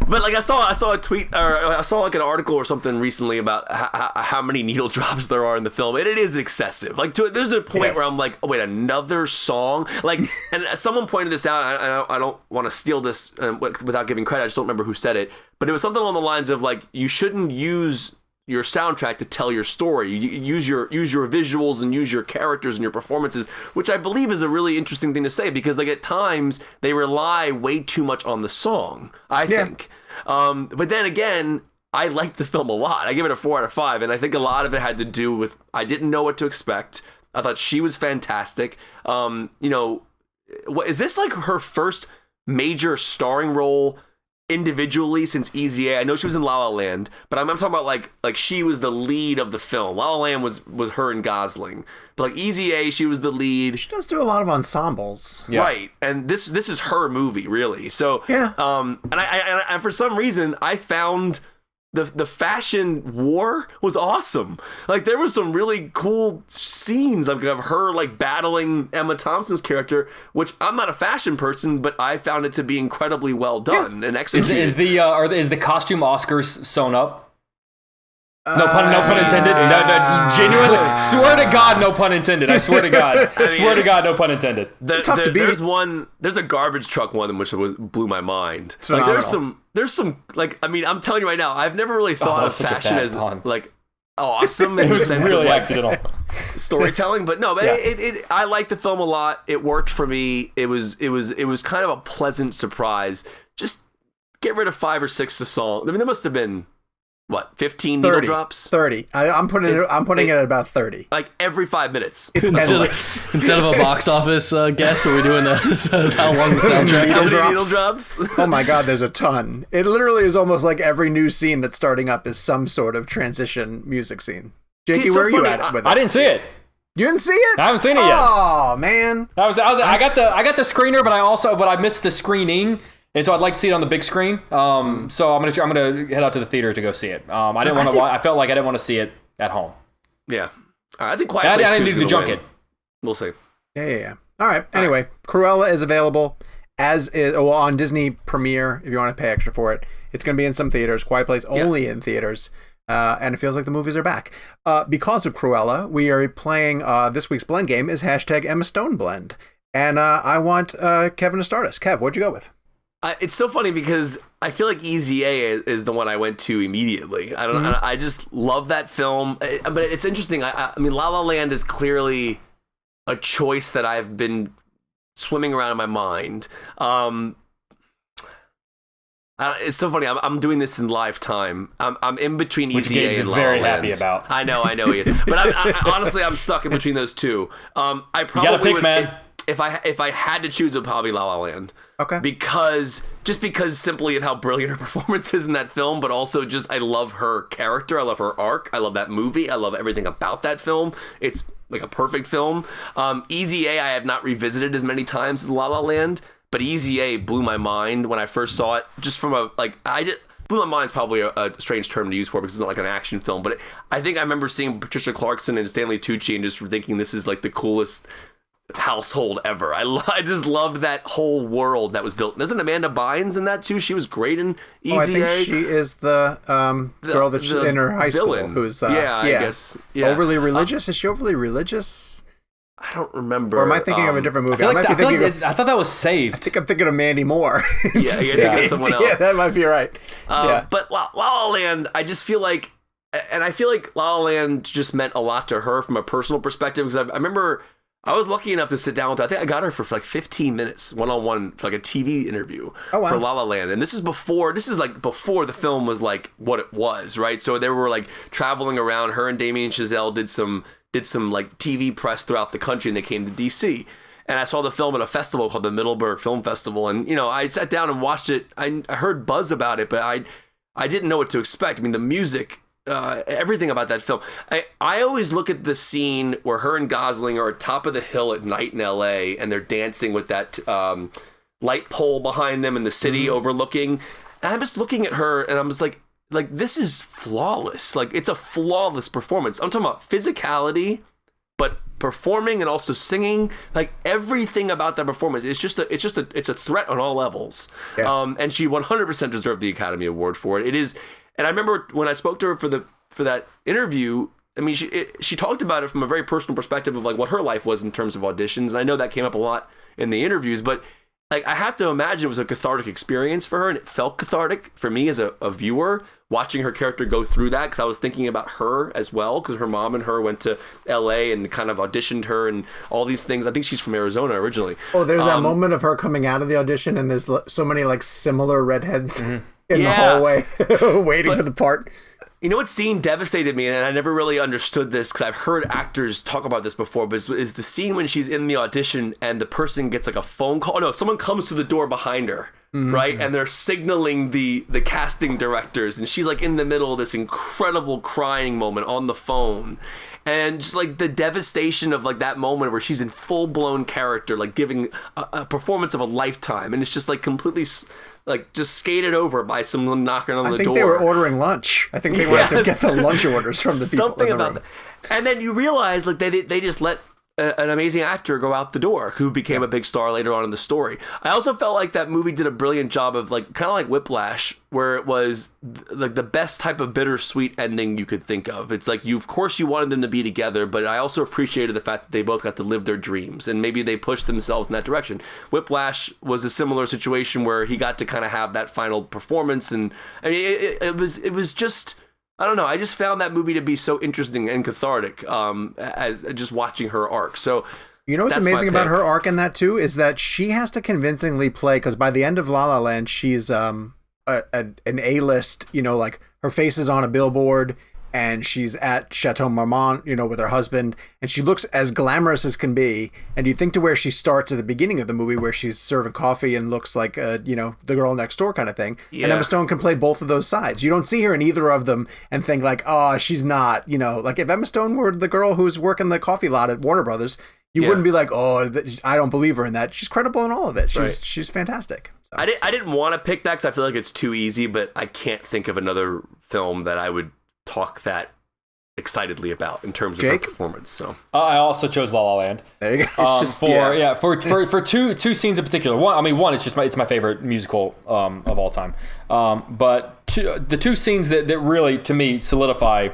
But like I saw a tweet, or I saw like an article or something recently about how many needle drops there are in the film, and it is excessive. Like there's a point where I'm like, oh wait, another song? Like, and someone pointed this out. I don't want to steal this without giving credit. I just don't remember who said it, but it was something along the lines of like, you shouldn't use your soundtrack to tell your story. You use your visuals and use your characters and your performances, which I believe is a really interesting thing to say, because like at times they rely way too much on the song, I think. But then again, I liked the film a lot. I give it a 4 out of 5, and I think a lot of it had to do with I didn't know what to expect. I thought she was fantastic. Is this like her first major starring role individually since Easy A? I know she was in La La Land, but I'm talking about like she was the lead of the film. La La Land was her and Gosling, but like Easy A, she was the lead. She does do a lot of ensembles, right? And this is her movie, really. So yeah. And for some reason, I found the fashion war was awesome. Like there were some really cool scenes of her like battling Emma Thompson's character, which I'm not a fashion person, but I found it to be incredibly well done and executed. Is the costume Oscars sewn up? No pun intended. No, genuinely, swear to God, no pun intended. I swear to God. Swear to God, no pun intended. Tough to beat. There's a garbage truck one which blew my mind. It's like phenomenal. there's some like, I mean, I'm telling you right now, I've never really thought of fashion as like awesome in It the was sense really of like accidental. storytelling, but no, but I liked the film a lot. It worked for me. It was kind of a pleasant surprise. Just get rid of 5 or 6 of song. I mean, there must have been what, 15 needle drops? 30. I'm putting it at about 30. Like every 5 minutes. It's endless. Instead of a box office guess, are we doing how long the soundtrack How is? many needle drops? Oh my God, there's a ton. It literally is almost like every new scene that's starting up is some sort of transition music scene. Jakey, it's so where are you funny. at with it? I didn't see it. You didn't see it? I haven't seen it yet. Oh man. I got the screener, but I missed the screening, and so I'd like to see it on the big screen. So I'm gonna head out to the theater to go see it. I didn't want to. I felt like I didn't want to see it at home. Yeah. I think Quiet Place 2 I is didn't need the gonna junket. win. We'll see. Yeah. All right. Anyway, Cruella is available on Disney Premiere if you want to pay extra for it. It's going to be in some theaters. Quiet Place only in theaters. And it feels like the movies are back. Because of Cruella, we are playing this week's blend game is #EmmaStoneBlend. And I want Kevin to start us. Kev, what'd you go with? It's so funny because I feel like Easy A is the one I went to immediately. I don't know. I just love that film. But it's interesting. I mean, La La Land is clearly a choice that I've been swimming around in my mind. It's so funny. I'm doing this in live time. I'm in between Which Easy Gabe's A and La La very Land. happy about. I know he is. But honestly, I'm stuck in between those two. I probably gotta pick, would, man. If I had to choose, it would probably be La La Land. Okay. Because simply of how brilliant her performance is in that film, but also just I love her character. I love her arc. I love that movie. I love everything about that film. It's like a perfect film. Easy A, I have not revisited as many times as La La Land. But Easy A blew my mind when I first saw it. Just from blew my mind is probably a strange term to use for it because it's not like an action film. But I think I remember seeing Patricia Clarkson and Stanley Tucci and just thinking this is like the coolest household ever. I just loved that whole world that was built. Isn't Amanda Bynes in that too? She was great in Easy A. I think she is the girl that's in her high villain. school who's I guess overly religious. Is she overly religious? I don't remember. Or am I thinking of a different movie? I thought that was saved. I think I'm thinking of Mandy Moore. You're thinking of someone else. Yeah, that might be right. But La La Land, I just feel like, and I feel like La La Land just meant a lot to her from a personal perspective because I remember I was lucky enough to sit down with her. I think I got her for like 15 minutes one-on-one for like a TV interview for La La Land. And this is before the film was like what it was, right? So they were like traveling around. Her and Damien Chazelle did some like TV press throughout the country, and they came to DC. And I saw the film at a festival called the Middleburg Film Festival. And, I sat down and watched it. I heard buzz about it, but I didn't know what to expect. I mean, the music, everything about that film. I always look at the scene where her and Gosling are at top of the hill at night in LA, and they're dancing with that light pole behind them in the city overlooking. And I'm just looking at her, and I'm just like, this is flawless. Like, it's a flawless performance. I'm talking about physicality, but performing and also singing, like everything about that performance. It's a threat on all levels. Yeah. And she 100% deserved the Academy Award for it. It is, and I remember when I spoke to her for that interview. I mean, she talked about it from a very personal perspective of like what her life was in terms of auditions, and I know that came up a lot in the interviews, but. Like, I have to imagine it was a cathartic experience for her, and it felt cathartic for me as a viewer, watching her character go through that, because I was thinking about her as well, because her mom and her went to L.A. and kind of auditioned her and all these things. I think she's from Arizona originally. Oh, there's that moment of her coming out of the audition, and there's so many, like, similar redheads in the hallway waiting for the part. You know what scene devastated me, and I never really understood this because I've heard actors talk about this before, but is the scene when she's in the audition and the person gets like a phone call. No, someone comes to the door behind her, right? And they're signaling the casting directors, and she's like in the middle of this incredible crying moment on the phone. And just like the devastation of like that moment where she's in full-blown character, like giving a performance of a lifetime, and it's just like completely like just skated over by someone knocking on the door. I think they were ordering lunch. I think they wanted to get the lunch orders from the people. Something about that. And then you realize like they just let an amazing actor go out the door who became a big star later on in the story. I also felt like that movie did a brilliant job of like kind of like Whiplash, where it was like the best type of bittersweet ending you could think of. It's like of course you wanted them to be together, but I also appreciated the fact that they both got to live their dreams, and maybe they pushed themselves in that direction. Whiplash was a similar situation where he got to kind of have that final performance, and I mean, it was just. I don't know. I just found that movie to be so interesting and cathartic as just watching her arc. So, you know what's amazing about her arc in that too is that she has to convincingly play, because by the end of La La Land, she's an A-list. Like her face is on a billboard, and she's at Chateau Marmont, with her husband, and she looks as glamorous as can be. And you think to where she starts at the beginning of the movie, where she's serving coffee and looks like, the girl next door kind of thing. Yeah. And Emma Stone can play both of those sides. You don't see her in either of them and think like, oh, she's not, like if Emma Stone were the girl who's working the coffee lot at Warner Brothers, you wouldn't be like, oh, I don't believe her in that. She's credible in all of it. She's fantastic. So. I didn't want to pick that because I feel like it's too easy, but I can't think of another film that I would talk that excitedly about in terms of her performance. So I also chose La La Land. There you go. It's just for two scenes in particular. One it's just it's my favorite musical of all time. But the two scenes that really to me solidify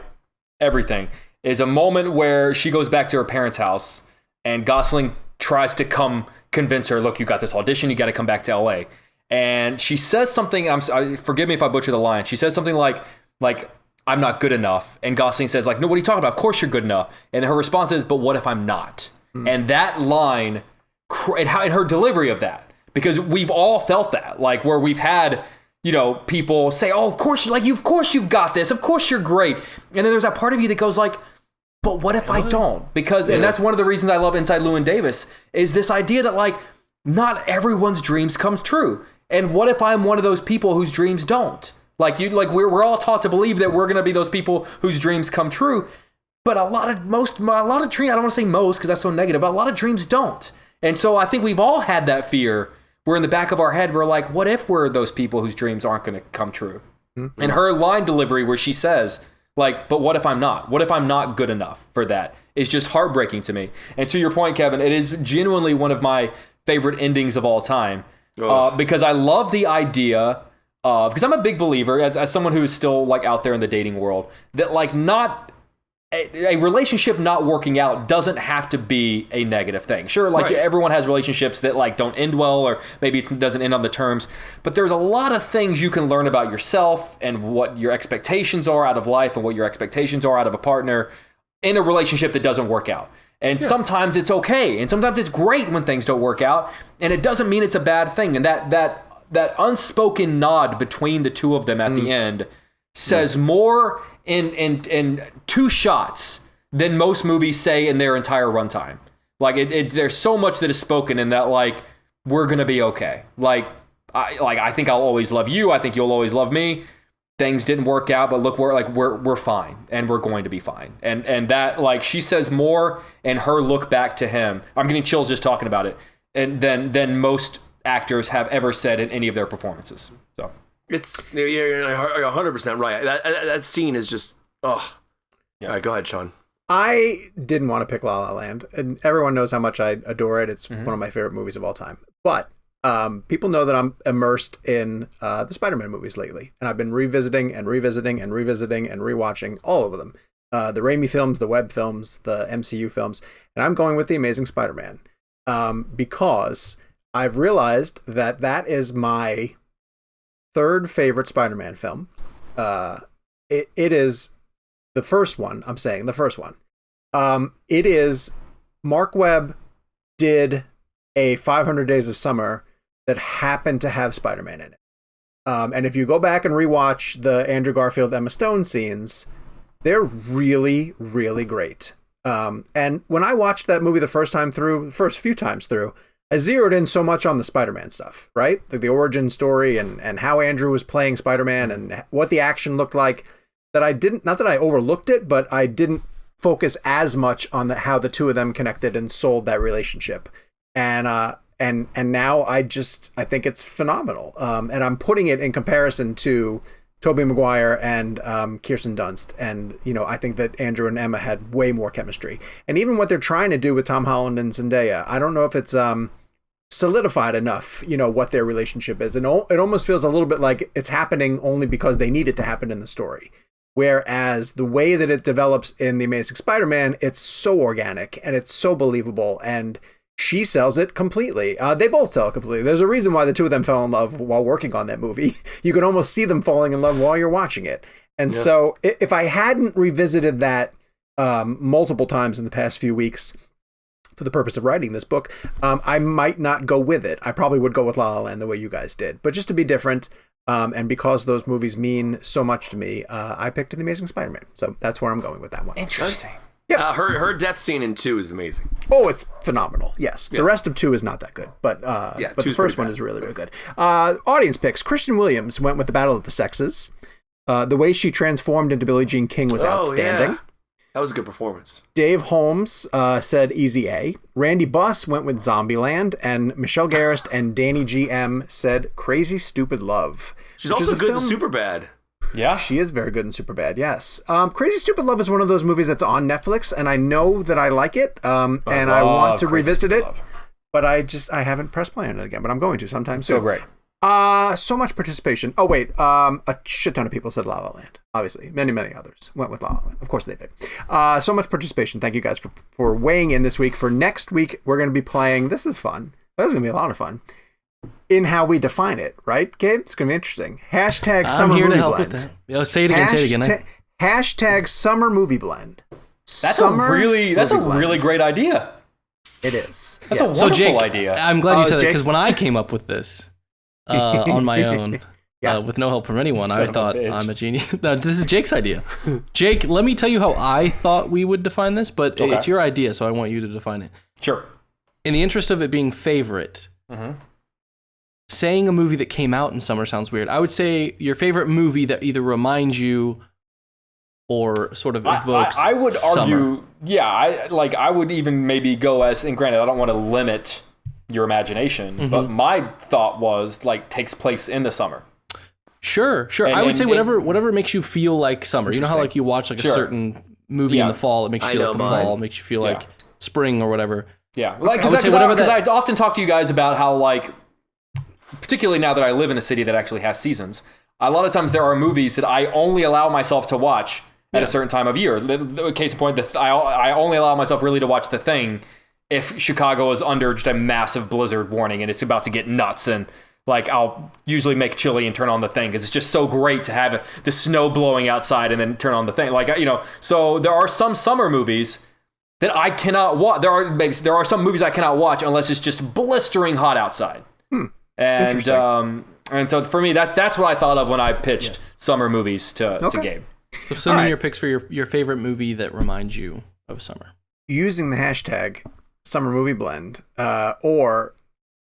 everything is a moment where she goes back to her parents' house and Gosling tries to come convince her, look, you got this audition, you got to come back to LA. And she says something, forgive me if I butcher the line. She says something like I'm not good enough. And Gosling says like, no, what are you talking about? Of course you're good enough. And her response is, but what if I'm not? And that line, and her delivery of that, because we've all felt that, like where we've had, people say, oh, of course you've got this. Of course you're great. And then there's that part of you that goes like, but what if I don't? Because, and that's one of the reasons I love Inside Llewyn Davis, is this idea that like, not everyone's dreams come true. And what if I'm one of those people whose dreams don't? We're all taught to believe that we're going to be those people whose dreams come true. But a lot of dreams, I don't want to say most because that's so negative, but a lot of dreams don't. And so I think we've all had that fear where in the back of our head, we're like, what if we're those people whose dreams aren't going to come true? Mm-hmm. And her line delivery where she says, like, but what if I'm not? What if I'm not good enough for that? Is just heartbreaking to me. And to your point, Kevin, it is genuinely one of my favorite endings of all time. Because I love the idea of, because I'm a big believer, as someone who is still like out there in the dating world, that like not a relationship not working out doesn't have to be a negative thing. Sure, like everyone has relationships that like don't end well, or maybe it doesn't end on the terms, but there's a lot of things you can learn about yourself and what your expectations are out of life and what your expectations are out of a partner in a relationship that doesn't work out. And sometimes it's okay, and sometimes it's great when things don't work out, and it doesn't mean it's a bad thing. And that unspoken nod between the two of them at the end says more in 2 shots than most movies say in their entire runtime. Like there's so much that is spoken in that, like, we're gonna be okay. I think I'll always love you. I think you'll always love me. Things didn't work out, but look, we're fine, and we're going to be fine. And that, like, she says more in her look back to him. I'm getting chills just talking about it. And than most actors have ever said in any of their performances. So you're 100% right. That scene is just All right, go ahead, Sean. I didn't want to pick La La Land, and everyone knows how much I adore it. It's one of my favorite movies of all time. But people know that I'm immersed in the Spider-Man movies lately, and I've been revisiting and rewatching all of them. The Raimi films, the Webb films, the MCU films, and I'm going with The Amazing Spider-Man because I've realized that is my 3rd favorite Spider-Man film. It is the first one. I'm saying the first one. It is Mark Webb did a 500 Days of Summer that happened to have Spider-Man in it. And if you go back and rewatch the Andrew Garfield, Emma Stone scenes, they're really, really great. And when I watched that movie the first few times through, I zeroed in so much on the Spider-Man stuff, right? Like the origin story and how Andrew was playing Spider-Man and what the action looked like, that I didn't, not that I overlooked it, but I didn't focus as much on how the two of them connected and sold that relationship. And now I think it's phenomenal. And I'm putting it in comparison to Tobey Maguire and Kirsten Dunst. And, I think that Andrew and Emma had way more chemistry. And even what they're trying to do with Tom Holland and Zendaya, I don't know if it's solidified enough, what their relationship is. And it almost feels a little bit like it's happening only because they need it to happen in the story. Whereas the way that it develops in The Amazing Spider-Man, it's so organic and it's so believable, and she sells it completely. They both sell it completely. There's a reason why the two of them fell in love while working on that movie. You can almost see them falling in love while you're watching it. And so if I hadn't revisited that multiple times in the past few weeks for the purpose of writing this book, I might not go with it. I probably would go with La La Land the way you guys did. But just to be different, and because those movies mean so much to me, I picked The Amazing Spider-Man. So that's where I'm going with that one. Interesting. Yeah, her death scene in 2 is amazing. Oh, it's phenomenal. Yes, the rest of 2 is not that good, but the first one is really, really good. Audience picks: Christian Williams went with The Battle of the Sexes. The way she transformed into Billie Jean King was outstanding. Yeah. That was a good performance. Dave Holmes said Easy A. Randy Buss went with Zombieland, and Michelle Garrist and Danny GM said Crazy Stupid Love. She's also good in Superbad. Yeah, she is very good in Superbad. Yes, Crazy Stupid Love is one of those movies that's on Netflix, and I know that I like it, and I want to revisit it, but I haven't pressed play on it again. But I'm going to sometime soon. So great. So much participation. Oh wait, a shit ton of people said La La Land. Obviously, many others went with La La Land. Of course they did. So much participation. Thank you guys for weighing in this week. For next week, we're going to be playing. This is fun. This is going to be a lot of fun. In how we define it, right, Gabe? It's going to be interesting. Hashtag Summer Movie Blend. I'm here to help with that. Say it again. Hashtag Summer Movie Blend. That's a really great idea. It is. That's a wonderful idea. I'm glad you said that, because when I came up with this on my own, Yeah. With no help from anyone, Son I of a thought bitch. I'm a genius. No, this is Jake's idea. Jake, let me tell you how I thought we would define this, but Okay. it's your idea, so I want you to define it. Sure. In the interest of it being favorite, saying a movie that came out in summer sounds weird. I would say your favorite movie that either reminds you or sort of evokes I would summer. argue, yeah, I would even maybe go as, and granted, I don't want to limit your imagination, but my thought was like takes place in the summer. Sure. I would say whatever makes you feel like summer. You know how like you watch like a certain movie in the fall, it makes you feel like the fall, it makes you feel like spring or whatever. Yeah, like I would say whatever because I often talk to you guys about how like, particularly now that I live in a city that actually has seasons, a lot of times there are movies that I only allow myself to watch at a certain time of year. Case in point, I only allow myself really to watch The Thing if Chicago is under just a massive blizzard warning and it's about to get nuts, and like I'll usually make Cillian turn on The Thing because it's just so great to have the snow blowing outside and then turn on The Thing. Like, you know, so there are some summer movies that I cannot watch. There are some movies I cannot watch unless it's just blistering hot outside. And so for me, that's what I thought of when I pitched summer movies to Gabe. So send me your picks for your favorite movie that reminds you of summer. Using the hashtag Summer Movie Blend, or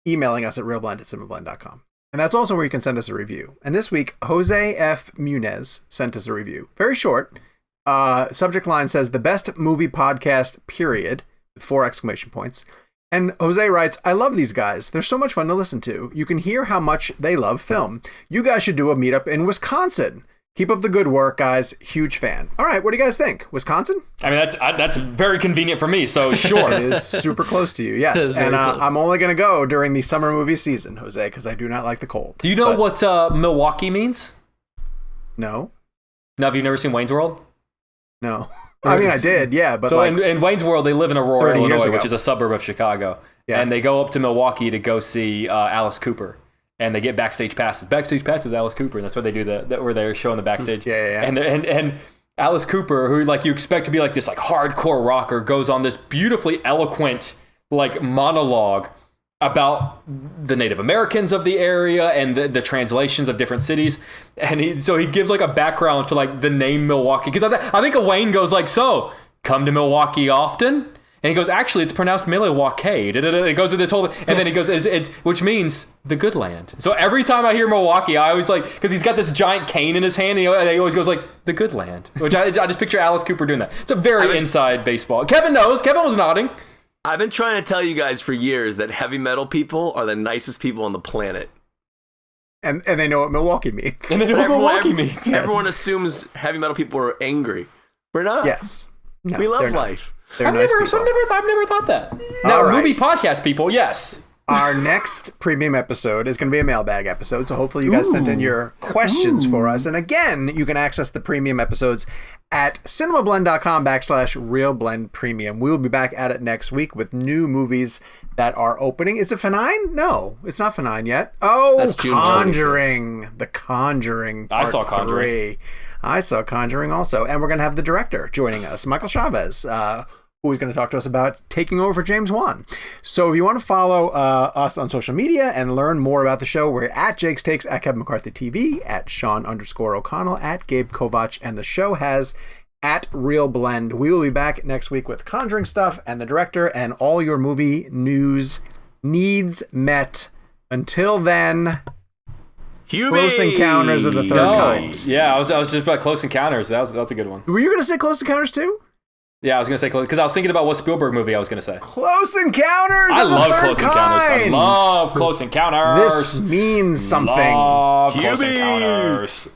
emailing us at ReelBlend@cinemablend.com. And that's also where you can send us a review. And this week, Jose F. Munez sent us a review. Very short. Subject line says, "The best movie podcast, period," with 4 exclamation points. And Jose writes, "I love these guys. They're so much fun to listen to. You can hear how much they love film. You guys should do a meetup in Wisconsin. Keep up the good work, guys. Huge fan." All right, what do you guys think? Wisconsin? I mean, that's very convenient for me, so sure. It is super close to you, yes. And I'm only going to go during the summer movie season, Jose, because I do not like the cold. Do you know what Milwaukee means? No. No, have you never seen Wayne's World? No. I mean, I did, yeah. But so like, in Wayne's World, they live in Aurora, 30 years Illinois, ago. which is a suburb of Chicago. Yeah. And they go up to Milwaukee to go see Alice Cooper. And they get backstage passes. Backstage passes with Alice Cooper. And that's where they do where they're showing the backstage. Yeah. And Alice Cooper, who like you expect to be like this like hardcore rocker, goes on this beautifully eloquent like monologue about the Native Americans of the area and the translations of different cities. And he gives like a background to like the name Milwaukee. Because I think Wayne goes like, "So, come to Milwaukee often?" And he goes, "Actually, it's pronounced Milwaukee." It goes to this whole thing. And then he goes, it's which means the good land. So every time I hear Milwaukee, I always like, because he's got this giant cane in his hand, and he always goes like, the good land. Which I just picture Alice Cooper doing that. It's a very inside baseball. Kevin knows. Kevin was nodding. I've been trying to tell you guys for years that heavy metal people are the nicest people on the planet. And they know what Milwaukee means. And they know what Milwaukee means. Everyone assumes heavy metal people are angry. We're not. Yes. No, we love they're not. life. They're I've nice never thought that. Now, All right. movie podcast people, yes. Our next premium episode is going to be a mailbag episode, so hopefully you guys sent in your questions for us. And again, you can access the premium episodes at cinemablend.com/ReelBlend Premium. We will be back at it next week with new movies that are opening. Is it F9? No, it's not F9 yet. Oh, That's June Conjuring. The Conjuring Part I saw Conjuring. 3. I saw Conjuring also. And we're going to have the director joining us, Michael Chavez, who is going to talk to us about taking over for James Wan. So if you want to follow us on social media and learn more about the show, we're at Jake's Takes, at Kevin McCarthy TV, at Sean_O'Connell, at Gabe Kovach, and the show has at ReelBlend. We will be back next week with Conjuring stuff and the director and all your movie news needs met. Until then, Close Encounters of the Third Kind. Yeah, I was just about Close Encounters. That's a good one. Were you going to say Close Encounters too? Yeah, I was going to say Close, because I was thinking about what Spielberg movie I was going to say. Close Encounters I of the love Third Close Encounters. I Kind. love Close Encounters. This means something. Love Close Encounters.